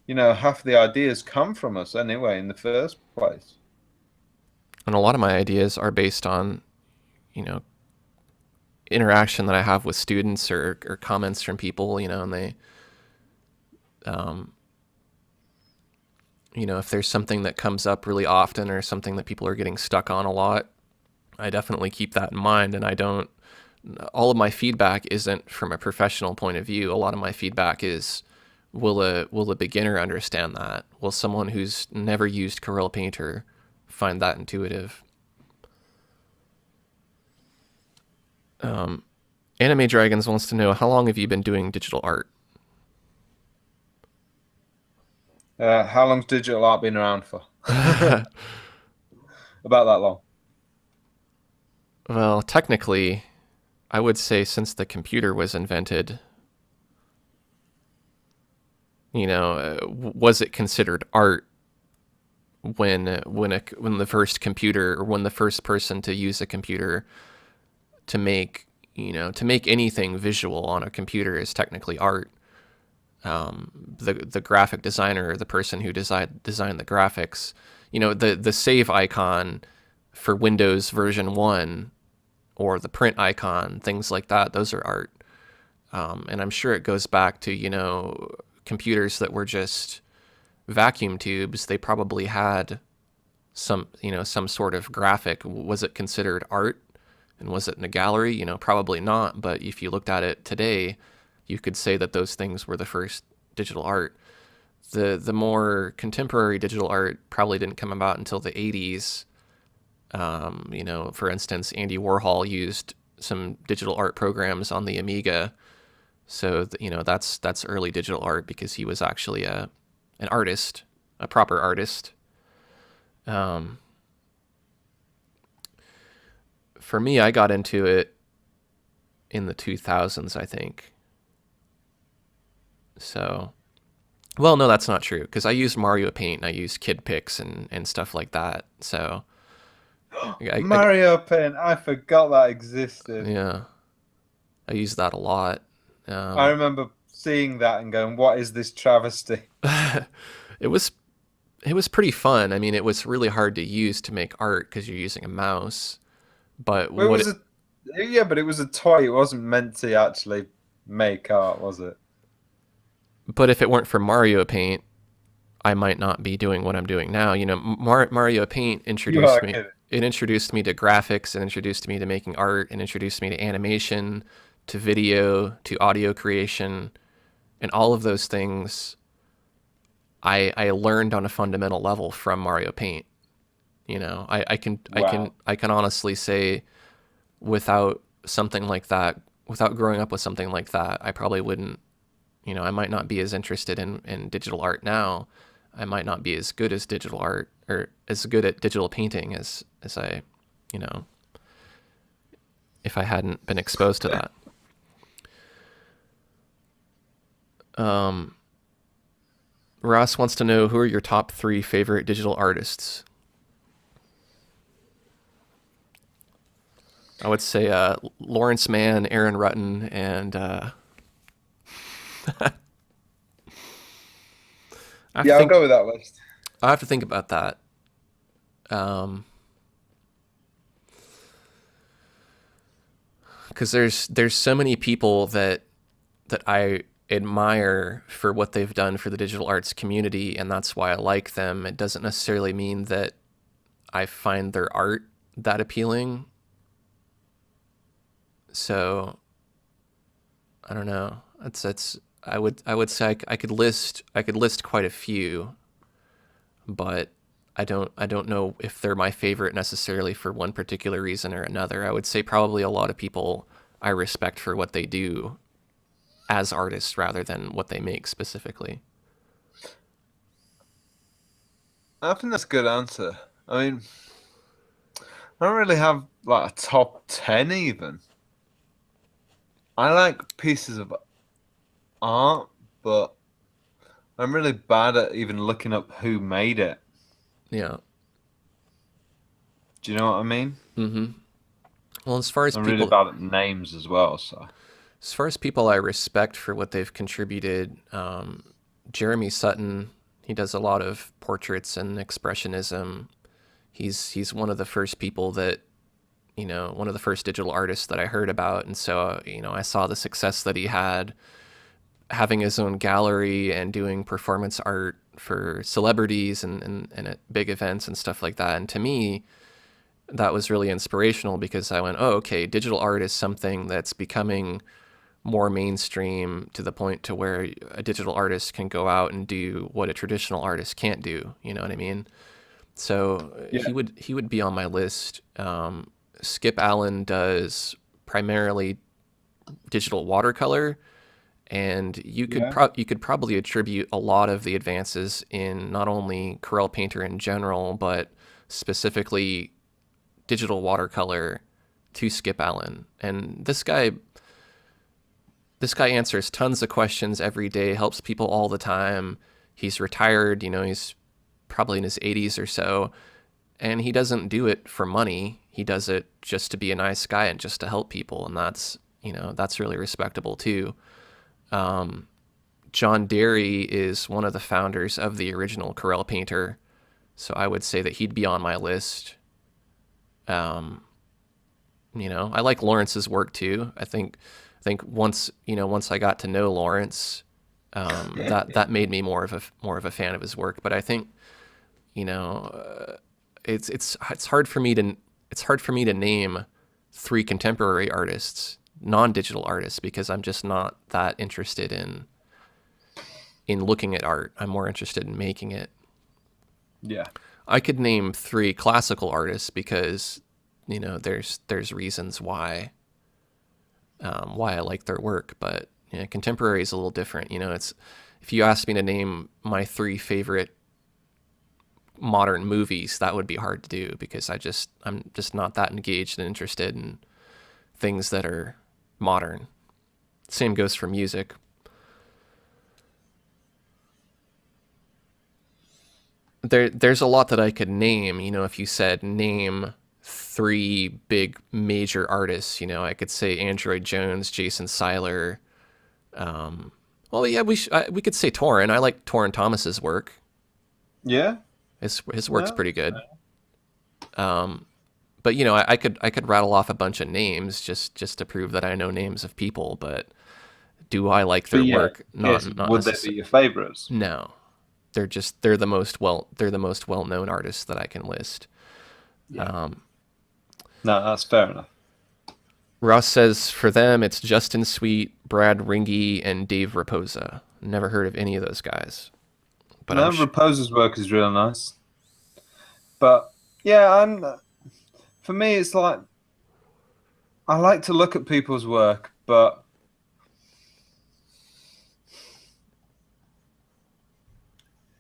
you know, half the ideas come from us anyway in the first place. and a lot of my ideas are based on, you know, interaction that I have with students or comments from people, you know, and they, um, you know, if there's something that comes up really often or something that people are getting stuck on a lot, I definitely keep that in mind. And I don't, all of my feedback isn't from a professional point of view. A lot of my feedback is, will a beginner understand that? Will someone who's never used Corel Painter find that intuitive? Anime Dragons wants to know, how long have you been doing digital art? How long's digital art been around for? About that long. Well, technically, I would say since the computer was invented. You know, was it considered art when the first computer, or when the first person to use a computer to make, you know, to make anything visual on a computer is technically art. The graphic designer, or the person who designed the graphics, you know, the save icon for Windows version 1 or the print icon, things like that. Those are art. And I'm sure it goes back to, computers that were just vacuum tubes. They probably had some sort of graphic. Was it considered art? And was it in a gallery? Probably not. But if you looked at it today, you could say that those things were the first digital art. The more contemporary digital art probably didn't come about until the 80s. For instance, Andy Warhol used some digital art programs on the Amiga. So, that's early digital art because he was actually an artist, a proper artist. For me, I got into it in the 2000s, I think. So, well, no, that's not true because I used Mario Paint and I used Kid Pix and stuff like that. So, Mario Paint, I forgot that existed. yeah, I used that a lot. I remember seeing that and going, "What is this travesty?" it was it was pretty fun. I mean, it was really hard to use to make art because you're using a mouse. But Well, yeah, but it was a toy. It wasn't meant to actually make art, was it? but if it weren't for Mario Paint, I might not be doing what I'm doing now. Mario Paint You introduced are me. kidding. It introduced me to graphics. It introduced me to making art. And introduced me to animation, to video, to audio creation, and all of those things. I learned on a fundamental level from Mario Paint. Wow. I can honestly say, without something like that, without growing up with something like that, I probably wouldn't. I might not be as interested in digital art now. I might not be as good as digital art or as good at digital painting as I, you know, if I hadn't been exposed to that. Ross wants to know, who are your top 3 favorite digital artists? I would say Lawrence Mann, Aaron Rutten, and I have to Yeah, I'll think. go with that list. I have to think about that. Um, because there's so many people that I admire for what they've done for the digital arts community, and that's why I like them. It doesn't necessarily mean that I find their art that appealing. So I don't know. It's I would say I could list quite a few, but I don't know if they're my favorite necessarily for one particular reason or another. I would say probably a lot of people I respect for what they do as artists rather than what they make specifically. I think that's a good answer. I mean, I don't really have like a top 10 even. I like pieces of art, but I'm really bad at even looking up who made it. Yeah. Do you know what I mean? Mm-hmm. Well, I'm really bad at names as well, so. as far as people I respect for what they've contributed, Jeremy Sutton, he does a lot of portraits and expressionism. He's one of the first people that one of the first digital artists that I heard about, and so I saw the success that he had having his own gallery and doing performance art for celebrities and at big events and stuff like that. And to me, that was really inspirational because I went, oh, okay, digital art is something that's becoming more mainstream to the point to where a digital artist can go out and do what a traditional artist can't do. You know what I mean? So Yeah. he would be on my list. Skip Allen does primarily digital watercolor, and Yeah. you could probably attribute a lot of the advances in not only Corel Painter in general, but specifically digital watercolor to Skip Allen. And this guy answers tons of questions every day, helps people all the time. He's retired, he's probably in his 80s or so, and he doesn't do it for money. He does it just to be a nice guy and just to help people, and that's really respectable too. John Derry is one of the founders of the original Corel Painter, so I would say that he'd be on my list. Um, I like Lawrence's work too. I think once I got to know Lawrence, that made me more of a fan of his work. But I think you know it's hard for me to name three contemporary artists, non-digital artists, because I'm just not that interested in looking at art. I'm more interested in making it. Yeah. I could name three classical artists because there's reasons why I like their work, but contemporary is a little different. It's if you asked me to name my three favorite modern movies, that would be hard to do because I'm just not that engaged and interested in things that are modern. Same goes for music. There's a lot that I could name. If you said name three big major artists, I could say Android Jones, Jason Seiler. Well, yeah, we could say Torrin. I like Torrin Thomas's work. Yeah. His work's No. pretty good. But I could rattle off a bunch of names just to prove that I know names of people. But do I like But their yeah, work? yes, Not would they be necessarily. your favorites? No, they're the most well known artists that I can list. Yeah. No, that's fair enough. Ross says for them it's Justin Sweet, Brad Ringy, and Dave Raposa. Never heard of any of those guys, but No, Raposa's work is real nice. But yeah, for me, it's like I like to look at people's work, but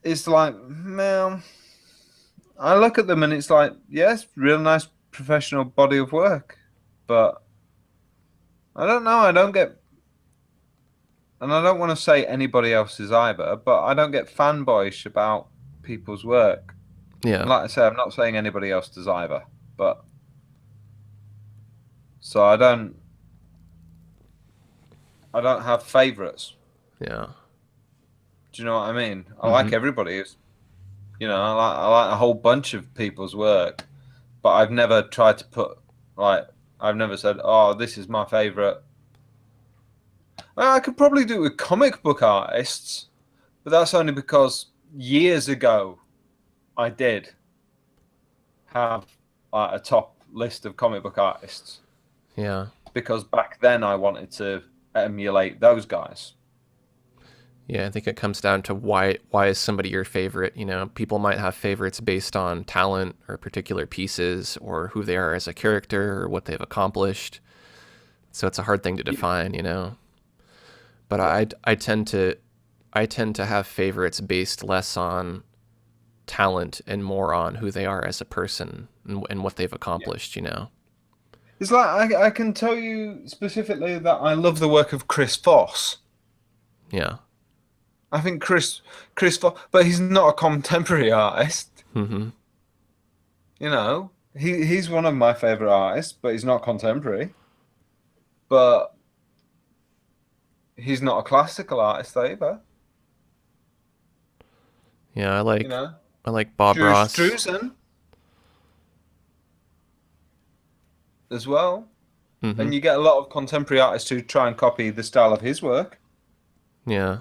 it's like, man, I look at them and it's like, yes, real nice professional body of work, but I don't know. I don't get, and I don't want to say anybody else's either, but I don't get fanboyish about people's work. And yeah, like I say, I'm not saying anybody else does either, but so I don't have favorites. yeah, Do you know what I mean? I hmm like everybody's. I like a whole bunch of people's work, but I've never tried to put like I've never said, "Oh, this is my favorite." I could probably do it with comic book artists, but that's only because years ago I did have a top list of comic book artists yeah, because back then I wanted to emulate those guys. yeah. I think it comes down to why is somebody your favorite? People might have favorites based on talent or particular pieces or who they are as a character or what they've accomplished. So it's a hard thing to Yeah, define. But yeah, I tend to have favorites based less on talent and more on who they are as a person and what they've yeah. accomplished. It's like I can tell you specifically that I love the work of Chris Foss. Yeah. I think Chris Foss, but he's not a contemporary artist. hmm He's one of my favorite artists, but he's not contemporary. But he's not a classical artist either. Yeah, I You like know, I like Bob Drew Ross. Struzan as well. hmm And you get a lot of contemporary artists who try and copy the style of his work. Yeah.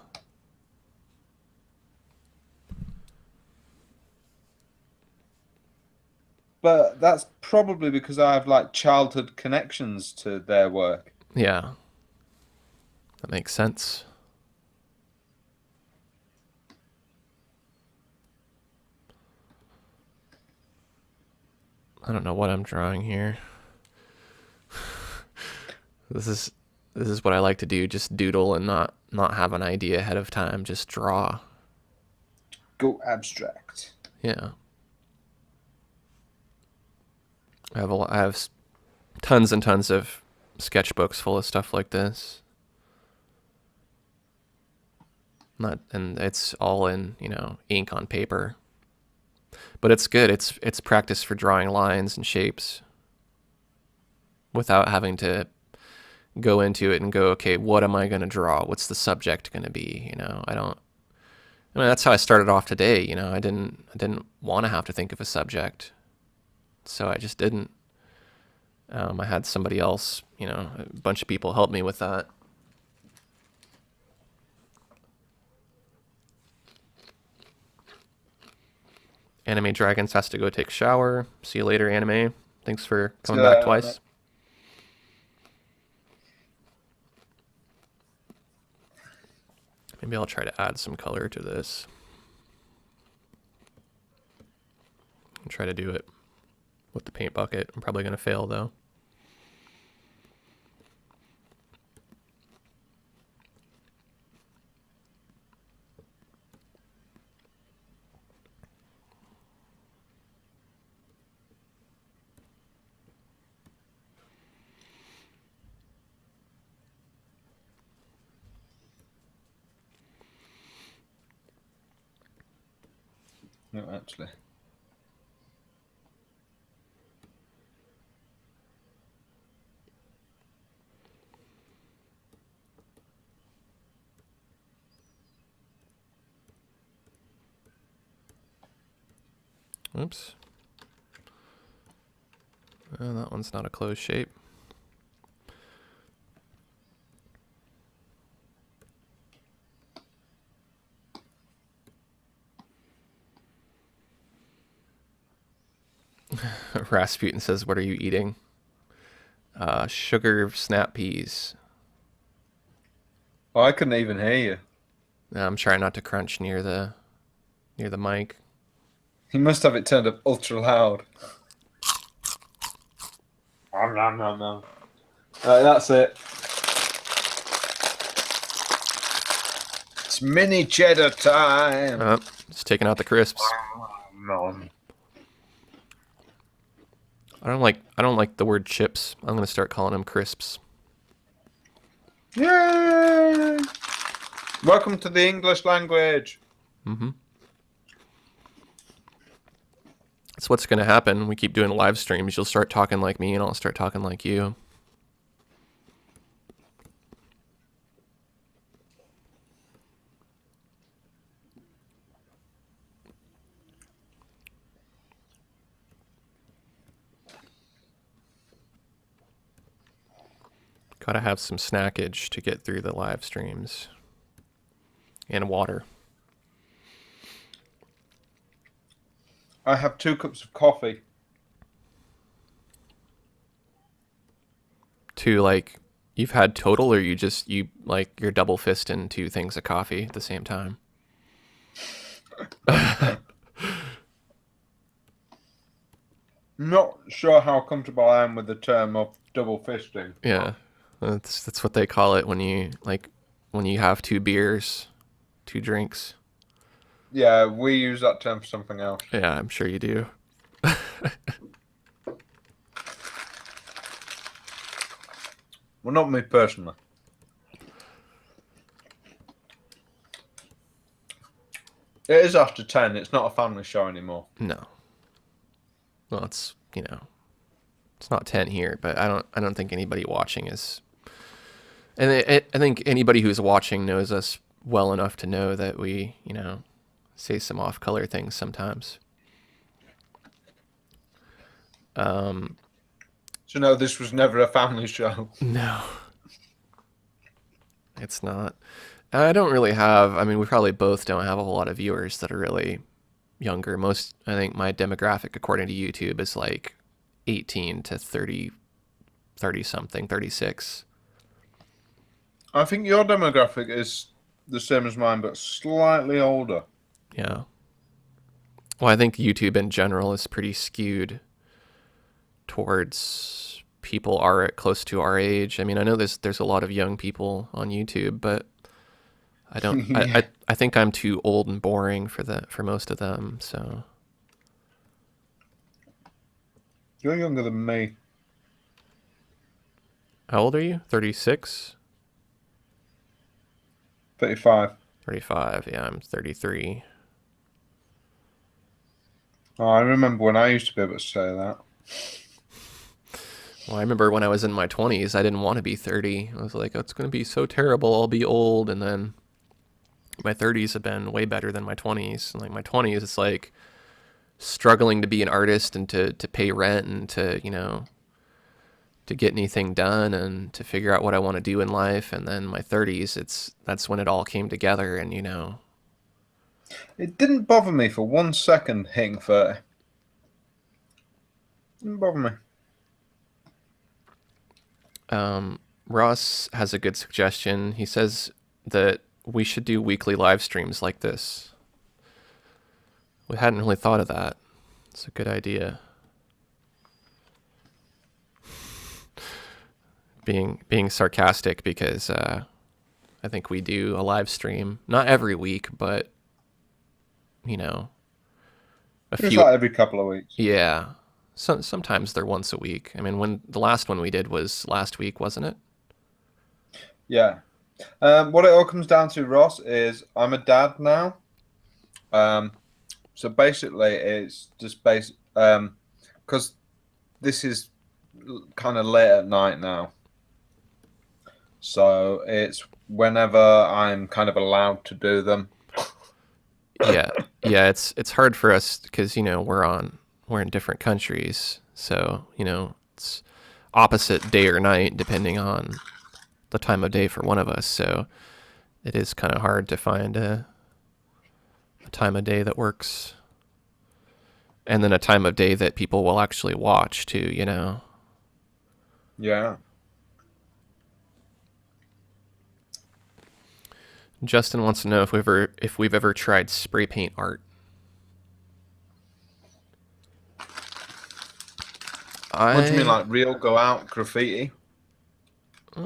But that's probably because I have like childhood connections to their work. Yeah. That makes sense. I don't know what I'm drawing here. This is this is what I like to do, just doodle and not have an idea ahead of time, just draw. Go abstract. Yeah. I have tons and tons of sketchbooks full of stuff like this. Not and it's all in, ink on paper. But it's good. It's practice for drawing lines and shapes without having to go into it and go, okay, what am I going to draw? What's the subject going to be? I don't. I mean, that's how I started off today. I didn't want to have to think of a subject, so I just didn't. I had somebody else, a bunch of people help me with that. Anime Dragons has to go take a shower. See you later, Anime. Thanks for See coming you back later, mate. twice. Maybe I'll try to add some color to this. I'll try to do it with the paint bucket. I'm probably going to fail, though. No, actually. Oops. Oh, that one's not a closed shape. Rasputin says, "What are you eating?" Sugar snap peas. Oh, I couldn't even hear you. I'm trying not to crunch near the mic. You must have it turned up ultra loud. Nom, nom, nom, nom. Right, that's it. It's mini cheddar time. Just taking out the crisps. Nom. I don't like the word chips. I'm gonna start calling them crisps. Yay! Welcome to the English language. Mm-hmm. That's what's gonna happen. We keep doing live streams. You'll start talking like me, and I'll start talking like you. Gotta have some snackage to get through the live streams. And water. I have 2 cups of coffee. 2, like, you've had total, or you're double fisting 2 things of coffee at the same time? Not sure how comfortable I am with the term of double fisting. Yeah, that's what they call it when you have 2 beers, 2 drinks. Yeah, we use that term for something else. Yeah, I'm sure you do. Well, not me personally. It is after 10. It's not a family show anymore. No. Well, it's it's not 10 here, but I don't think anybody watching is. And I think anybody who's watching knows us well enough to know that we say some off-color things sometimes. So no, this was never a family show. No, it's not. I don't really have. I mean, we probably both don't have a whole lot of viewers that are really younger. I think my demographic, according to YouTube, is like 18 to 30 something, 36. I think your demographic is the same as mine, but slightly older. Yeah. Well, I think YouTube in general is pretty skewed towards people close to our age. I mean, I know there's a lot of young people on YouTube, but I don't. Yeah. I think I'm too old and boring for most of them. So You're younger than me. how old are you? 36? 35. 35. Yeah, I'm 33. Oh, I remember when I used to be able to say that. Well, I remember when I was in my 20s, I didn't want to be 30. I was like, oh, it's going to be so terrible. I'll be old. And then my 30s have been way better than my 20s. And like my 20s, it's like struggling to be an artist and to pay rent and to, to get anything done and to figure out what I want to do in life. And then my 30s, that's when it all came together. And It didn't bother me for 1 second hitting 30. Didn't bother me. Ross has a good suggestion. He says that we should do weekly live streams like this. We hadn't really thought of that. It's a good idea. Being sarcastic because I think we do a live stream, not every week, but a It's few. like every couple of weeks. Yeah, sometimes they're once a week. I mean, when the last one we did was last week, wasn't it? Yeah. What it all comes down to, Ross, is I'm a dad now. So basically, it's just because this is kind of late at night now. So it's whenever I'm kind of allowed to do them. Yeah, yeah. It's hard for us because we're in different countries, so it's opposite day or night depending on the time of day for one of us. So it is kind of hard to find a time of day that works, and then a time of day that people will actually watch too. Yeah. Justin wants to know if we've ever tried spray paint art. What do you mean, like real go out graffiti?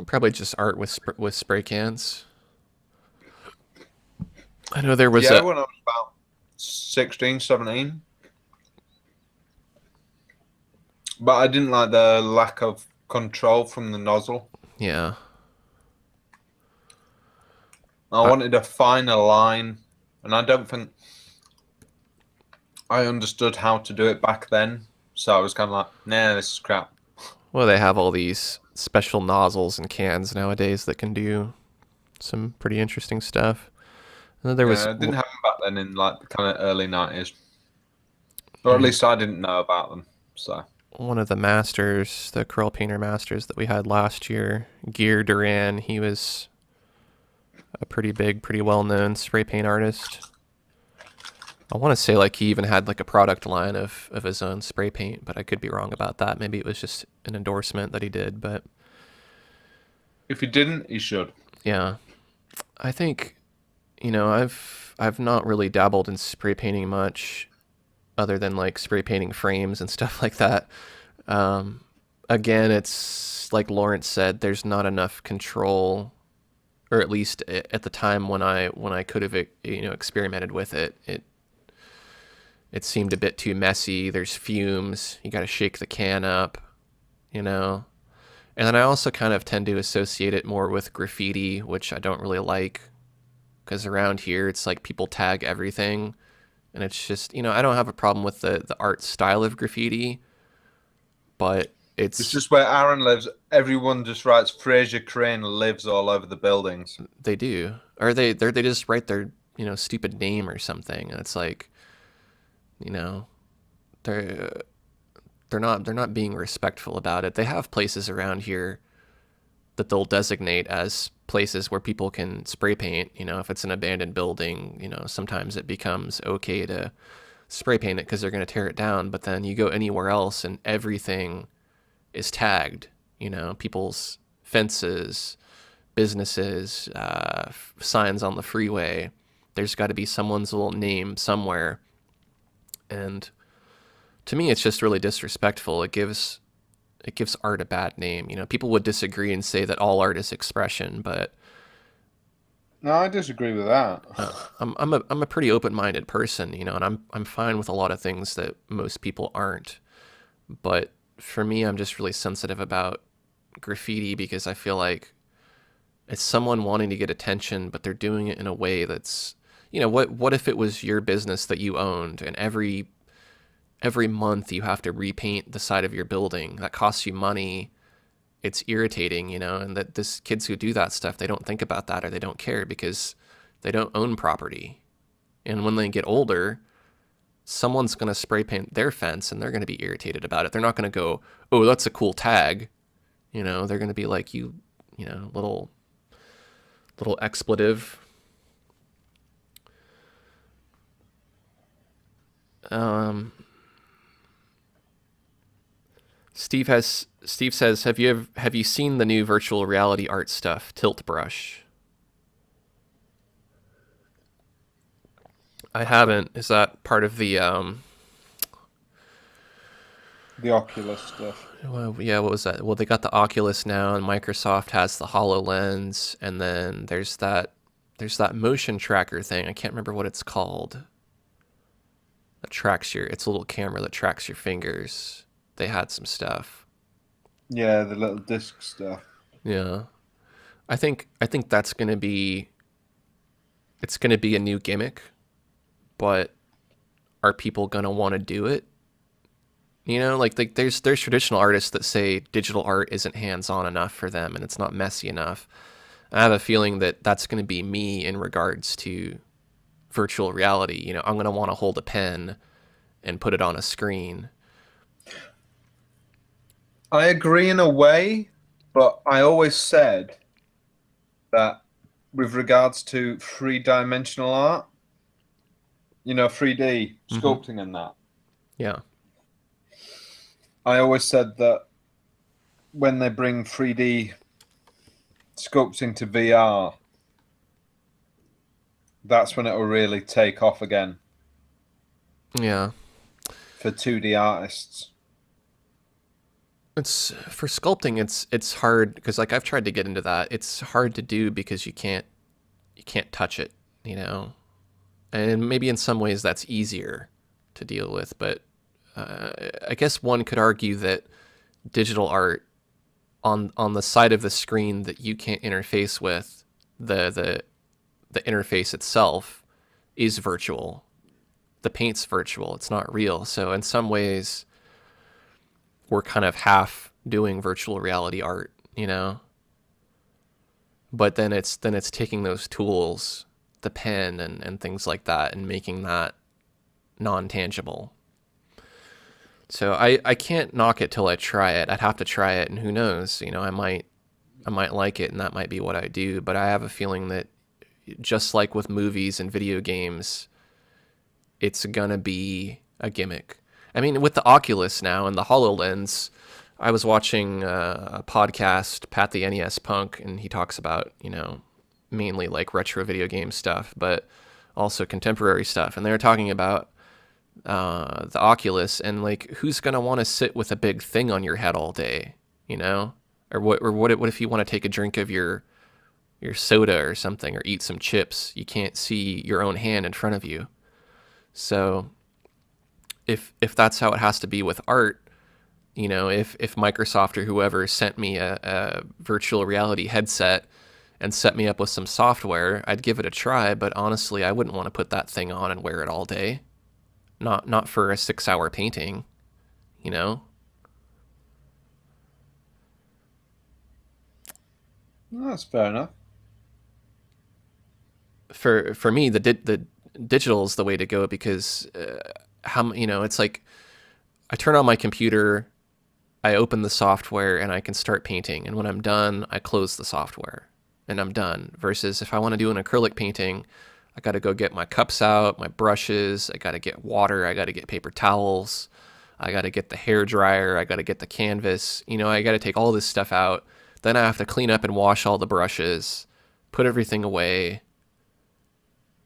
Probably just art with spray cans. I know there was Yeah, when I was about 16, 17. But I didn't like the lack of control from the nozzle. Yeah. I wanted a finer line, and I don't think I understood how to do it back then. So I was kind of like, nah, this is crap. Well, they have all these special nozzles and cans nowadays that can do some pretty interesting stuff. And then there was Yeah, it didn't happen back then in like the kind of early 90s. Or at least I didn't know about them. So one of the masters, the Corel Painter masters that we had last year, Gear Duran. He was a pretty big, pretty well-known spray paint artist. I want to say like he even had like a product line of his own spray paint, but I could be wrong about that. Maybe it was just an endorsement that he did, but if he didn't, he should. yeah. I think I've not really dabbled in spray painting much other than like spray painting frames and stuff like that. Again, it's like Lawrence said, there's not enough control, or at least at the time when I could have experimented with it. It seemed a bit too messy. There's fumes. You got to shake the can up, And then I also kind of tend to associate it more with graffiti, which I don't really like, because around here it's like people tag everything, and it's just I don't have a problem with the art style of graffiti, but It's just where Aaron lives. Everyone just writes Fraser Crane lives all over the buildings. They do, or they just write their stupid name or something, and it's like they're not being respectful about it. They have places around here that they'll designate as places where people can spray paint. If it's an abandoned building, sometimes it becomes okay to spray paint it because they're going to tear it down. But then you go anywhere else and everything is tagged. People's fences, businesses, signs on the freeway. There's got to be someone's little name somewhere. And to me, it's just really disrespectful. It gives art a bad name. People would disagree and say that all art is expression, but No, I disagree with that. I'm a pretty open-minded person, and I'm fine with a lot of things that most people aren't. But for me, I'm just really sensitive about graffiti because I feel like it's someone wanting to get attention, but they're doing it in a way that's, what if it was your business that you owned, and every month you have to repaint the side of your building? That costs you money. It's irritating, and that this kids who do that stuff, they don't think about that, or they don't care because they don't own property. And when they get older, someone's going to spray paint their fence and they're going to be irritated about it. They're not going to go, oh, that's a cool tag. They're going to be like, little expletive. Um, Steve says, have you seen the new virtual reality art stuff, Tilt Brush? I haven't. Is that part of The Oculus stuff. well, yeah, what was that? Well, they got the Oculus now, and Microsoft has the HoloLens, and then there's that motion tracker thing. I can't remember what it's called. It's a little camera that tracks your fingers. They had some stuff. Yeah, the little disc stuff. Yeah. I think it's gonna be a new gimmick, but are people gonna want to do it? Like there's traditional artists that say digital art isn't hands-on enough for them and it's not messy enough. I have a feeling that that's going to be me in regards to virtual reality. I'm going to want to hold a pen and put it on a screen. I agree in a way, but I always said that with regards to three-dimensional art, 3D Mm-hmm. sculpting and that, Yeah. I always said that when they bring 3D sculpting to VR, that's when it will really take off again Yeah. for 2D artists. It's for sculpting. It's hard because like I've tried to get into that. It's hard to do because you can't touch it. And maybe in some ways that's easier to deal with. But I guess one could argue that digital art on the side of the screen that you can't interface with, the interface itself is virtual. The paint's virtual. It's not real. So in some ways, we're kind of half doing virtual reality art. But then it's taking those tools, the pen and things like that, and making that non-tangible. So I can't knock it till I try it. I'd have to try it, and who knows? I might like it, and that might be what I do. But I have a feeling that just like with movies and video games, it's gonna be a gimmick. I mean, with the Oculus now and the HoloLens, I was watching a podcast, Pat the NES Punk, and he talks about mainly like retro video game stuff, but also contemporary stuff. And they were talking about the Oculus and like who's gonna want to sit with a big thing on your head all day, or what if you want to take a drink of your soda or something or eat some chips? You can't see your own hand in front of you. So if that's how it has to be with art, if Microsoft or whoever sent me a virtual reality headset and set me up with some software, I'd give it a try. But honestly, I wouldn't want to put that thing on and wear it all day. Not for a 6-hour painting, you know? That's fair enough. For me, the digital is the way to go because it's like I turn on my computer, I open the software, and I can start painting. And when I'm done, I close the software, and I'm done. Versus if I want to do an acrylic painting, I got to go get my cups out, my brushes, I got to get water, I got to get paper towels, I got to get the hair dryer, I got to get the canvas. I got to take all this stuff out. Then I have to clean up and wash all the brushes, put everything away,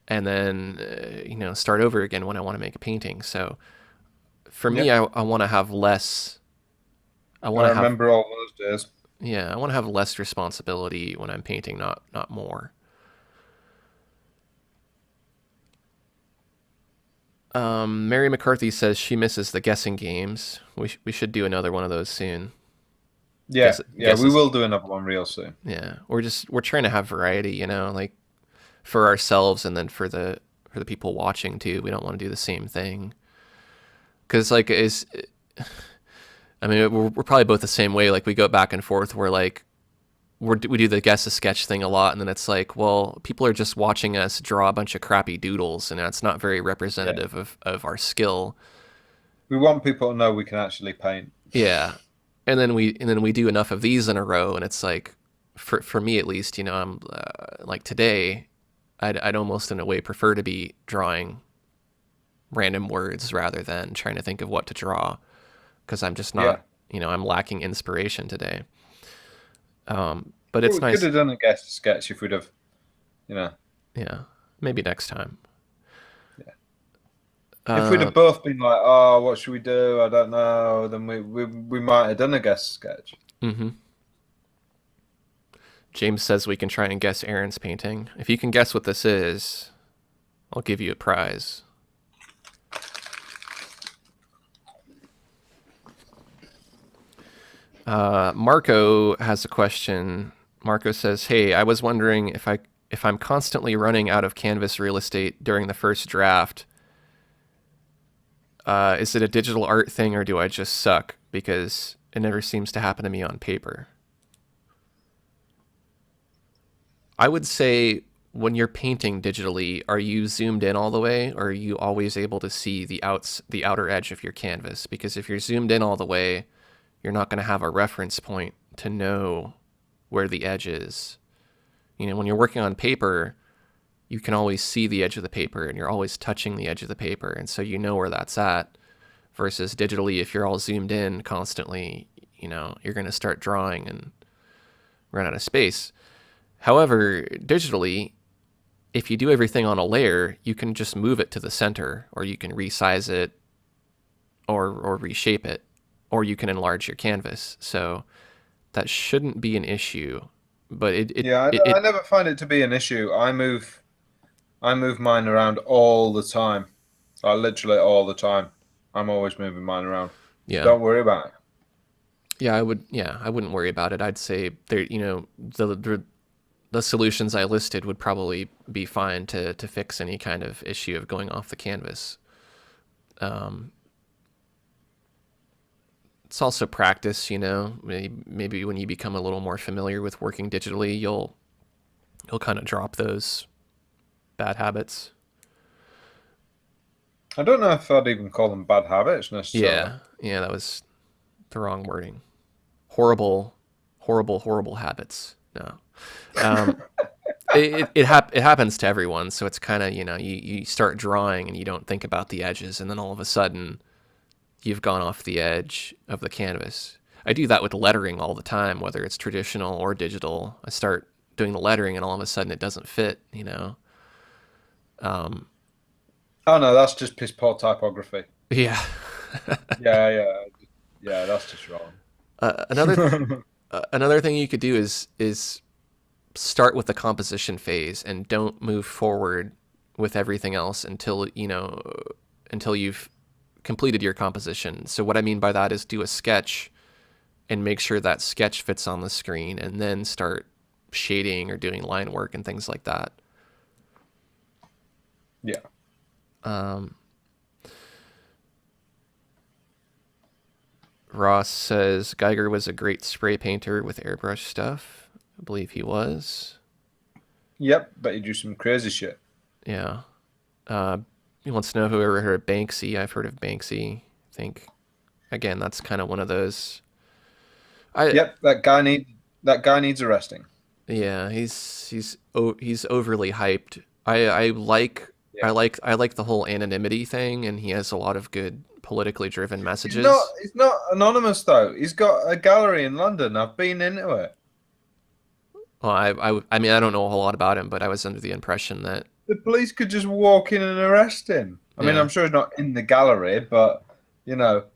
and then start over again when I want to make a painting. So for me, I want to have less. I want to have remember all those days. Yeah, I want to have less responsibility when I'm painting, not more. Mary McCarthy says she misses the guessing games. We should do another one of those soon. Yeah, we Guesses. will do another one real soon. Yeah, we're trying to have variety, like for ourselves and then for the people watching too. We don't want to do the same thing because we're probably both the same way. Like we go back and forth. We're like we do the guess a sketch thing a lot, and then it's like, well, people are just watching us draw a bunch of crappy doodles, and that's not very representative of our skill. We want people to know we can actually paint. Yeah. and then we do enough of these in a row, and it's like, for me at least, I'm like today, I'd almost in a way prefer to be drawing random words rather than trying to think of what to draw, because I'm just Yeah. not, I'm lacking inspiration today. But Well, it's we could nice. have done a guest sketch if we'd have, you know, Yeah, maybe next time. yeah. If we'd Uh, have both been like, oh, what should we do? I don't know. Then we might have done a guest sketch. hmm James says we can try and guess Aaron's painting. If you can guess what this is, I'll give you a prize. Marco has a question. Marco says, "Hey, I was wondering if I'm constantly running out of canvas real estate during the first draft. Is it a digital art thing or do I just suck? Because it never seems to happen to me on paper." I would say when you're painting digitally, are you zoomed in all the way, or are you always able to see the outer edge of your canvas? Because if you're zoomed in all the way, you're not going to have a reference point to know where the edge is. When you're working on paper, you can always see the edge of the paper and you're always touching the edge of the paper, and so you know where that's at. Versus digitally, if you're all zoomed in constantly, you're going to start drawing and run out of space. However, digitally, if you do everything on a layer, you can just move it to the center, or you can resize it, or reshape it, or you can enlarge your canvas. So that shouldn't be an issue. But Yeah, I never find it to be an issue. I move mine around all the time. Like literally all the time. I'm always moving mine around. So yeah. don't worry about it. I wouldn't worry about it. I'd say there, the solutions I listed would probably be fine to fix any kind of issue of going off the canvas. It's also practice, maybe when you become a little more familiar with working digitally, you'll kind of drop those bad habits. I don't know if I'd even call them bad habits necessarily. Yeah, that was the wrong wording. Horrible, horrible, horrible habits. No. Um, it happens to everyone, so it's kind of, you start drawing and you don't think about the edges, and then all of a sudden you've gone off the edge of the canvas. I do that with lettering all the time, whether it's traditional or digital. I start doing the lettering and all of a sudden it doesn't fit. Oh no, that's just piss poor typography. Yeah. Yeah. Yeah, that's just wrong. uh, another another thing you could do is start with the composition phase and don't move forward with everything else until you've completed your composition. So what I mean by that is do a sketch and make sure that sketch fits on the screen, and then start shading or doing line work and things like that. Yeah. Um, Ross says Geiger was a great spray painter with airbrush stuff. I believe he was. Yep, but you do some crazy shit. Yeah. He wants to know if I've ever heard of Banksy. I've heard of Banksy. I think, again, that's kind of one of those. I Yep, that guy needs arresting. Yeah, he's overly hyped. I like Yeah. I like the whole anonymity thing, and he has a lot of good politically driven He's not messages. he's not anonymous though. He's got a gallery in London. I've been into it. Well, I mean, I don't know a whole lot about him, but I was under the impression that, The police could just walk in and arrest him. I mean, yeah, I'm sure he's not in the gallery, but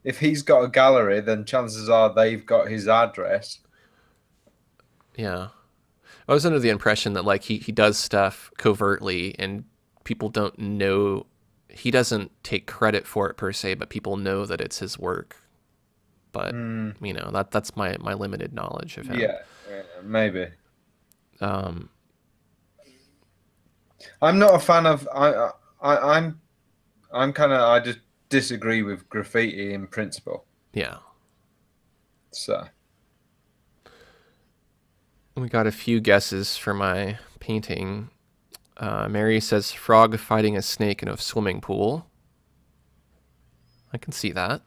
if he's got a gallery, then chances are they've got his address. yeah. I was under the impression that like he does stuff covertly and people don't know, he doesn't take credit for it per se, but people know that it's his work. But Mm, that's my limited knowledge of him. yeah, maybe. Um, I'm not a fan of. I'm kind of. I just disagree with graffiti in principle. yeah. So We got a few guesses for my painting. Mary says frog fighting a snake in a swimming pool. I can see that.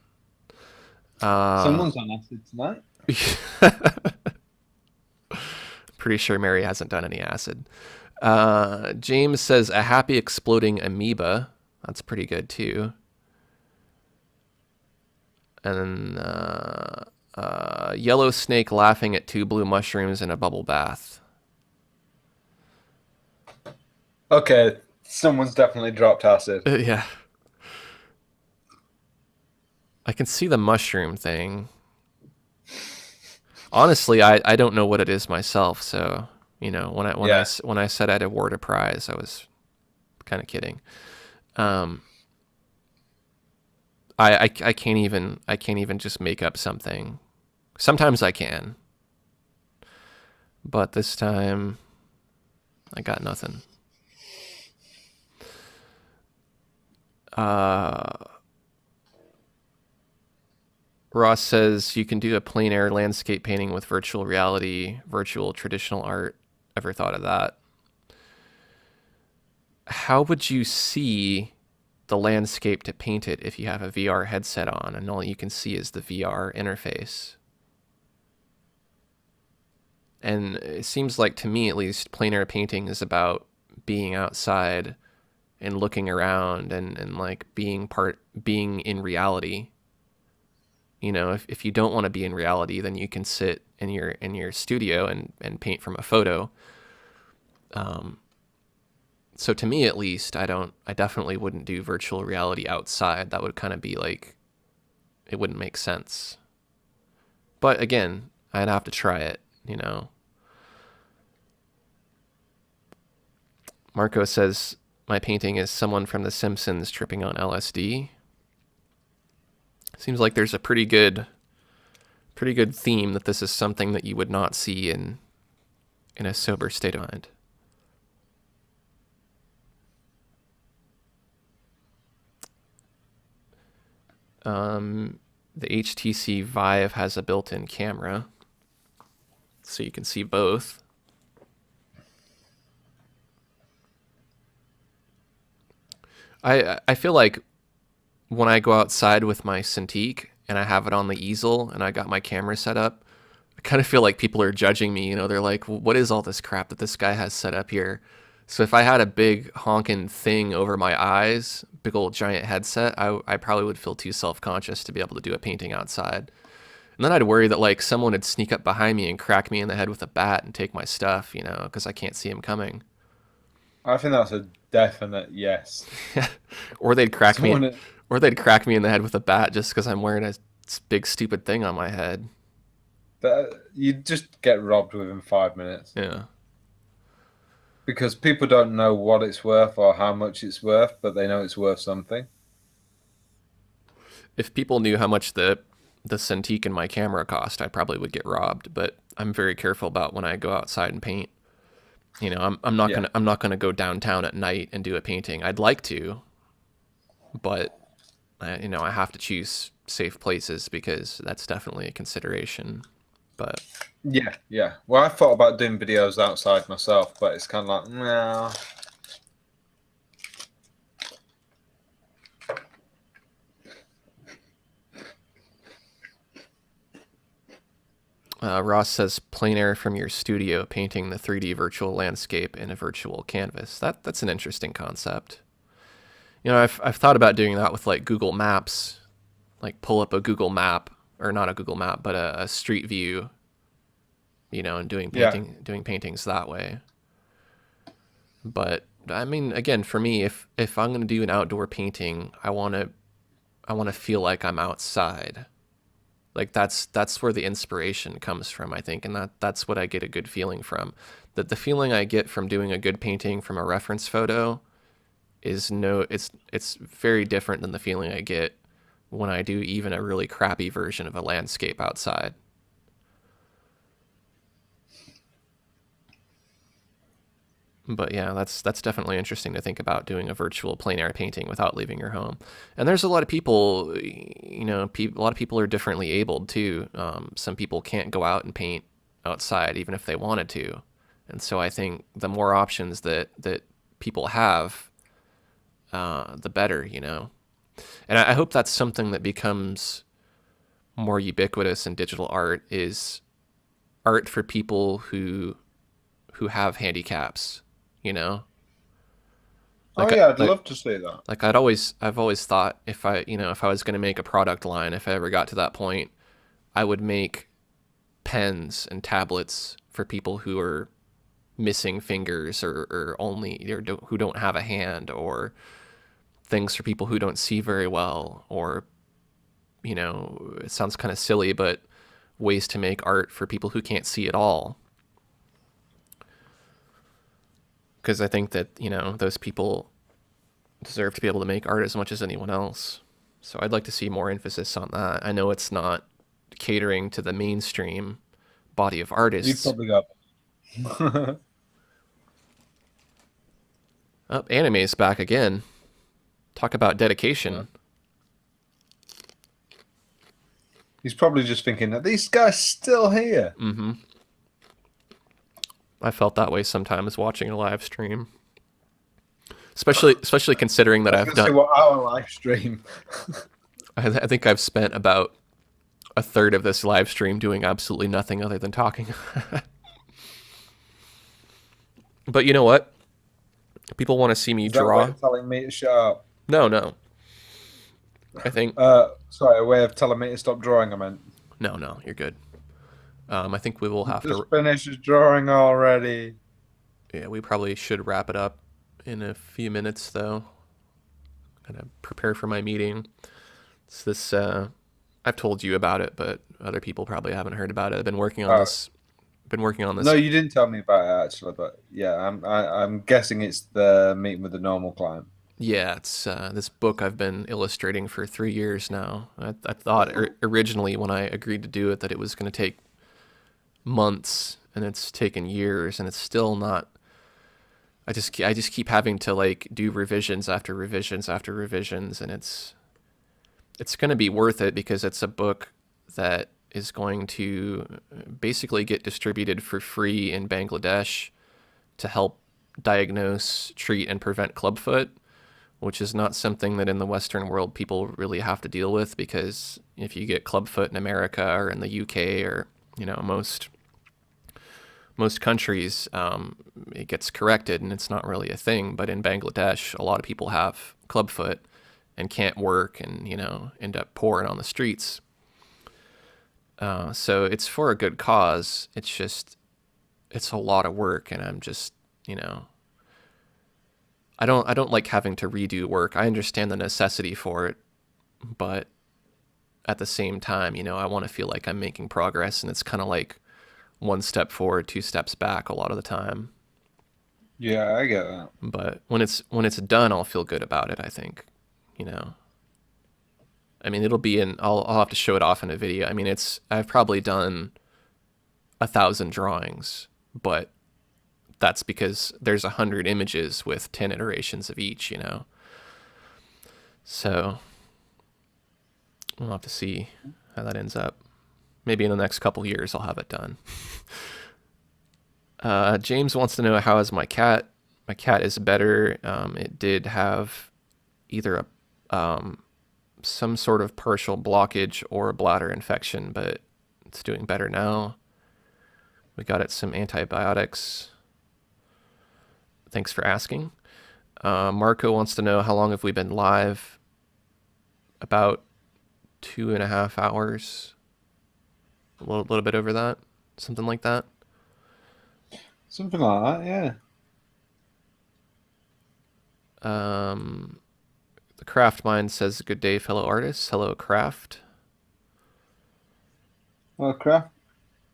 Uh, Someone's on acid tonight. pretty sure Mary hasn't done any acid. James says a happy exploding amoeba. That's pretty good too. And yellow snake laughing at two blue mushrooms in a bubble bath. Okay, someone's definitely dropped acid. Yeah. I can see the mushroom thing. Honestly, I don't know what it is myself, so Yeah. when I said I'd award a prize, I was kind of kidding. Um, I can't even just make up something. Sometimes I can, but this time I got nothing. Ross says you can do a plein air landscape painting with virtual reality, virtual traditional art. Ever thought of that? How would you see the landscape to paint it if you have a VR headset on and all you can see is the VR interface? And it seems like, to me at least, plein air painting is about being outside and looking around and like being in reality. If you don't want to be in reality, then you can sit in your studio and paint from a photo. So to me at least, I definitely wouldn't do virtual reality outside. That would kind of be like, it wouldn't make sense. But again, I'd have to try it. Marco says my painting is someone from The Simpsons tripping on LSD. Seems like there's a pretty good theme that this is something that you would not see in a sober state of mind. The HTC Vive has a built-in camera, so you can see both. I feel like when I go outside with my Cintiq and I have it on the easel and I got my camera set up, I kind of feel like people are judging me. They're like, "What is all this crap that this guy has set up here?" So if I had a big honking thing over my eyes, big old giant headset, I probably would feel too self-conscious to be able to do a painting outside. And then I'd worry that like someone would sneak up behind me and crack me in the head with a bat and take my stuff, because I can't see him coming. I think that's a definite yes. or they'd crack me, Someone, or they'd crack me in the head with a bat just because I'm wearing a big stupid thing on my head. you just get robbed within 5 minutes Yeah. because people don't know what it's worth or how much it's worth, but they know it's worth something. If people knew how much the Cintiq and my camera cost, I probably would get robbed. But I'm very careful about when I go outside and paint. Yeah. I'm not gonna go downtown at night and do a painting. I'd like to, but I have to choose safe places because that's definitely a consideration. But Yeah, yeah. Well, I thought about doing videos outside myself, but it's kind of like, no. Ross says plein air from your studio, painting the 3D virtual landscape in a virtual canvas. That's an interesting concept. I've thought about doing that with like Google Maps, like pull up a Google map, or not a Google map, but a street view, and Yeah, doing paintings that way. But I mean, again, for me, if I'm gonna do an outdoor painting, I wanna feel like I'm outside. Like that's where the inspiration comes from, I think, and that's what I get a good feeling from. That the feeling I get from doing a good painting from a reference photo is it's very different than the feeling I get when I do even a really crappy version of a landscape outside. But yeah, that's definitely interesting to think about, doing a virtual plein air painting without leaving your home. And there's a lot of people, a lot of people are differently abled too. Some people can't go out and paint outside even if they wanted to. And so I think the more options that people have, the better. And I hope that's something that becomes more ubiquitous in digital art is art for people who have handicaps, you know? Oh Like yeah, I'd like love to see that. like I've always thought if if I was going to make a product line, if I ever got to that point, I would make pens and tablets for people who are missing fingers or only who don't have a hand, or things for people who don't see very well, or it sounds kind of silly, but ways to make art for people who can't see at all. Because I think that, those people deserve to be able to make art as much as anyone else. So I'd like to see more emphasis on that. I know it's not catering to the mainstream body of You've artists. probably got. Oh, anime's back again. Talk about Yeah. dedication. He's probably just thinking that these guys still here. Mm-hmm. I felt that way sometimes watching a live stream, especially considering I that was I've going to say done. what our live stream. I think I've spent about a third of this live stream doing absolutely nothing other than talking. But you know what? People want to see me Is that a way draw. of telling me to shut up? No, no. I think Sorry, a way of telling me to stop drawing. I meant. no, no. You're good. I think we will have Just to. finished drawing already. Yeah, we probably should wrap it up in a few minutes, though. Gotta prepare for my meeting. It's this. I've told you about it, but other people probably haven't heard about it. I've been working on Oh, this. Been working on no, this. you didn't tell me about it actually, but yeah, I'm guessing it's the meeting with the normal client. Yeah, it's this book I've been illustrating for 3 years now. I thought originally when I agreed to do it that it was going to take months, and it's taken years, and it's still not. I just keep having to like do revisions after revisions after revisions, and it's going to be worth it because it's a book that is going to basically get distributed for free in Bangladesh to help diagnose, treat, and prevent clubfoot, which is not something that in the Western world people really have to deal with, because if you get clubfoot in America or in the UK or most countries, it gets corrected and it's not really a thing. But in Bangladesh, a lot of people have clubfoot and can't work and end up poor on the streets. So it's for a good cause. It's a lot of work, and I'm just I don't like having to redo work. I understand the necessity for it, but at the same time, I want to feel like I'm making progress, and it's kind of like one step forward, two steps back a lot of the time. Yeah, I get that. But when it's done, I'll feel good about it, I think. You know. I mean, it'll be in I'll have to show it off in a video. I mean, I've probably done 1,000 drawings, but that's because there's 100 images with 10 iterations of each. So we'll have to see how that ends up. Maybe in the next couple years I'll have it done. James wants to know, how is my cat? My cat is better. It did have either some sort of partial blockage or a bladder infection, but it's doing better now. We got it some antibiotics. Thanks for asking. Marco wants to know, how long have we been live? About 2.5 hours. A little bit over that. Something like that. Something like that, yeah. The Craft Mind says, good day, fellow artists. Hello, Craft. Well, crap.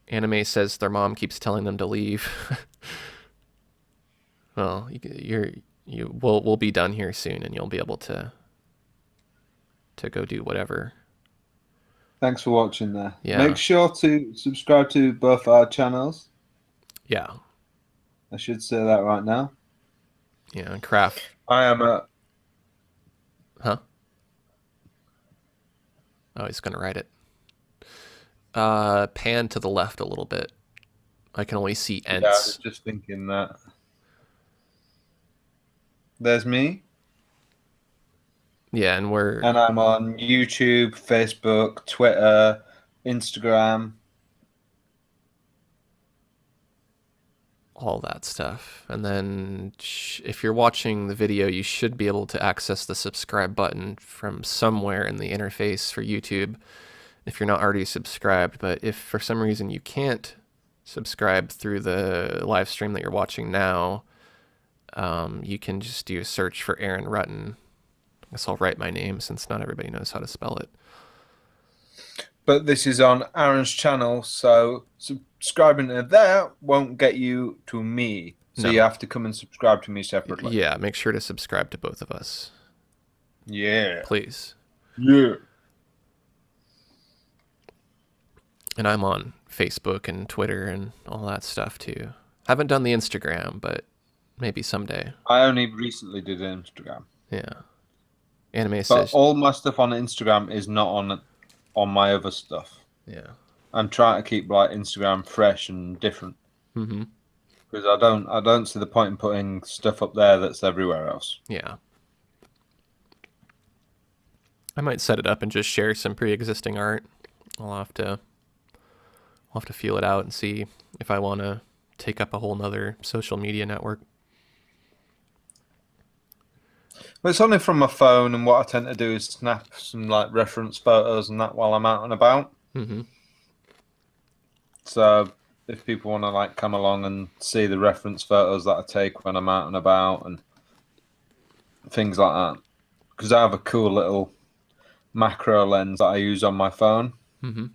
Anime says their mom keeps telling them to leave. Well, we'll be done here soon, and you'll be able to go do whatever. Thanks for watching there. Yeah. Make sure to subscribe to both our channels. Yeah. I should say that right now. Yeah, and Craft. I am a... Huh? Oh, he's gonna write it. Pan to the left a little bit. I can only see Yeah, I ents. was just thinking that. There's me. Yeah, and And I'm on YouTube, Facebook, Twitter, Instagram. All that stuff. And then if you're watching the video, you should be able to access the subscribe button from somewhere in the interface for YouTube if you're not already subscribed. But if for some reason you can't subscribe through the live stream that you're watching now, you can just do a search for Aaron Rutten. I guess I'll write my name since not everybody knows how to spell it. But this is on Aaron's channel, so subscribing to that won't get you to me. So No. you have to come and subscribe to me separately. Yeah, make sure to subscribe to both of us. Yeah. Please. Yeah. And I'm on Facebook and Twitter and all that stuff too. Haven't done the Instagram, but maybe someday. I only recently did Instagram. Yeah. Anime But says. all my stuff on Instagram is not on my other stuff. Yeah. I'm trying to keep like Instagram fresh and different. Mm-hmm. Because I don't see the point in putting stuff up there that's everywhere else. Yeah. I might set it up and just share some pre-existing art. I'll have to feel it out and see if I want to take up a whole nother social media network. But it's only from my phone, and what I tend to do is snap some like reference photos and that while I'm out and about. Mm-hmm. So if people want to like come along and see the reference photos that I take when I'm out and about and things like that, because I have a cool little macro lens that I use on my phone, Mm-hmm.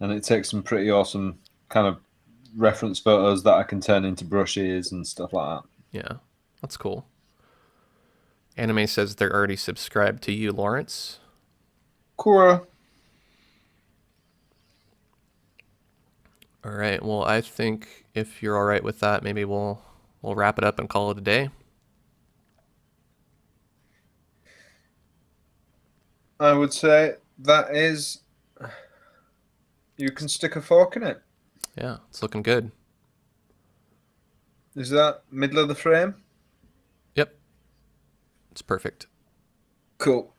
and it takes some pretty awesome kind of reference photos that I can turn into brushes and stuff like that. Yeah, that's cool. Anime says they're already subscribed to you, Lawrence. Cool. All right. Well, I think if you're all right with that, maybe we'll wrap it up and call it a day. I would say that is. You can stick a fork in it. Yeah, it's looking good. Is that middle of the frame? Yep. It's perfect. Cool.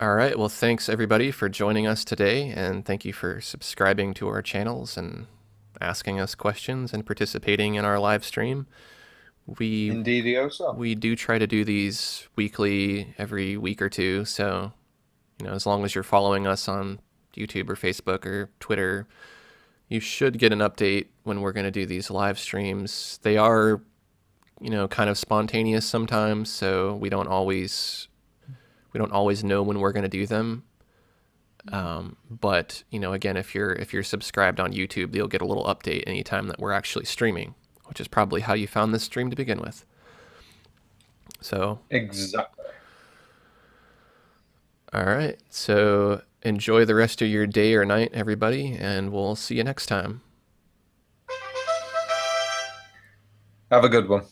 All right. Well, thanks everybody for joining us today, and thank you for subscribing to our channels and asking us questions and participating in our live stream. Indeedioso. We do try to do these weekly, every week or two. So, as long as you're following us on YouTube or Facebook or Twitter, you should get an update when we're going to do these live streams. They are, kind of spontaneous sometimes, so we don't always know when we're going to do them. But again, if you're subscribed on YouTube, you'll get a little update anytime that we're actually streaming, which is probably how you found this stream to begin with. So Exactly. all right. So enjoy the rest of your day or night, everybody, and we'll see you next time. Have a good one.